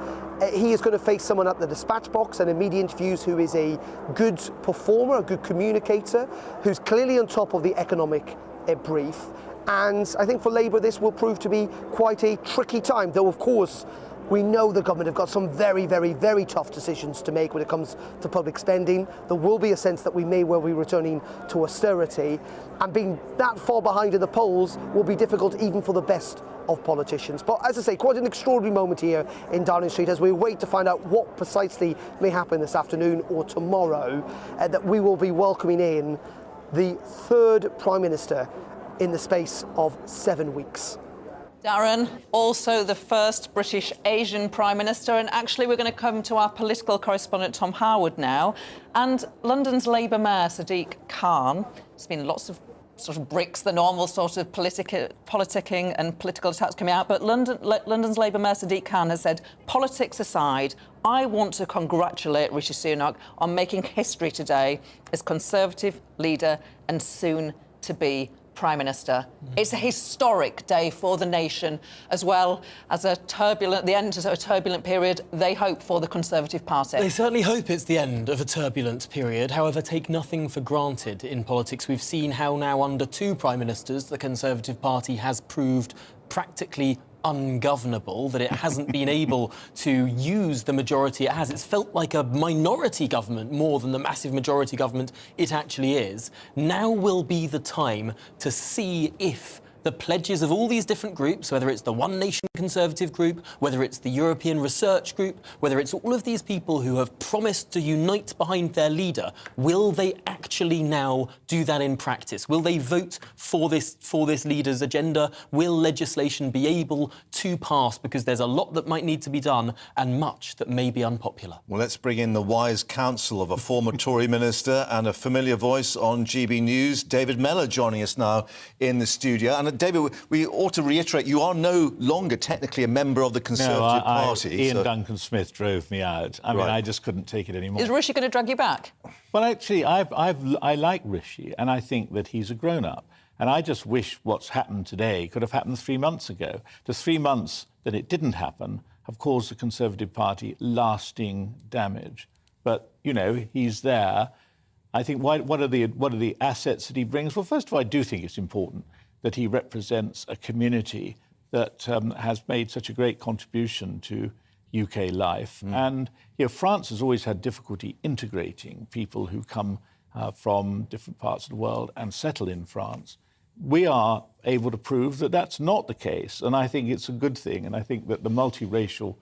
he is going to face someone at the dispatch box and in media interviews who is a good performer, a good communicator, who's clearly on top of the economic brief. And I think for Labour this will prove to be quite a tricky time, though of course we know the government have got some very, very, very tough decisions to make when it comes to public spending. There will be a sense that we may well be returning to austerity, and being that far behind in the polls will be difficult even for the best of politicians. But as I say, quite an extraordinary moment here in Downing Street as we wait to find out what precisely may happen this afternoon or tomorrow, that we will be welcoming in the third Prime Minister in the space of 7 weeks. Darren, also the first British Asian Prime Minister, and actually we're going to come to our political correspondent Tom Harwood now. And London's Labour Mayor Sadiq Khan, there's been lots of sort of bricks, the normal sort of politicking and political attacks coming out, but London's Labour Mayor Sadiq Khan has said, politics aside, I want to congratulate Rishi Sunak on making history today as Conservative leader and soon to be Prime Minister. It's a historic day for the nation, as well as the end of a turbulent period, they hope, for the Conservative Party. They certainly hope it's the end of a turbulent period. However, take nothing for granted in politics. We've seen how now under two Prime Ministers, the Conservative Party has proved practically ungovernable, that it hasn't been able to use the majority it has. It's felt like a minority government more than the massive majority government it actually is. Now will be the time to see if the pledges of all these different groups, whether it's the One Nation Conservative group, whether it's the European Research Group, whether it's all of these people who have promised to unite behind their leader, will they actually now do that in practice? Will they vote for this leader's agenda? Will legislation be able to pass? Because there's a lot that might need to be done and much that may be unpopular. Well, let's bring in the wise counsel of a former Tory minister and a familiar voice on GB News, David Mellor, joining us now in the studio. And David, we ought to reiterate, you are no longer technically a member of the Conservative Party. Ian Duncan Smith drove me out. I mean, I just couldn't take it anymore. Is Rishi going to drag you back? Well, actually, I like Rishi, and I think that he's a grown-up. And I just wish what's happened today could have happened 3 months ago. The 3 months that it didn't happen have caused the Conservative Party lasting damage. But, you know, he's there. I think what are the assets that he brings? Well, first of all, I do think it's important that he represents a community that has made such a great contribution to UK life. And you know, France has always had difficulty integrating people who come from different parts of the world and settle in France. We are able to prove that that's not the case, and I think it's a good thing, and I think that the multiracial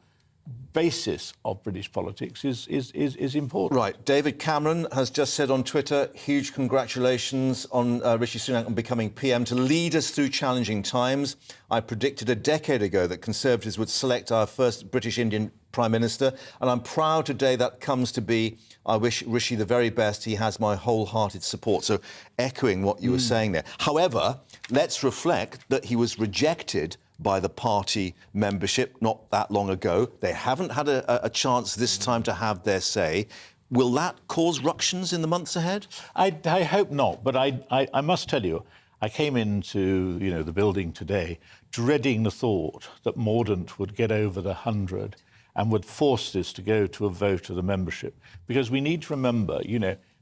basis of British politics is important. Right. David Cameron has just said on Twitter, huge congratulations on Rishi Sunak on becoming PM to lead us through challenging times. I predicted a decade ago that Conservatives would select our first British Indian Prime Minister, and I'm proud today that comes to be. I wish Rishi the very best. He has my wholehearted support. So echoing what you were saying there. However, let's reflect that he was rejected by the party membership not that long ago. They haven't had a chance this time to have their say. Will that cause ructions in the months ahead? I hope not, but I must tell you, I came into the building today dreading the thought that Mordaunt would get over the 100 and would force this to go to a vote of the membership. Because we need to remember,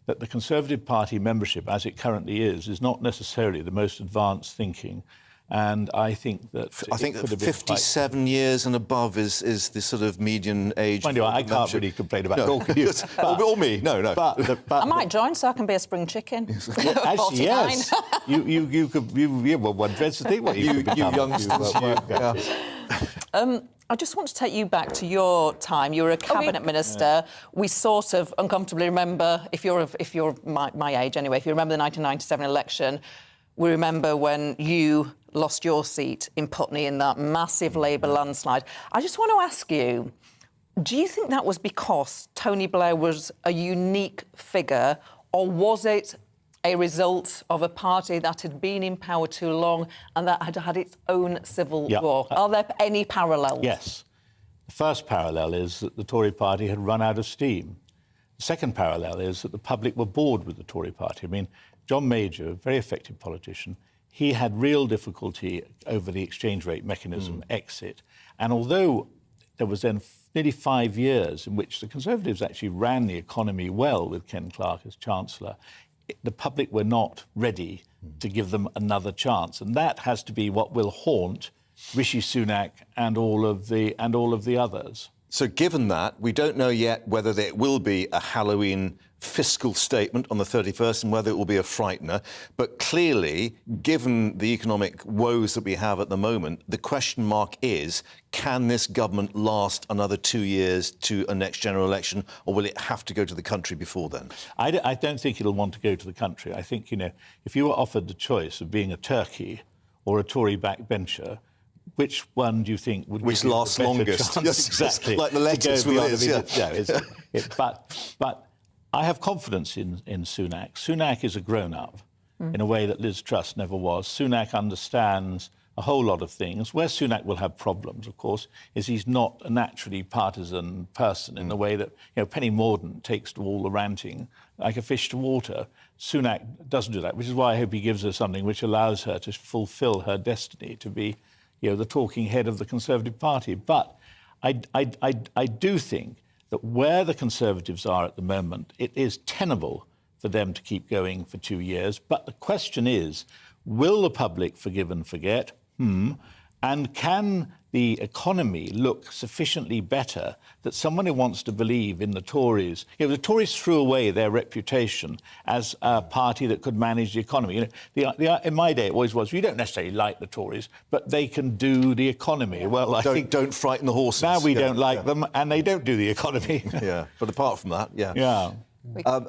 that the Conservative Party membership, as it currently is not necessarily the most advanced thinking. And I think that 57 years and above is the sort of median age. Mind you, I can't really complain about it all, can you? Or me, no. I might join so I can be a spring chicken. Actually, yes. You could. Well, one dreads to think what you could become. youngsters. I just want to take you back to your time. You were a cabinet minister. We sort of uncomfortably remember, if you're my age anyway, if you remember the 1997 election, we remember when you lost your seat in Putney in that massive Labour landslide. I just want to ask you, do you think that was because Tony Blair was a unique figure, or was it a result of a party that had been in power too long and that had had its own civil war? Are there any parallels? Yes. The first parallel is that the Tory party had run out of steam. The second parallel is that the public were bored with the Tory party. I mean, John Major, a very effective politician, he had real difficulty over the exchange rate mechanism exit. And although there was then nearly 5 years in which the Conservatives actually ran the economy well with Ken Clarke as Chancellor, the public were not ready to give them another chance. And that has to be what will haunt Rishi Sunak and all of the others. So given that, we don't know yet whether there will be a Halloween fiscal statement on the 31st and whether it will be a frightener. But clearly, given the economic woes that we have at the moment, the question mark is, can this government last another 2 years to a next general election, or will it have to go to the country before then? I don't think it'll want to go to the country. I think, if you were offered the choice of being a turkey or a Tory backbencher, which one do you think would Which give you lasts the better longest? chance? Yes, Exactly. like the lettuce To go with beyond. Liz, yeah. But I have confidence in Sunak. Sunak is a grown-up in a way that Liz Truss never was. Sunak understands a whole lot of things. Where Sunak will have problems, of course, is he's not a naturally partisan person in the way that, Penny Mordaunt takes to all the ranting like a fish to water. Sunak doesn't do that, which is why I hope he gives her something which allows her to fulfil her destiny, to be, the talking head of the Conservative Party. But I do think that where the Conservatives are at the moment, it is tenable for them to keep going for 2 years. But the question is, will the public forgive and forget? And can the economy look sufficiently better that someone who wants to believe in the Tories... the Tories threw away their reputation as a party that could manage the economy. In my day, it always was, we don't necessarily like the Tories, but they can do the economy. Well, I think... Don't frighten the horses. Now we don't like them, and they don't do the economy. Yeah, but apart from that, Yeah.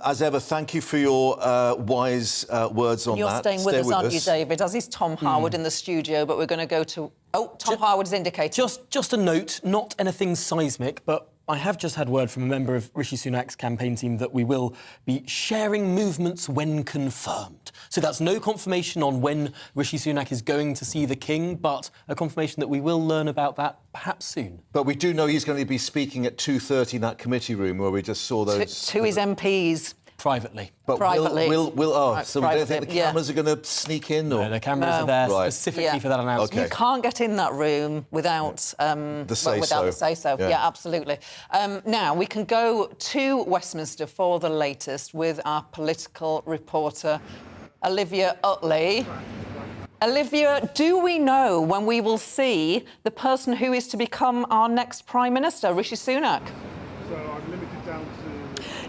As ever, thank you for your wise words on You're that. staying with Stay us, aren't you, David? As is Tom Harwood in the studio, but we're going to go to... Oh, Tom Harwood's indicated. Just a note, not anything seismic, but I have just had word from a member of Rishi Sunak's campaign team that we will be sharing movements when confirmed. So that's no confirmation on when Rishi Sunak is going to see the King, but a confirmation that we will learn about that perhaps soon. But we do know he's going to be speaking at 2:30 in that committee room where we just saw those... To his MPs. Privately. But Privately. so we don't think the yeah. cameras are going to sneak in? Or? No, the cameras are there specifically for that announcement. You can't get in that room without the say-so. Yeah, absolutely. Now, we can go to Westminster for the latest with our political reporter, Olivia Utley. Olivia, do we know when we will see the person who is to become our next Prime Minister, Rishi Sunak? So I'm limited down to...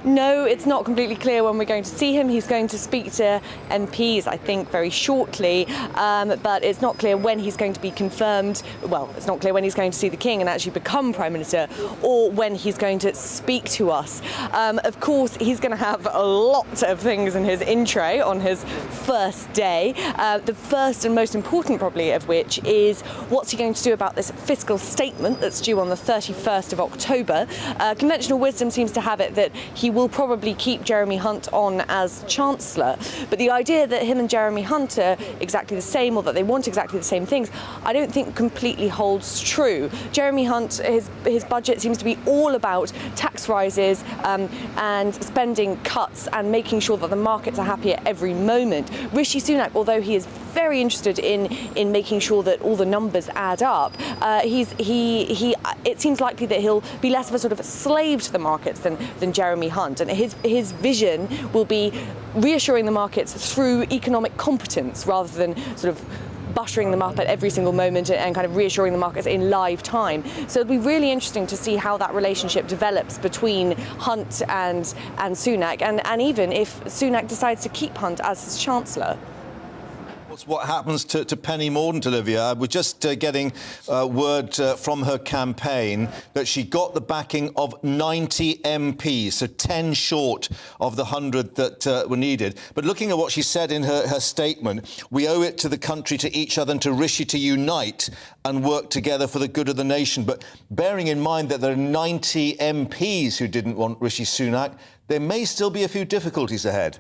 No, it's not completely clear when we're going to see him. He's going to speak to MPs, I think, very shortly, but it's not clear when he's going to be confirmed. Well, it's not clear when he's going to see the King and actually become Prime Minister, or when he's going to speak to us. Of course, he's going to have a lot of things in his intro on his first day. The first and most important, probably, of which is what's he going to do about this fiscal statement that's due on the 31st of October. Conventional wisdom seems to have it that he will probably keep Jeremy Hunt on as Chancellor. But the idea that him and Jeremy Hunt are exactly the same, or that they want exactly the same things, I don't think completely holds true. Jeremy Hunt, his budget seems to be all about tax rises and spending cuts and making sure that the markets are happy at every moment. Rishi Sunak, although he is very interested in making sure that all the numbers add up, it seems likely that he'll be less of a sort of slave to the markets than Jeremy Hunt, and his vision will be reassuring the markets through economic competence rather than sort of buttering them up at every single moment and kind of reassuring the markets in live time. So it'll be really interesting to see how that relationship develops between Hunt and Sunak, and even if Sunak decides to keep Hunt as his Chancellor. What happens to Penny Mordaunt, Olivia? We're just getting word from her campaign that she got the backing of 90 MPs, so 10 short of the 100 that were needed. But looking at what she said in her statement, we owe it to the country, to each other and to Rishi to unite and work together for the good of the nation. But bearing in mind that there are 90 MPs who didn't want Rishi Sunak, there may still be a few difficulties ahead.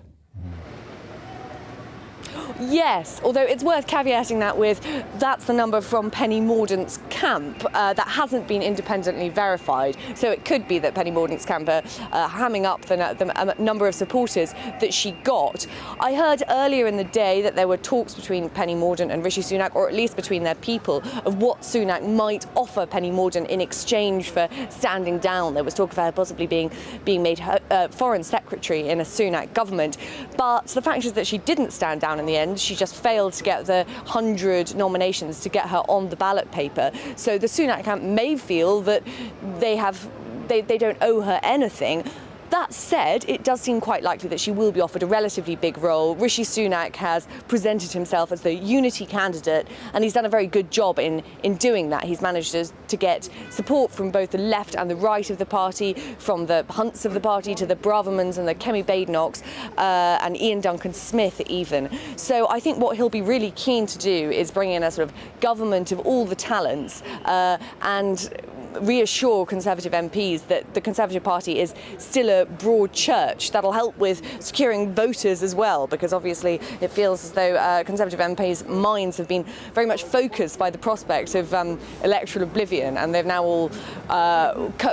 Yes, although it's worth caveating that with that's the number from Penny Mordaunt's camp that hasn't been independently verified. So it could be that Penny Mordaunt's camp are hamming up the number of supporters that she got. I heard earlier in the day that there were talks between Penny Mordaunt and Rishi Sunak, or at least between their people, of what Sunak might offer Penny Mordaunt in exchange for standing down. There was talk of her possibly being made Foreign Secretary in a Sunak government. But the fact is that she didn't stand down in the end. She just failed to get the 100 nominations to get her on the ballot paper. So the Sunak camp may feel that they don't owe her anything. That said, it does seem quite likely that she will be offered a relatively big role. Rishi Sunak has presented himself as the unity candidate, and he's done a very good job in doing that. He's managed to get support from both the left and the right of the party, from the Hunts of the party to the Bravermans and the Kemi Badenocks and Ian Duncan Smith even. So I think what he'll be really keen to do is bring in a sort of government of all the talents and reassure Conservative MPs that the Conservative Party is still a broad church. That'll help with securing voters as well, because obviously it feels as though Conservative MPs' minds have been very much focused by the prospect of electoral oblivion, and they've now all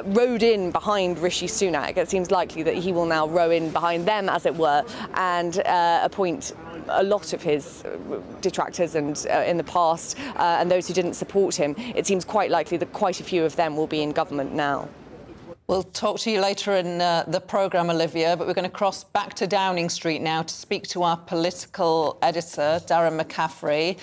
rowed in behind Rishi Sunak. It seems likely that he will now row in behind them, as it were, and appoint a lot of his detractors and in the past and those who didn't support him. It seems quite likely that quite a few of them will be in government now. We'll talk to you later in the programme, Olivia, but we're going to cross back to Downing Street now to speak to our political editor, Darren McCaffrey.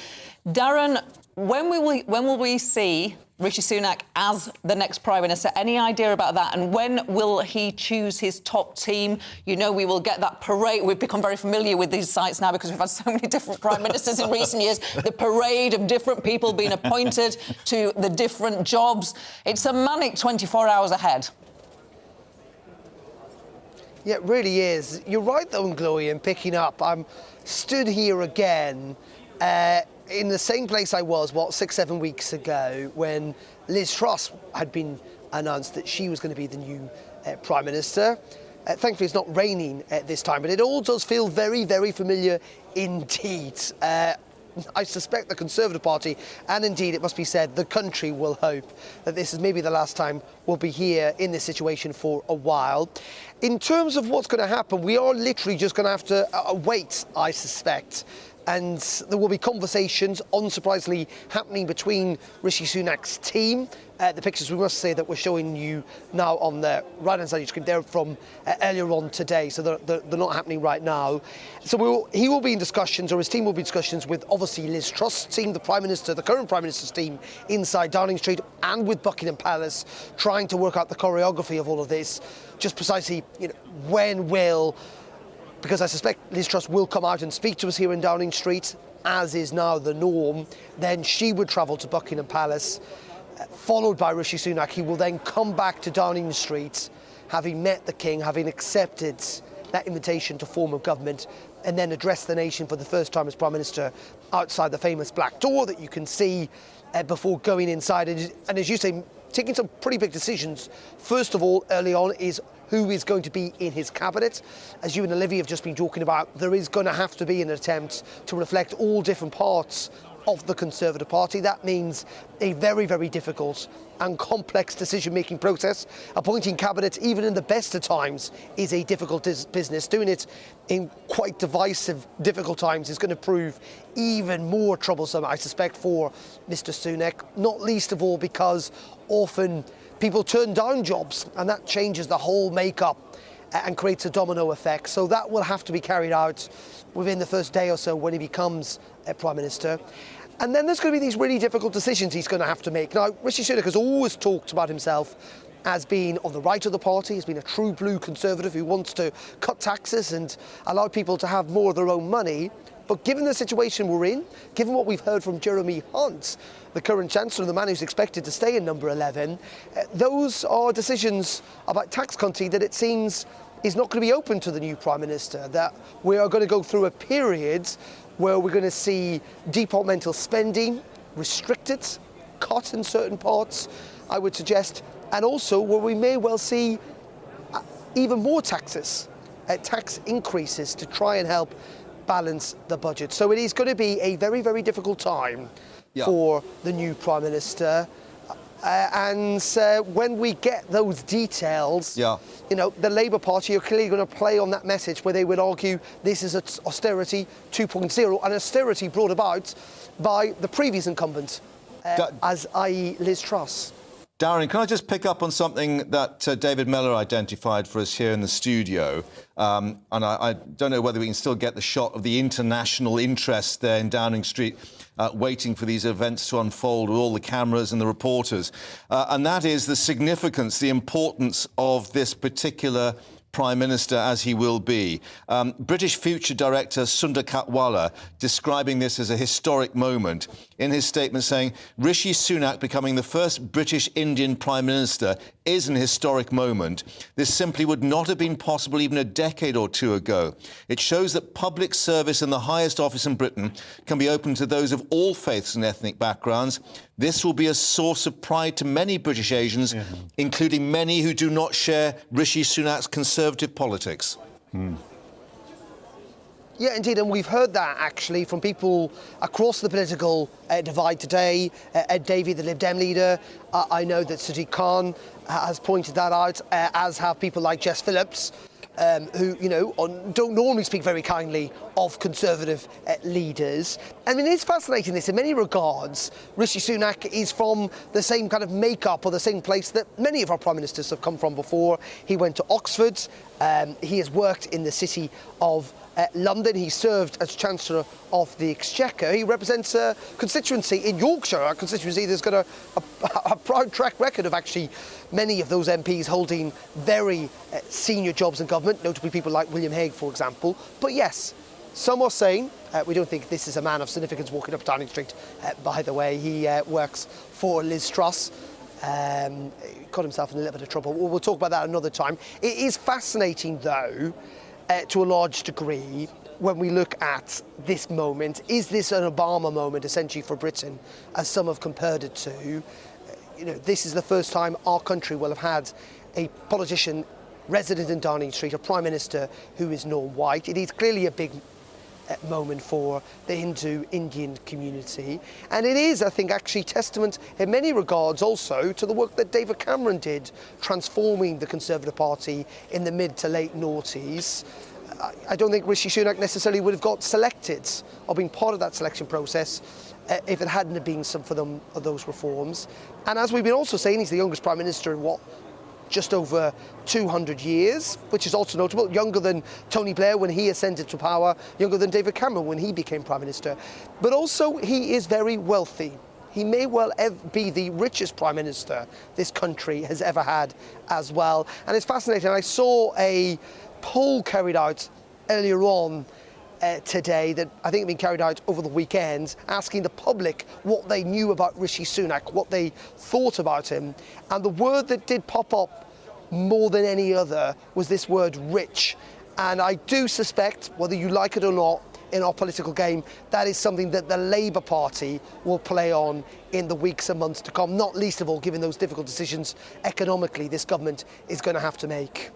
Darren, when will we see Rishi Sunak as the next Prime Minister? Any idea about that? And when will he choose his top team? You know, we will get that parade. We've become very familiar with these sites now because we've had so many different Prime Ministers in recent years. The parade of different people being appointed to the different jobs. It's a manic 24 hours ahead. Yeah, it really is. You're right, though, Gloria, in picking up. I'm stood here again in the same place I was, 6-7 weeks ago, when Liz Truss had been announced that she was going to be the new Prime Minister. Thankfully, it's not raining this time, but it all does feel very, very familiar indeed. I suspect the Conservative Party, and indeed, it must be said, the country will hope that this is maybe the last time we'll be here in this situation for a while. In terms of what's going to happen, we are literally just going to have to wait, I suspect. And there will be conversations, unsurprisingly, happening between Rishi Sunak's team. The pictures, we must say, that we're showing you now on the right-hand side of your screen, they're from earlier on today, so they're not happening right now. So he will be in discussions, or his team will be in discussions with, obviously, Liz Truss' team, the Prime Minister, the current Prime Minister's team, inside Downing Street, and with Buckingham Palace, trying to work out the choreography of all of this, just precisely, when will... Because I suspect Liz Truss will come out and speak to us here in Downing Street, as is now the norm. Then she would travel to Buckingham Palace, followed by Rishi Sunak. He will then come back to Downing Street, having met the King, having accepted that invitation to form a government, and then address the nation for the first time as Prime Minister outside the famous black door that you can see before going inside. And as you say, taking some pretty big decisions. First of all, early on, is who is going to be in his cabinet. As you and Olivia have just been talking about, there is going to have to be an attempt to reflect all different parts of the Conservative Party. That means a very, very difficult and complex decision-making process. Appointing cabinet, even in the best of times, is a difficult business. Doing it in quite divisive, difficult times is going to prove even more troublesome, I suspect, for Mr. Sunak, not least of all because often people turn down jobs, and that changes the whole makeup and creates a domino effect. So that will have to be carried out within the first day or so when he becomes Prime Minister. And then there's going to be these really difficult decisions he's going to have to make. Now, Rishi Sunak has always talked about himself as being on the right of the party, has been a true blue Conservative who wants to cut taxes and allow people to have more of their own money. But given the situation we're in, given what we've heard from Jeremy Hunt, the current Chancellor, the man who's expected to stay in number 11, those are decisions about tax cutting that it seems is not going to be open to the new Prime Minister, that we are going to go through a period where we're going to see departmental spending restricted, cut in certain parts, I would suggest, and also where we may well see even more taxes, tax increases to try and help balance the budget. So it is going to be a very, very difficult time for the new Prime Minister. And when we get those details, the Labour Party are clearly going to play on that message where they would argue this is austerity 2.0, and austerity brought about by the previous incumbent, i.e. Liz Truss. Darren, can I just pick up on something that David Mellor identified for us here in the studio? And I don't know whether we can still get the shot of the international interest there in Downing Street, waiting for these events to unfold with all the cameras and the reporters. And that is the significance, the importance of this particular Prime Minister as he will be. British Future Director Sundar Katwala describing this as a historic moment in his statement, saying Rishi Sunak becoming the first British Indian Prime Minister is an historic moment. This simply would not have been possible even a decade or two ago. It shows that public service in the highest office in Britain can be open to those of all faiths and ethnic backgrounds. This will be a source of pride to many British Asians, including many who do not share Rishi Sunak's conservative politics. Yeah, indeed, and we've heard that actually from people across the political divide today. Ed Davey, the Lib Dem leader, I know that Sadiq Khan has pointed that out, as have people like Jess Phillips, who, you know, don't normally speak very kindly of Conservative leaders. I mean, it's fascinating this. In many regards, Rishi Sunak is from the same kind of makeup or the same place that many of our Prime Ministers have come from before. He went to Oxford. He has worked in the city of London. He served as Chancellor of the Exchequer. He represents a constituency in Yorkshire, a constituency that's got a proud track record of actually many of those MPs holding very senior jobs in government, notably people like William Hague, for example. But yes, some are saying, we don't think this is a man of significance walking up Downing Street, by the way. He works for Liz Truss. Got himself in a little bit of trouble. We'll talk about that another time. It is fascinating, though, to a large degree, when we look at this moment. Is this an Obama moment, essentially, for Britain, as some have compared it to? You know, this is the first time our country will have had a politician resident in Downing Street, a Prime Minister who is non-white. It is clearly a big moment for the Hindu-Indian community. And it is, I think, actually testament in many regards also to the work that David Cameron did, transforming the Conservative Party in the mid to late noughties. I don't think Rishi Sunak necessarily would have got selected or been part of that selection process if it hadn't have been some for them of those reforms. And as we've been also saying, he's the youngest Prime Minister in just over 200 years, which is also notable, younger than Tony Blair when he ascended to power, younger than David Cameron when he became Prime Minister. But also, he is very wealthy. He may well be the richest Prime Minister this country has ever had as well. And it's fascinating. I saw a poll carried out earlier on today that I think had been carried out over the weekend, asking the public what they knew about Rishi Sunak, what they thought about him. And the word that did pop up more than any other was this word rich. And I do suspect, whether you like it or not, in our political game, that is something that the Labour Party will play on in the weeks and months to come, not least of all given those difficult decisions economically this government is going to have to make.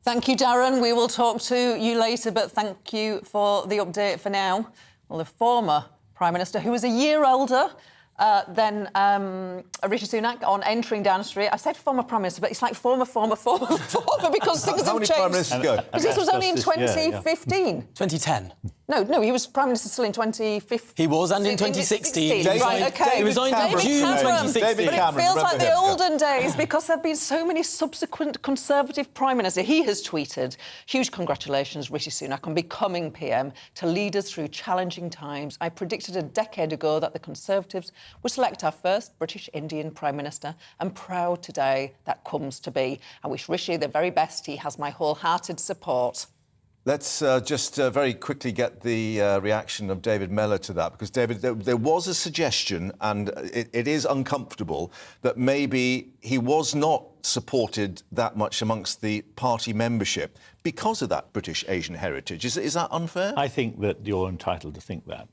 Thank you, Darren. We will talk to you later, but thank you for the update for now. Well, the former Prime Minister, who was a year older than Rishi Sunak on entering Downing Street. I said former Prime Minister, but it's like former, because things have changed. Prime Ministers ago? Because this was only in 2015. 2010. No, he was Prime Minister still in 2015. He was, and in 2016. Right, OK. He resigned in June 2016. But it feels like the olden days because there have been so many subsequent Conservative Prime Ministers. He has tweeted, huge congratulations, Rishi Sunak, on becoming PM to lead us through challenging times. I predicted a decade ago that the Conservatives would select our first British Indian Prime Minister, and proud today that comes to be. I wish Rishi the very best. He has my wholehearted support. Let's just very quickly get the reaction of David Mellor to that, because, David, there was a suggestion, and it is uncomfortable, that maybe he was not supported that much amongst the party membership because of that British Asian heritage. Is that unfair? I think that you're entitled to think that.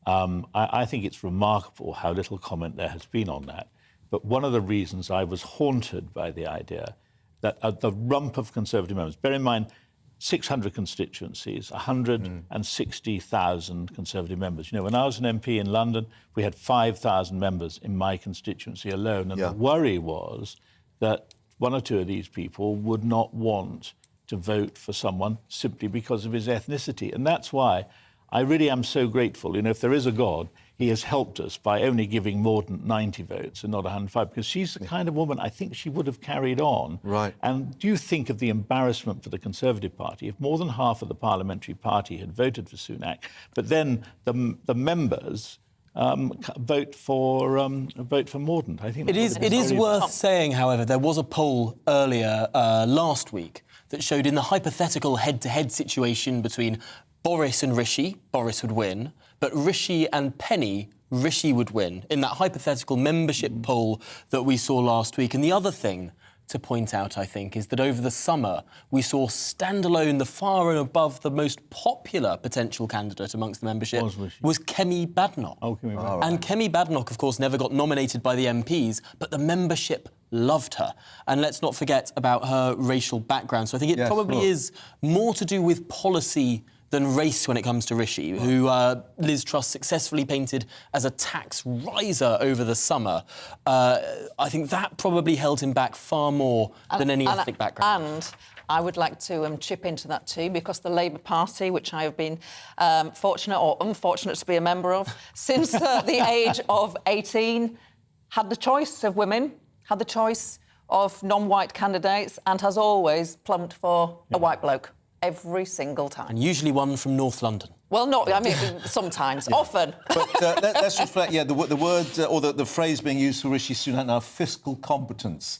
I think it's remarkable how little comment there has been on that. But one of the reasons I was haunted by the idea that the rump of Conservative members, bear in mind, 600 constituencies, 160,000 Conservative members. You know, when I was an MP in London, we had 5,000 members in my constituency alone. And the worry was that one or two of these people would not want to vote for someone simply because of his ethnicity. And that's why I really am so grateful. You know, if there is a God, he has helped us by only giving Mordaunt 90 votes and not 105, because she's the kind of woman I think she would have carried on. Right. And do you think of the embarrassment for the Conservative Party if more than half of the parliamentary party had voted for Sunak, but then the members vote for Mordaunt. I think it is worth saying, however, there was a poll earlier last week that showed in the hypothetical head-to-head situation between Boris and Rishi, Boris would win, but Rishi and Penny, Rishi would win in that hypothetical membership poll that we saw last week. And the other thing to point out, I think, is that over the summer we saw standalone, the far and above the most popular potential candidate amongst the membership was Kemi Badenoch. Oh, Kemi Badenoch. And Kemi Badenoch, of course, never got nominated by the MPs, but the membership loved her. And let's not forget about her racial background. So I think it probably is more to do with policy than race when it comes to Rishi, who Liz Truss successfully painted as a tax riser over the summer. I think that probably held him back far more than any ethnic background. And I would like to chip into that too, because the Labour Party, which I have been fortunate or unfortunate to be a member of since the age of 18, had the choice of women, had the choice of non-white candidates, and has always plumped for a white bloke. Every single time. And usually one from North London. Well, not, I mean, sometimes, often. But let's reflect, the word or the phrase being used for Rishi Sunak now, fiscal competence.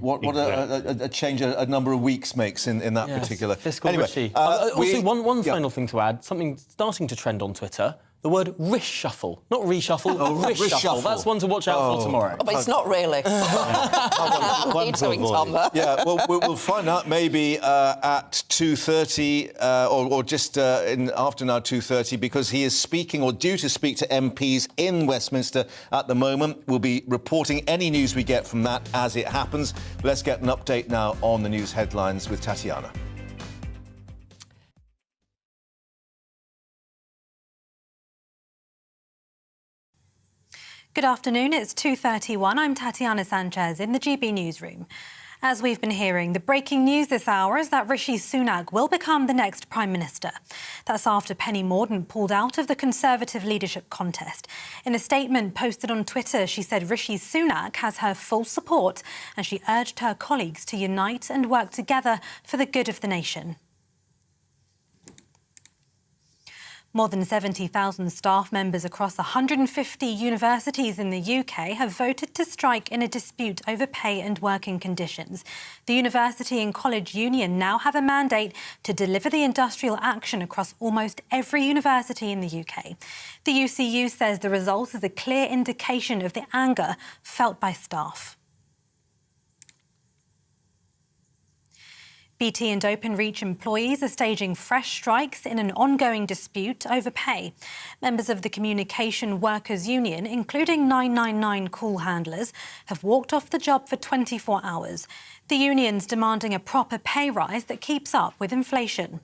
What a change a number of weeks makes in that particular... Fiscal Rishi. Also, one final thing to add, something starting to trend on Twitter, the word rish-shuffle. Not reshuffle, rish-shuffle. That's one to watch out for tomorrow. Oh, but it's not really. I'm vetoing Tom. Yeah, well, we'll find out maybe at 2:30 or just after now 2:30, because he is speaking or due to speak to MPs in Westminster at the moment. We'll be reporting any news we get from that as it happens. Let's get an update now on the news headlines with Tatiana. Good afternoon, it's 2:31. I'm Tatiana Sanchez in the GB newsroom. As we've been hearing, the breaking news this hour is that Rishi Sunak will become the next Prime Minister. That's after Penny Mordaunt pulled out of the Conservative leadership contest. In a statement posted on Twitter, she said Rishi Sunak has her full support, and she urged her colleagues to unite and work together for the good of the nation. More than 70,000 staff members across 150 universities in the UK have voted to strike in a dispute over pay and working conditions. The University and College Union now have a mandate to deliver the industrial action across almost every university in the UK. The UCU says the result is a clear indication of the anger felt by staff. BT and Openreach employees are staging fresh strikes in an ongoing dispute over pay. Members of the Communication Workers Union, including 999 call handlers, have walked off the job for 24 hours. The union's demanding a proper pay rise that keeps up with inflation.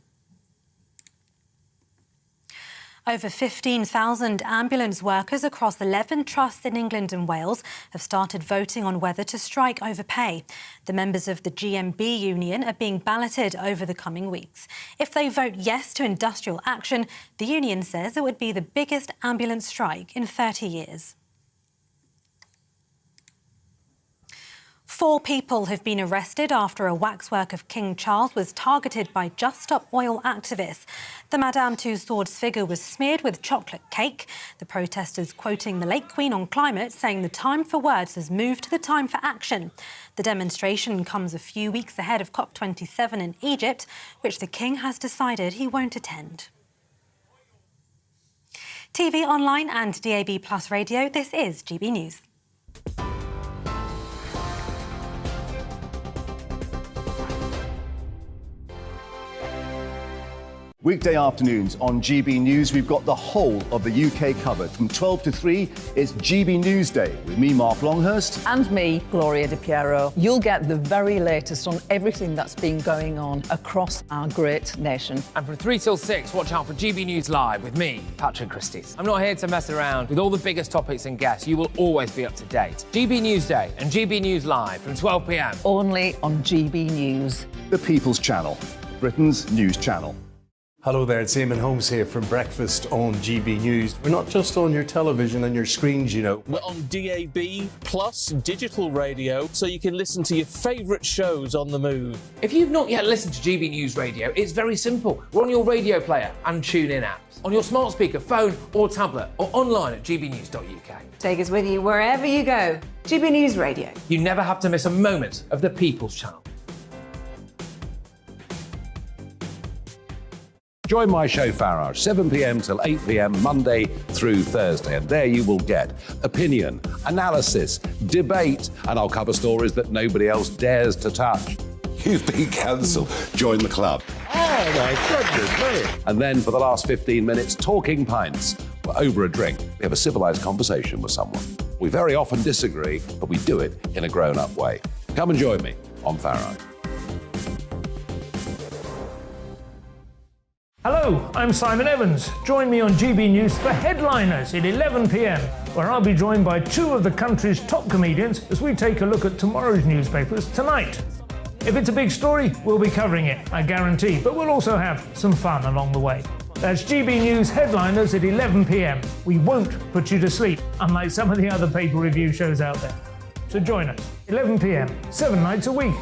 Over 15,000 ambulance workers across 11 trusts in England and Wales have started voting on whether to strike over pay. The members of the GMB union are being balloted over the coming weeks. If they vote yes to industrial action, the union says it would be the biggest ambulance strike in 30 years. 4 people have been arrested after a waxwork of King Charles was targeted by Just Stop Oil activists. The Madame Tussauds figure was smeared with chocolate cake. The protesters quoting the late Queen on climate, saying the time for words has moved to the time for action. The demonstration comes a few weeks ahead of COP27 in Egypt, which the King has decided he won't attend. TV, online and DAB+ radio, this is GB News. Weekday afternoons on GB News, we've got the whole of the UK covered. From 12 to 3, it's GB Newsday with me, Mark Longhurst. And me, Gloria De Piero. You'll get the very latest on everything that's been going on across our great nation. And from 3 till 6, watch out for GB News Live with me, Patrick Christys. I'm not here to mess around. With all the biggest topics and guests, you will always be up to date. GB Newsday and GB News Live from 12 p.m. Only on GB News. The People's Channel, Britain's news channel. Hello there, it's Eamon Holmes here from Breakfast on GB News. We're not just on your television and your screens, you know. We're on DAB plus digital radio, so you can listen to your favourite shows on the move. If you've not yet listened to GB News Radio, it's very simple. We're on your radio player and TuneIn apps, on your smart speaker, phone or tablet, or online at gbnews.uk. Take us with you wherever you go. GB News Radio. You never have to miss a moment of the People's Channel. Join my show Farage, 7 p.m. till 8 p.m. Monday through Thursday, and there you will get opinion, analysis, debate, and I'll cover stories that nobody else dares to touch. You've been cancelled. Join the club. Oh my goodness me. And then for the last 15 minutes, talking pints. We're over a drink. We have a civilised conversation with someone. We very often disagree, but we do it in a grown-up way. Come and join me on Farage. Hello, I'm Simon Evans. Join me on GB News for Headliners at 11 p.m, where I'll be joined by two of the country's top comedians as we take a look at tomorrow's newspapers tonight. If it's a big story, we'll be covering it, I guarantee, but we'll also have some fun along the way. That's GB News Headliners at 11 p.m. We won't put you to sleep, unlike some of the other paper review shows out there. So join us, 11 p.m, 7 nights a week.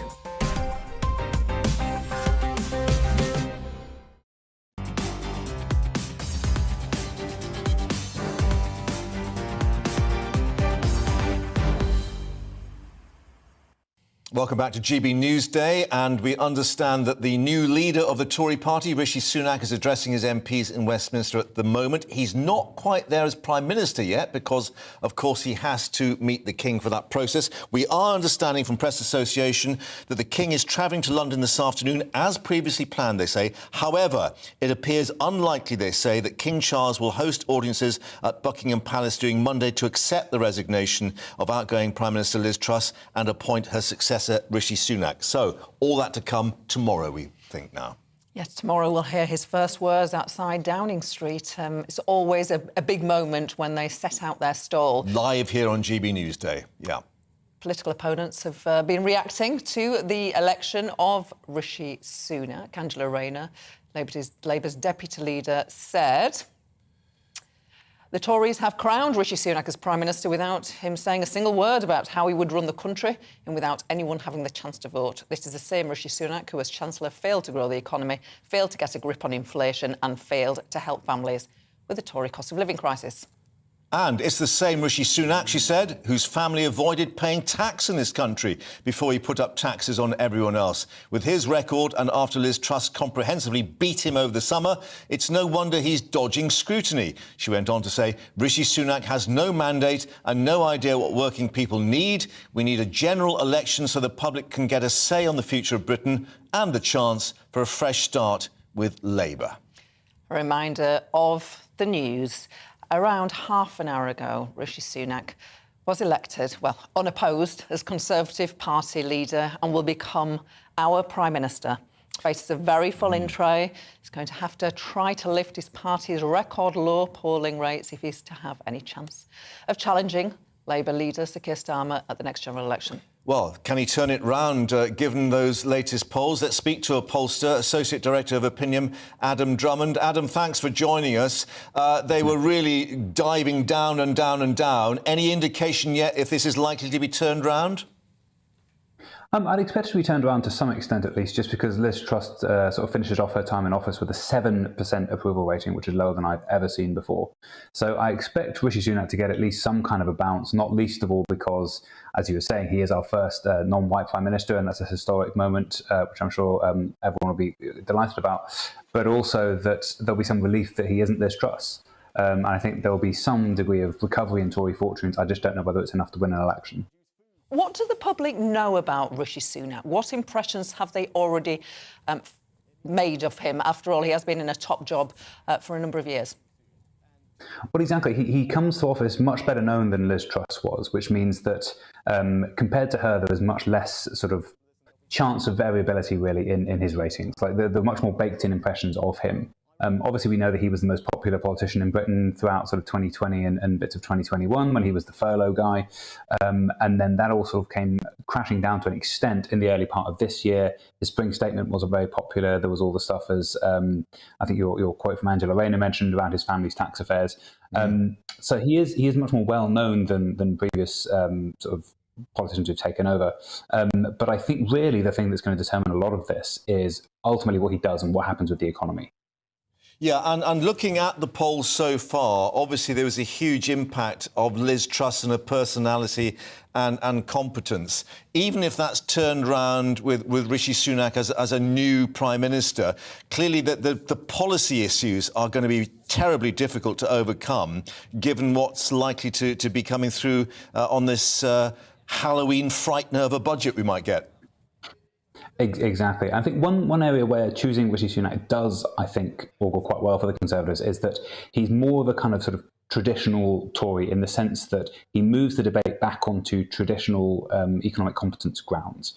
Welcome back to GB Newsday, and we understand that the new leader of the Tory party, Rishi Sunak, is addressing his MPs in Westminster at the moment. He's not quite there as Prime Minister yet because, of course, he has to meet the King for that process. We are understanding from Press Association that the King is travelling to London this afternoon as previously planned, they say. However, it appears unlikely, they say, that King Charles will host audiences at Buckingham Palace during Monday to accept the resignation of outgoing Prime Minister Liz Truss and appoint her successor, Rishi Sunak. So, all that to come tomorrow, we think now. Yes, tomorrow we'll hear his first words outside Downing Street. It's always a big moment when they set out their stall. Live here on GB Newsday, yeah. Political opponents have been reacting to the election of Rishi Sunak. Angela Rayner, Labour's deputy leader, said the Tories have crowned Rishi Sunak as Prime Minister without him saying a single word about how he would run the country and without anyone having the chance to vote. This is the same Rishi Sunak who, as Chancellor, failed to grow the economy, failed to get a grip on inflation and failed to help families with the Tory cost of living crisis. And it's the same Rishi Sunak, she said, whose family avoided paying tax in this country before he put up taxes on everyone else. With his record and after Liz Truss comprehensively beat him over the summer, it's no wonder he's dodging scrutiny. She went on to say, Rishi Sunak has no mandate and no idea what working people need. We need a general election so the public can get a say on the future of Britain and the chance for a fresh start with Labour. A reminder of the news. Around half an hour ago, Rishi Sunak was elected, well, unopposed, as Conservative Party leader and will become our Prime Minister. Faces a very full in-tray. He's going to have to try to lift his party's record low polling rates if he's to have any chance of challenging Labour leader Sir Keir Starmer at the next general election. Well, can he turn it round, given those latest polls? Let's speak to a pollster, Associate Director of Opinion, Adam Drummond. Adam, thanks for joining us. They were really diving down and down and down. Any indication yet if this is likely to be turned round? I'd expect it to be turned around to some extent, at least, just because Liz Truss sort of finishes off her time in office with a 7% approval rating, which is lower than I've ever seen before. So I expect Rishi Sunak to get at least some kind of a bounce, not least of all because, as you were saying, he is our first non-white Prime Minister, and that's a historic moment, which I'm sure everyone will be delighted about, but also that there'll be some relief that he isn't Liz Truss. And I think there'll be some degree of recovery in Tory fortunes. I just don't know whether it's enough to win an election. What do the public know about Rishi Sunak? What impressions have they already made of him? After all, he has been in a top job for a number of years. Well, exactly. He comes to office much better known than Liz Truss was, which means that compared to her, there is much less sort of chance of variability, really, in his ratings. Like, they're much more baked-in impressions of him. Obviously, we know that he was the most popular politician in Britain throughout sort of 2020 and bits of 2021 when he was the furlough guy. And then that all sort of came crashing down to an extent in the early part of this year. His spring statement wasn't very popular. There was all the stuff, as I think your quote from Angela Rayner mentioned, about his family's tax affairs. So he is much more well known than previous sort of politicians who've taken over. But I think really the thing that's going to determine a lot of this is ultimately what he does and what happens with the economy. Yeah, and looking at the polls so far, obviously there was a huge impact of Liz Truss and her personality and competence. Even if that's turned around with Rishi Sunak as a new Prime Minister, clearly the policy issues are going to be terribly difficult to overcome, given what's likely to be coming through on this Halloween frightener of a budget we might get. Exactly. I think one area where choosing Rishi Sunak does, I think, augur quite well for the Conservatives is that he's more of a kind of sort of traditional Tory in the sense that he moves the debate back onto traditional economic competence grounds,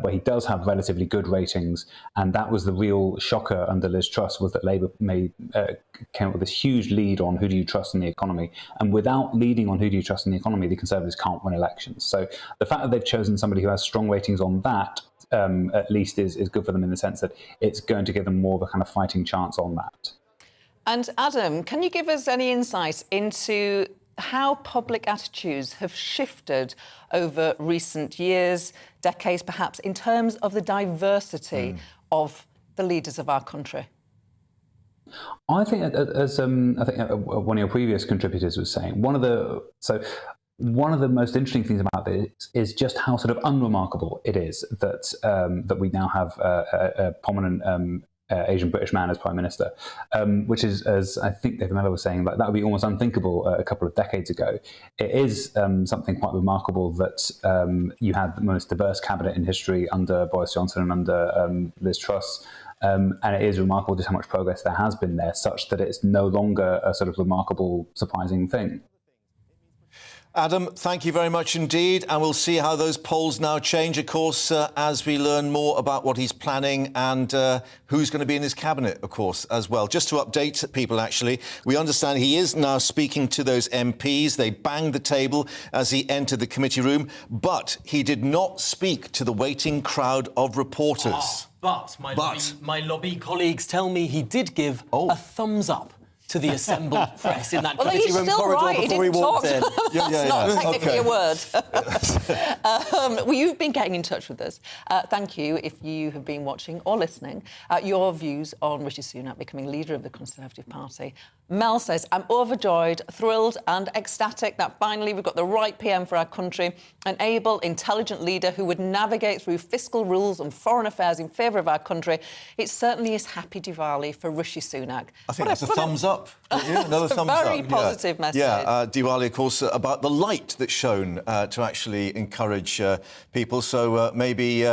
where he does have relatively good ratings. And that was the real shocker under Liz Truss, was that Labour came up with this huge lead on who do you trust in the economy. And without leading on who do you trust in the economy, the Conservatives can't win elections. So the fact that they've chosen somebody who has strong ratings on that at least is good for them in the sense that it's going to give them more of a kind of fighting chance on that. And Adam, can you give us any insight into how public attitudes have shifted over recent years, decades perhaps, in terms of the diversity of the leaders of our country? I think, as I think one of your previous contributors was saying, one of the most interesting things about this is just how sort of unremarkable it is that we now have a prominent Asian British man as Prime Minister, which is, as I think David Mellor was saying, like that would be almost unthinkable a couple of decades ago. It is something quite remarkable that you had the most diverse cabinet in history under Boris Johnson and under Liz Truss. And it is remarkable just how much progress there has been there, such that it's no longer a sort of remarkable, surprising thing. Adam, thank you very much indeed. And we'll see how those polls now change, of course, as we learn more about what he's planning and who's going to be in his cabinet, of course, as well. Just to update people, actually, we understand he is now speaking to those MPs. They banged the table as he entered the committee room, but he did not speak to the waiting crowd of reporters. But my lobby colleagues tell me he did give a thumbs up to the assembled press in that committee room corridor before he walked in. That's not technically a word. Well, you've been getting in touch with us. Thank you if you have been watching or listening. Your views on Rishi Sunak becoming leader of the Conservative Party. Mel says, I'm overjoyed, thrilled and ecstatic that finally we've got the right PM for our country, an able, intelligent leader who would navigate through fiscal rules and foreign affairs in favour of our country. It certainly is happy Diwali for Rishi Sunak. I think that's a thumbs up. Another thumbs up. Very positive message. Yeah, Diwali, of course, about the light that's shown to actually encourage people. So maybe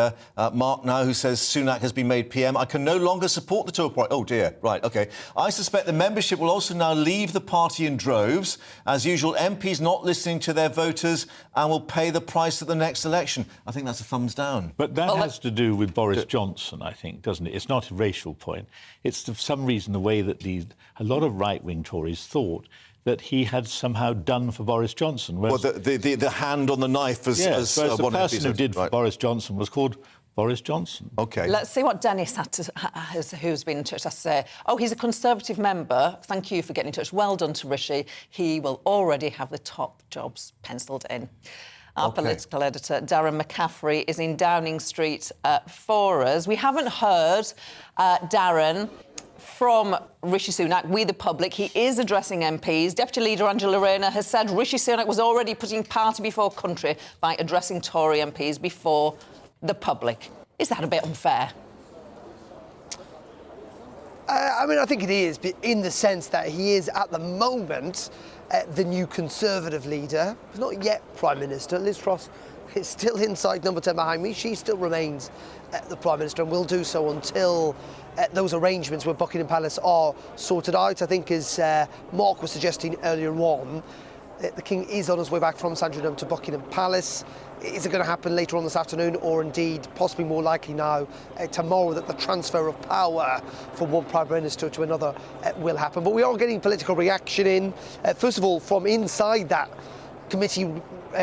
Mark now, who says Sunak has been made PM. I can no longer support the Tory party. Oh, dear. Right, OK. I suspect the membership will also now leave the party in droves. As usual, MPs not listening to their voters and will pay the price at the next election. I think that's a thumbs down. But that has to do with Boris Johnson, I think, doesn't it? It's not a racial point. It's for some reason the way that a lot of right-wing Tories thought that he had somehow done for Boris Johnson. Well, the hand on the knife as the one person who did for Boris Johnson was called Boris Johnson. OK. Let's see what Dennis who's been in touch, has to say. Oh, he's a Conservative member. Thank you for getting in touch. Well done to Rishi. He will already have the top jobs penciled in. Our political editor, Darren McCaffrey, is in Downing Street for us. We haven't heard, Darren, from Rishi Sunak, we the public. He is addressing MPs. Deputy Leader Angela Rayner has said Rishi Sunak was already putting party before country by addressing Tory MPs before the public. Is that a bit unfair? I mean, I think it is, but in the sense that he is, at the moment, the new Conservative leader. He's not yet Prime Minister. Liz Truss is still inside number 10 behind me. She still remains the Prime Minister and will do so until those arrangements with Buckingham Palace are sorted out. I think, as Mark was suggesting earlier on, The King is on his way back from Sandringham to Buckingham Palace. Is it going to happen later on this afternoon, or indeed possibly more likely now tomorrow, that the transfer of power from one Prime Minister to another will happen? But we are getting political reaction in, first of all, from inside that committee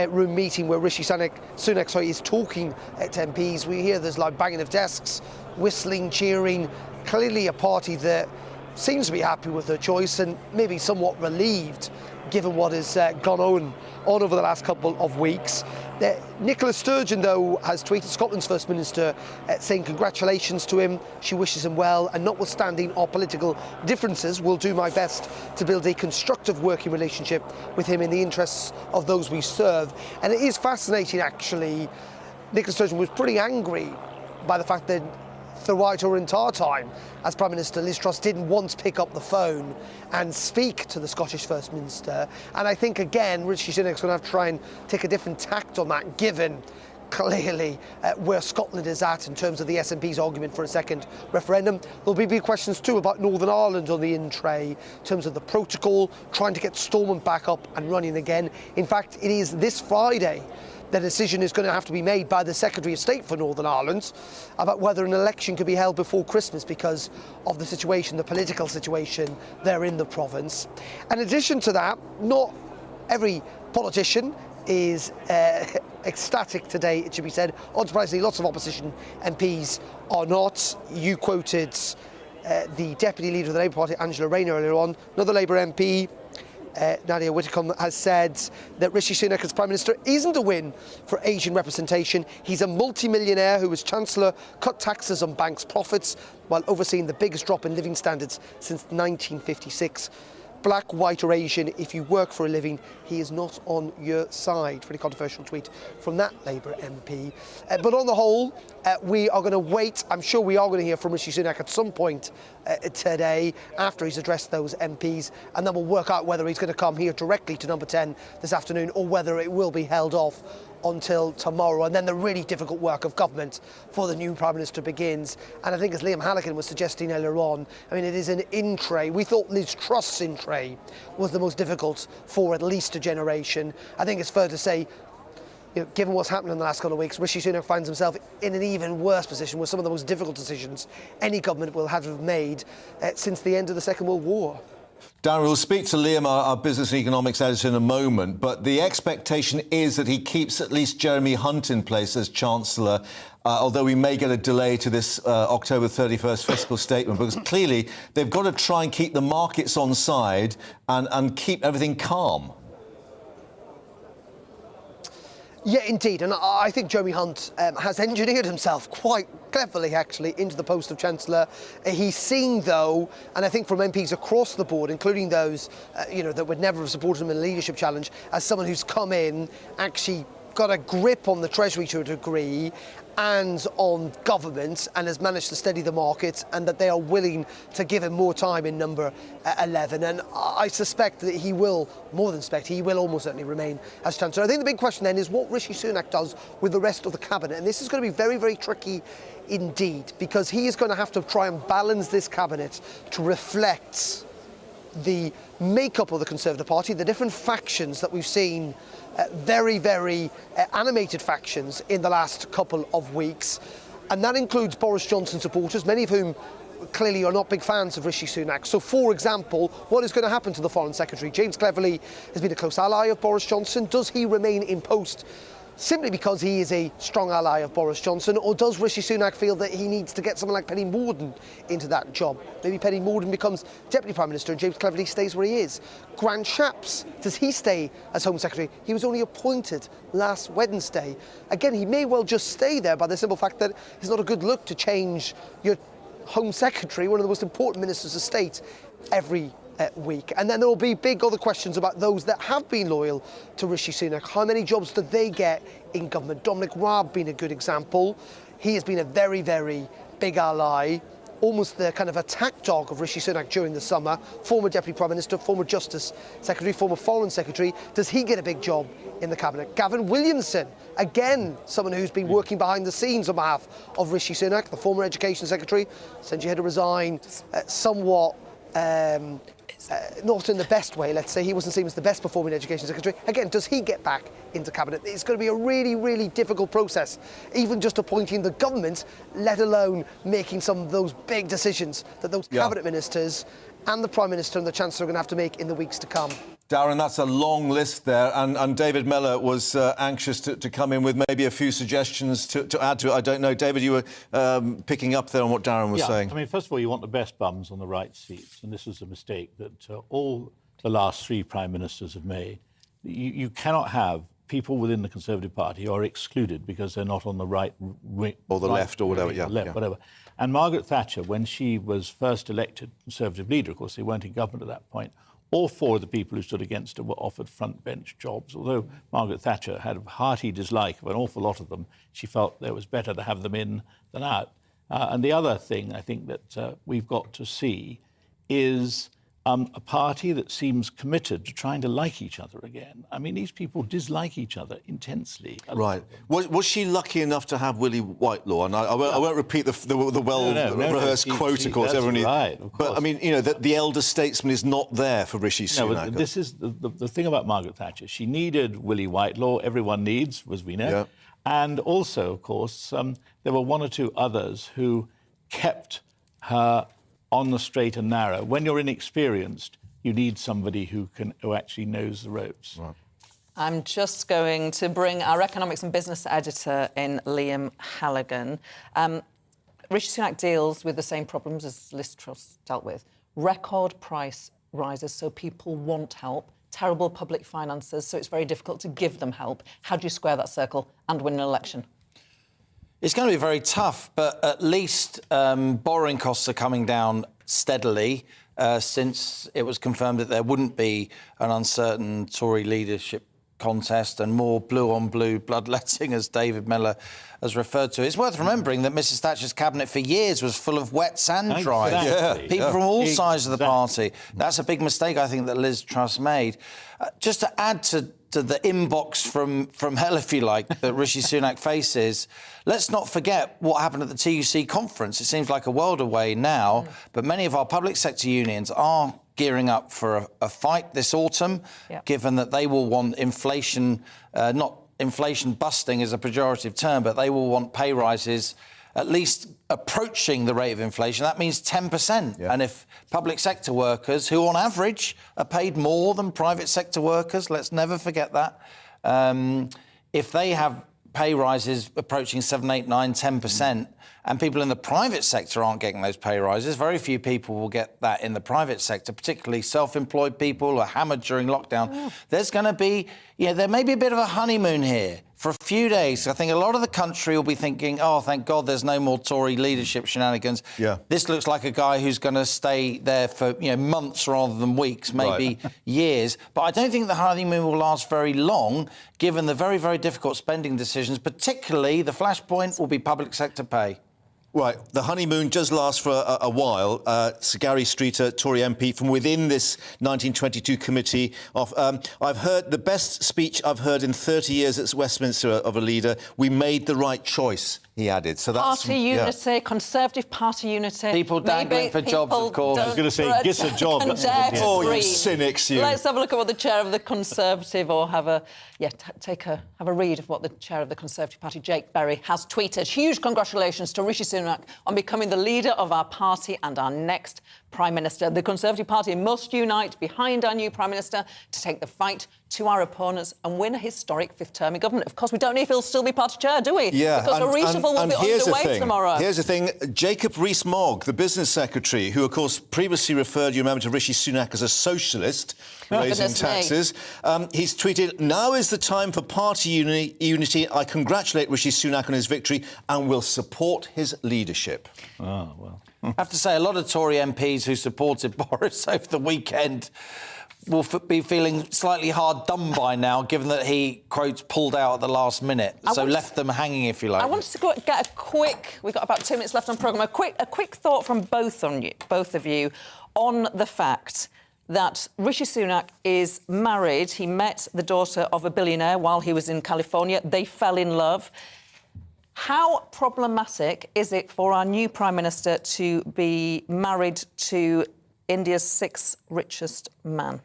room meeting where Rishi Sunak is talking to MPs. We hear there's like banging of desks, whistling, cheering. Clearly a party that seems to be happy with their choice and maybe somewhat relieved given what has gone on over the last couple of weeks. Nicola Sturgeon, though, has tweeted, Scotland's First Minister, saying congratulations to him. She wishes him well, and notwithstanding our political differences, will do my best to build a constructive working relationship with him in the interests of those we serve. And it is fascinating, actually. Nicola Sturgeon was pretty angry by the fact that throughout her entire time as Prime Minister, Liz Truss didn't once pick up the phone and speak to the Scottish First Minister. And I think, again, Rishi Sunak's going to have to try and take a different tact on that, given clearly where Scotland is at in terms of the SNP's argument for a second referendum. There'll be big questions too about Northern Ireland on the in-tray, in terms of the protocol, trying to get Stormont back up and running again. In fact, it is this Friday the decision is going to have to be made by the Secretary of State for Northern Ireland about whether an election could be held before Christmas because of the situation, the political situation there in the province. In addition to that, not every politician is ecstatic today, it should be said. Unsurprisingly, lots of opposition MPs are not. You quoted the Deputy Leader of the Labour Party, Angela Rayner, earlier on. Another Labour MP, Nadia Whitcomb, has said that Rishi Sunak as Prime Minister isn't a win for Asian representation. He's a multi-millionaire who, as Chancellor, cut taxes on banks' profits while overseeing the biggest drop in living standards since 1956. Black, white or Asian, if you work for a living, he is not on your side. Pretty controversial tweet from that Labour MP. But on the whole, we are going to wait. I'm sure we are going to hear from Rishi Sunak at some point today after he's addressed those MPs, and then we'll work out whether he's going to come here directly to number 10 this afternoon or whether it will be held off until tomorrow, and then the really difficult work of government for the new Prime Minister begins. And I think, as Liam Halligan was suggesting earlier on, I mean, it is an in-tray. We thought Liz Truss's in-tray was the most difficult for at least a generation. I think it's fair to say, you know, given what's happened in the last couple of weeks, Rishi Sunak finds himself in an even worse position with some of the most difficult decisions any government will have made since the end of the Second World War. Darren, we'll speak to Liam, our business and economics editor, in a moment, but the expectation is that he keeps at least Jeremy Hunt in place as Chancellor, although we may get a delay to this October 31st fiscal statement, because clearly they've got to try and keep the markets on side and keep everything calm. Yeah, indeed, and I think Jeremy Hunt has engineered himself quite cleverly, actually, into the post of Chancellor. He's seen, though, and I think from MPs across the board, including those, that would never have supported him in a leadership challenge, as someone who's come in, actually got a grip on the Treasury to a degree and on government, and has managed to steady the markets, and that they are willing to give him more time in number 11. And I suspect that he will, more than suspect, he will almost certainly remain as Chancellor. I think the big question then is what Rishi Sunak does with the rest of the Cabinet. And this is going to be very, very tricky indeed, because he is going to have to try and balance this Cabinet to reflect the makeup of the Conservative Party, the different factions that we've seen, very, very animated factions in the last couple of weeks. And that includes Boris Johnson supporters, many of whom clearly are not big fans of Rishi Sunak. So, for example, what is going to happen to the Foreign Secretary? James Cleverly has been a close ally of Boris Johnson. Does he remain in post simply because he is a strong ally of Boris Johnson, or does Rishi Sunak feel that he needs to get someone like Penny Mordaunt into that job? Maybe Penny Mordaunt becomes Deputy Prime Minister and James Cleverly stays where he is. Grant Shapps, does he stay as Home Secretary? He was only appointed last Wednesday. Again, he may well just stay there by the simple fact that it's not a good look to change your Home Secretary, one of the most important ministers of state, every week. And then there will be big other questions about those that have been loyal to Rishi Sunak. How many jobs did they get in government? Dominic Raab being a good example. He has been a very, very big ally, almost the kind of attack dog of Rishi Sunak during the summer. Former Deputy Prime Minister, former Justice Secretary, former Foreign Secretary. Does he get a big job in the Cabinet? Gavin Williamson, again, someone who's been working behind the scenes on behalf of Rishi Sunak, the former Education Secretary. Since he had to resign somewhat not in the best way, let's say. He wasn't seen as the best performing education secretary. Again, does he get back into cabinet? It's going to be a really, really difficult process, even just appointing the government, let alone making some of those big decisions that those cabinet ministers and the Prime Minister and the Chancellor are going to have to make in the weeks to come. Darren, that's a long list there, and David Mellor was anxious to come in with maybe a few suggestions to add to it. I don't know. David, you were picking up there on what Darren was saying. I mean, first of all, you want the best bums on the right seats, and this is a mistake that all the last three Prime Ministers have made. You cannot have people within the Conservative Party who are excluded because they're not on the right wing. Or the left, or whatever, Whatever. And Margaret Thatcher, when she was first elected Conservative leader, of course, they weren't in government at that point, all four of the people who stood against her were offered front bench jobs. Although Margaret Thatcher had a hearty dislike of an awful lot of them, she felt it was better to have them in than out. And the other thing I think that we've got to see is a party that seems committed to trying to like each other again. I mean, these people dislike each other intensely. Right. Was she lucky enough to have Willie Whitelaw? And I won't repeat the well-rehearsed quote, of course. Everyone right, of course. But, I mean, you know, the elder statesman is not there for Rishi Sunak. No, this is the thing about Margaret Thatcher. She needed Willie Whitelaw. Everyone needs, as we know. Yeah. And also, of course, there were one or two others who kept her on the straight and narrow. When you're inexperienced, you need somebody who actually knows the ropes. Right. I'm just going to bring our economics and business editor in, Liam Halligan. Rishi Sunak deals with the same problems as Liz Truss dealt with. Record price rises, so people want help. Terrible public finances, so it's very difficult to give them help. How do you square that circle and win an election? It's going to be very tough, but at least borrowing costs are coming down steadily since it was confirmed that there wouldn't be an uncertain Tory leadership contest and more blue-on-blue bloodletting, as David Mellor has referred to. It's worth remembering that Mrs Thatcher's cabinet for years was full of wet sand drives. People from all sides of the party. That's a big mistake, I think, that Liz Truss made. Just to add to the inbox from hell, if you like, that Rishi Sunak faces, let's not forget what happened at the TUC conference. It seems like a world away now, but many of our public sector unions are gearing up for a fight this autumn, given that they will want inflation, not inflation busting is a pejorative term, but they will want pay rises at least approaching the rate of inflation. That means 10%. And if public sector workers, who on average are paid more than private sector workers, let's never forget that, if they have pay rises approaching 7, 8, 9, 10%, and people in the private sector aren't getting those pay rises, very few people will get that in the private sector, particularly self-employed people who are hammered during lockdown. There's going to be, there may be a bit of a honeymoon here for a few days. I think a lot of the country will be thinking, oh, thank God there's no more Tory leadership shenanigans. This looks like a guy who's going to stay there for months rather than weeks, maybe years. But I don't think the honeymoon will last very long, given the very, very difficult spending decisions, particularly the flashpoint will be public sector pay. Right, the honeymoon does last for a while. Sir Gary Streeter, Tory MP, from within this 1922 committee. I've heard the best speech I've heard in 30 years at Westminster of a leader. We made the right choice, he added. So that's party unity, Conservative Party unity. People dangling for jobs, of course. I was going to say, get a job. Oh, you cynics, you. Let's have a look at what the chair of the Conservative, or have a read of what the chair of the Conservative Party, Jake Berry, has tweeted. Huge congratulations to Rishi Sunak on becoming the leader of our party and our next Prime Minister. The Conservative Party must unite behind our new Prime Minister to take the fight to our opponents and win a historic fifth term in government. Of course, we don't know if he'll still be party chair, do we? Yeah. Because the reshuffle will be underway tomorrow. Here's the thing. Jacob Rees-Mogg, the business secretary, who, of course, previously referred, you remember, to Rishi Sunak as a socialist, raising taxes. He's tweeted, "Now is the time for party unity. I congratulate Rishi Sunak on his victory and will support his leadership." Oh, well. I have to say, a lot of Tory MPs who supported Boris over the weekend will be feeling slightly hard done by now, given that he, quotes, pulled out at the last minute. So left them hanging, if you like. I wanted to get a quick... We've got about 2 minutes left on programme. A quick thought from both of you on the fact that Rishi Sunak is married. He met the daughter of a billionaire while he was in California. They fell in love. How problematic is it for our new Prime Minister to be married to India's 6th richest man.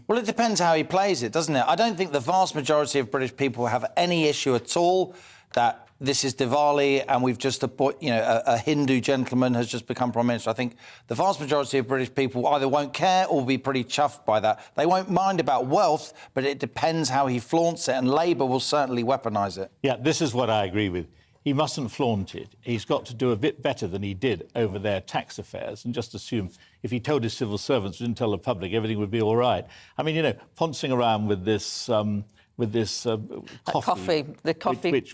Well, it depends how he plays it, doesn't it? I don't think the vast majority of British people have any issue at all that this is Diwali and we've just appointed, a Hindu gentleman has just become Prime Minister. I think the vast majority of British people either won't care or will be pretty chuffed by that. They won't mind about wealth, but it depends how he flaunts it, and Labour will certainly weaponise it. Yeah, this is what I agree with. He mustn't flaunt it. He's got to do a bit better than he did over their tax affairs and just assume if he told his civil servants, didn't tell the public, everything would be all right. I mean, poncing around with this coffee,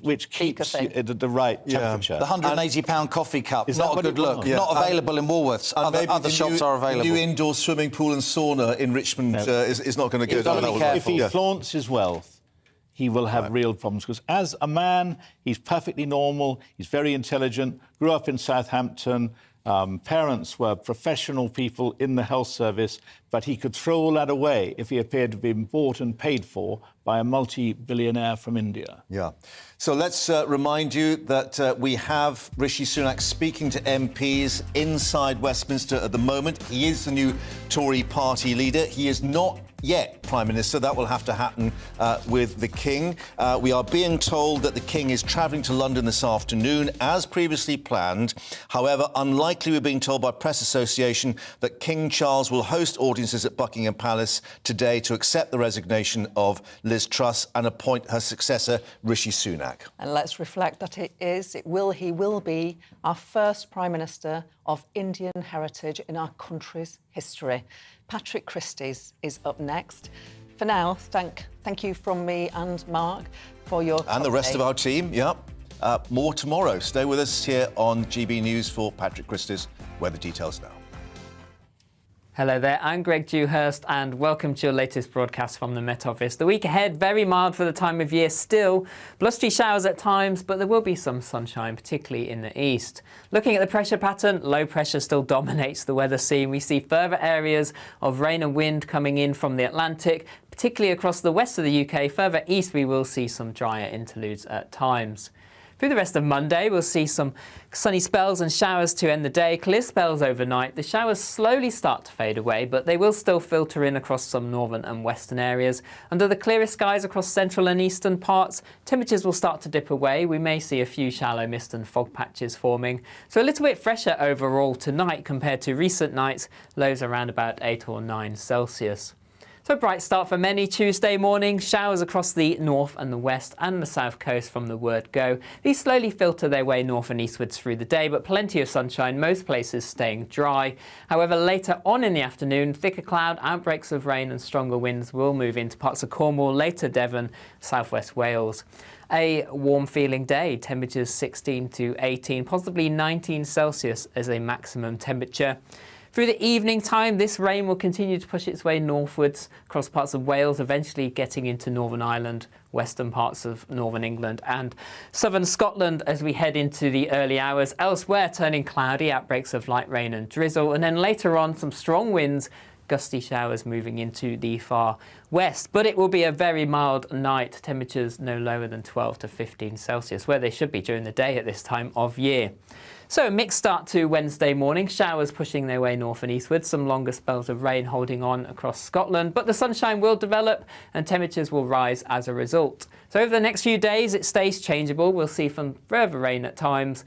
which keeps you at the right temperature. The £180 coffee cup, Is not that a what good it look. was? Not available in Woolworths. Other shops are available. The new indoor swimming pool and sauna in Richmond is not going to go down well. If he flaunts his wealth, he will have real problems, because as a man, he's perfectly normal, he's very intelligent, grew up in Southampton, parents were professional people in the health service, but he could throw all that away if he appeared to be bought and paid for by a multi-billionaire from India. Yeah. So let's remind you that we have Rishi Sunak speaking to MPs inside Westminster at the moment. He is the new Tory party leader. He is not yet Prime Minister. That will have to happen with the King. We are being told that the King is travelling to London this afternoon, as previously planned. However, unlikely, we're being told by Press Association that King Charles will host audiences at Buckingham Palace today to accept the resignation of Liz Truss and appoint her successor, Rishi Sunak. And let's reflect that he will be our first Prime Minister of Indian heritage in our country's history. Patrick Christys is up next. For now, thank you from me and Mark for your And the rest of our team, more tomorrow. Stay with us here on GB News for Patrick Christys. Weather details now. Hello there, I'm Greg Dewhurst and welcome to your latest broadcast from the Met Office. The week ahead, very mild for the time of year still. Blustery showers at times, but there will be some sunshine, particularly in the east. Looking at the pressure pattern, low pressure still dominates the weather scene. We see further areas of rain and wind coming in from the Atlantic, particularly across the west of the UK. Further east, we will see some drier interludes at times. Through the rest of Monday, we'll see some sunny spells and showers to end the day, clear spells overnight. The showers slowly start to fade away, but they will still filter in across some northern and western areas. Under the clearest skies across central and eastern parts, temperatures will start to dip away. We may see a few shallow mist and fog patches forming. So a little bit fresher overall tonight compared to recent nights, lows around about 8 or 9 Celsius. So a bright start for many Tuesday morning. Showers across the north and the west and the south coast from the word go. These slowly filter their way north and eastwards through the day, but plenty of sunshine, most places staying dry. However, later on in the afternoon, thicker cloud, outbreaks of rain and stronger winds will move into parts of Cornwall, later Devon, southwest Wales. A warm feeling day, temperatures 16 to 18, possibly 19 Celsius as a maximum temperature. Through the evening time, this rain will continue to push its way northwards across parts of Wales, eventually getting into Northern Ireland, western parts of northern England and southern Scotland as we head into the early hours. Elsewhere, turning cloudy, outbreaks of light rain and drizzle, and then later on, some strong winds, gusty showers moving into the far west. But it will be a very mild night, temperatures no lower than 12 to 15 Celsius, where they should be during the day at this time of year. So a mixed start to Wednesday morning, showers pushing their way north and eastward, some longer spells of rain holding on across Scotland, but the sunshine will develop and temperatures will rise as a result. So over the next few days, it stays changeable. We'll see some further rain at times,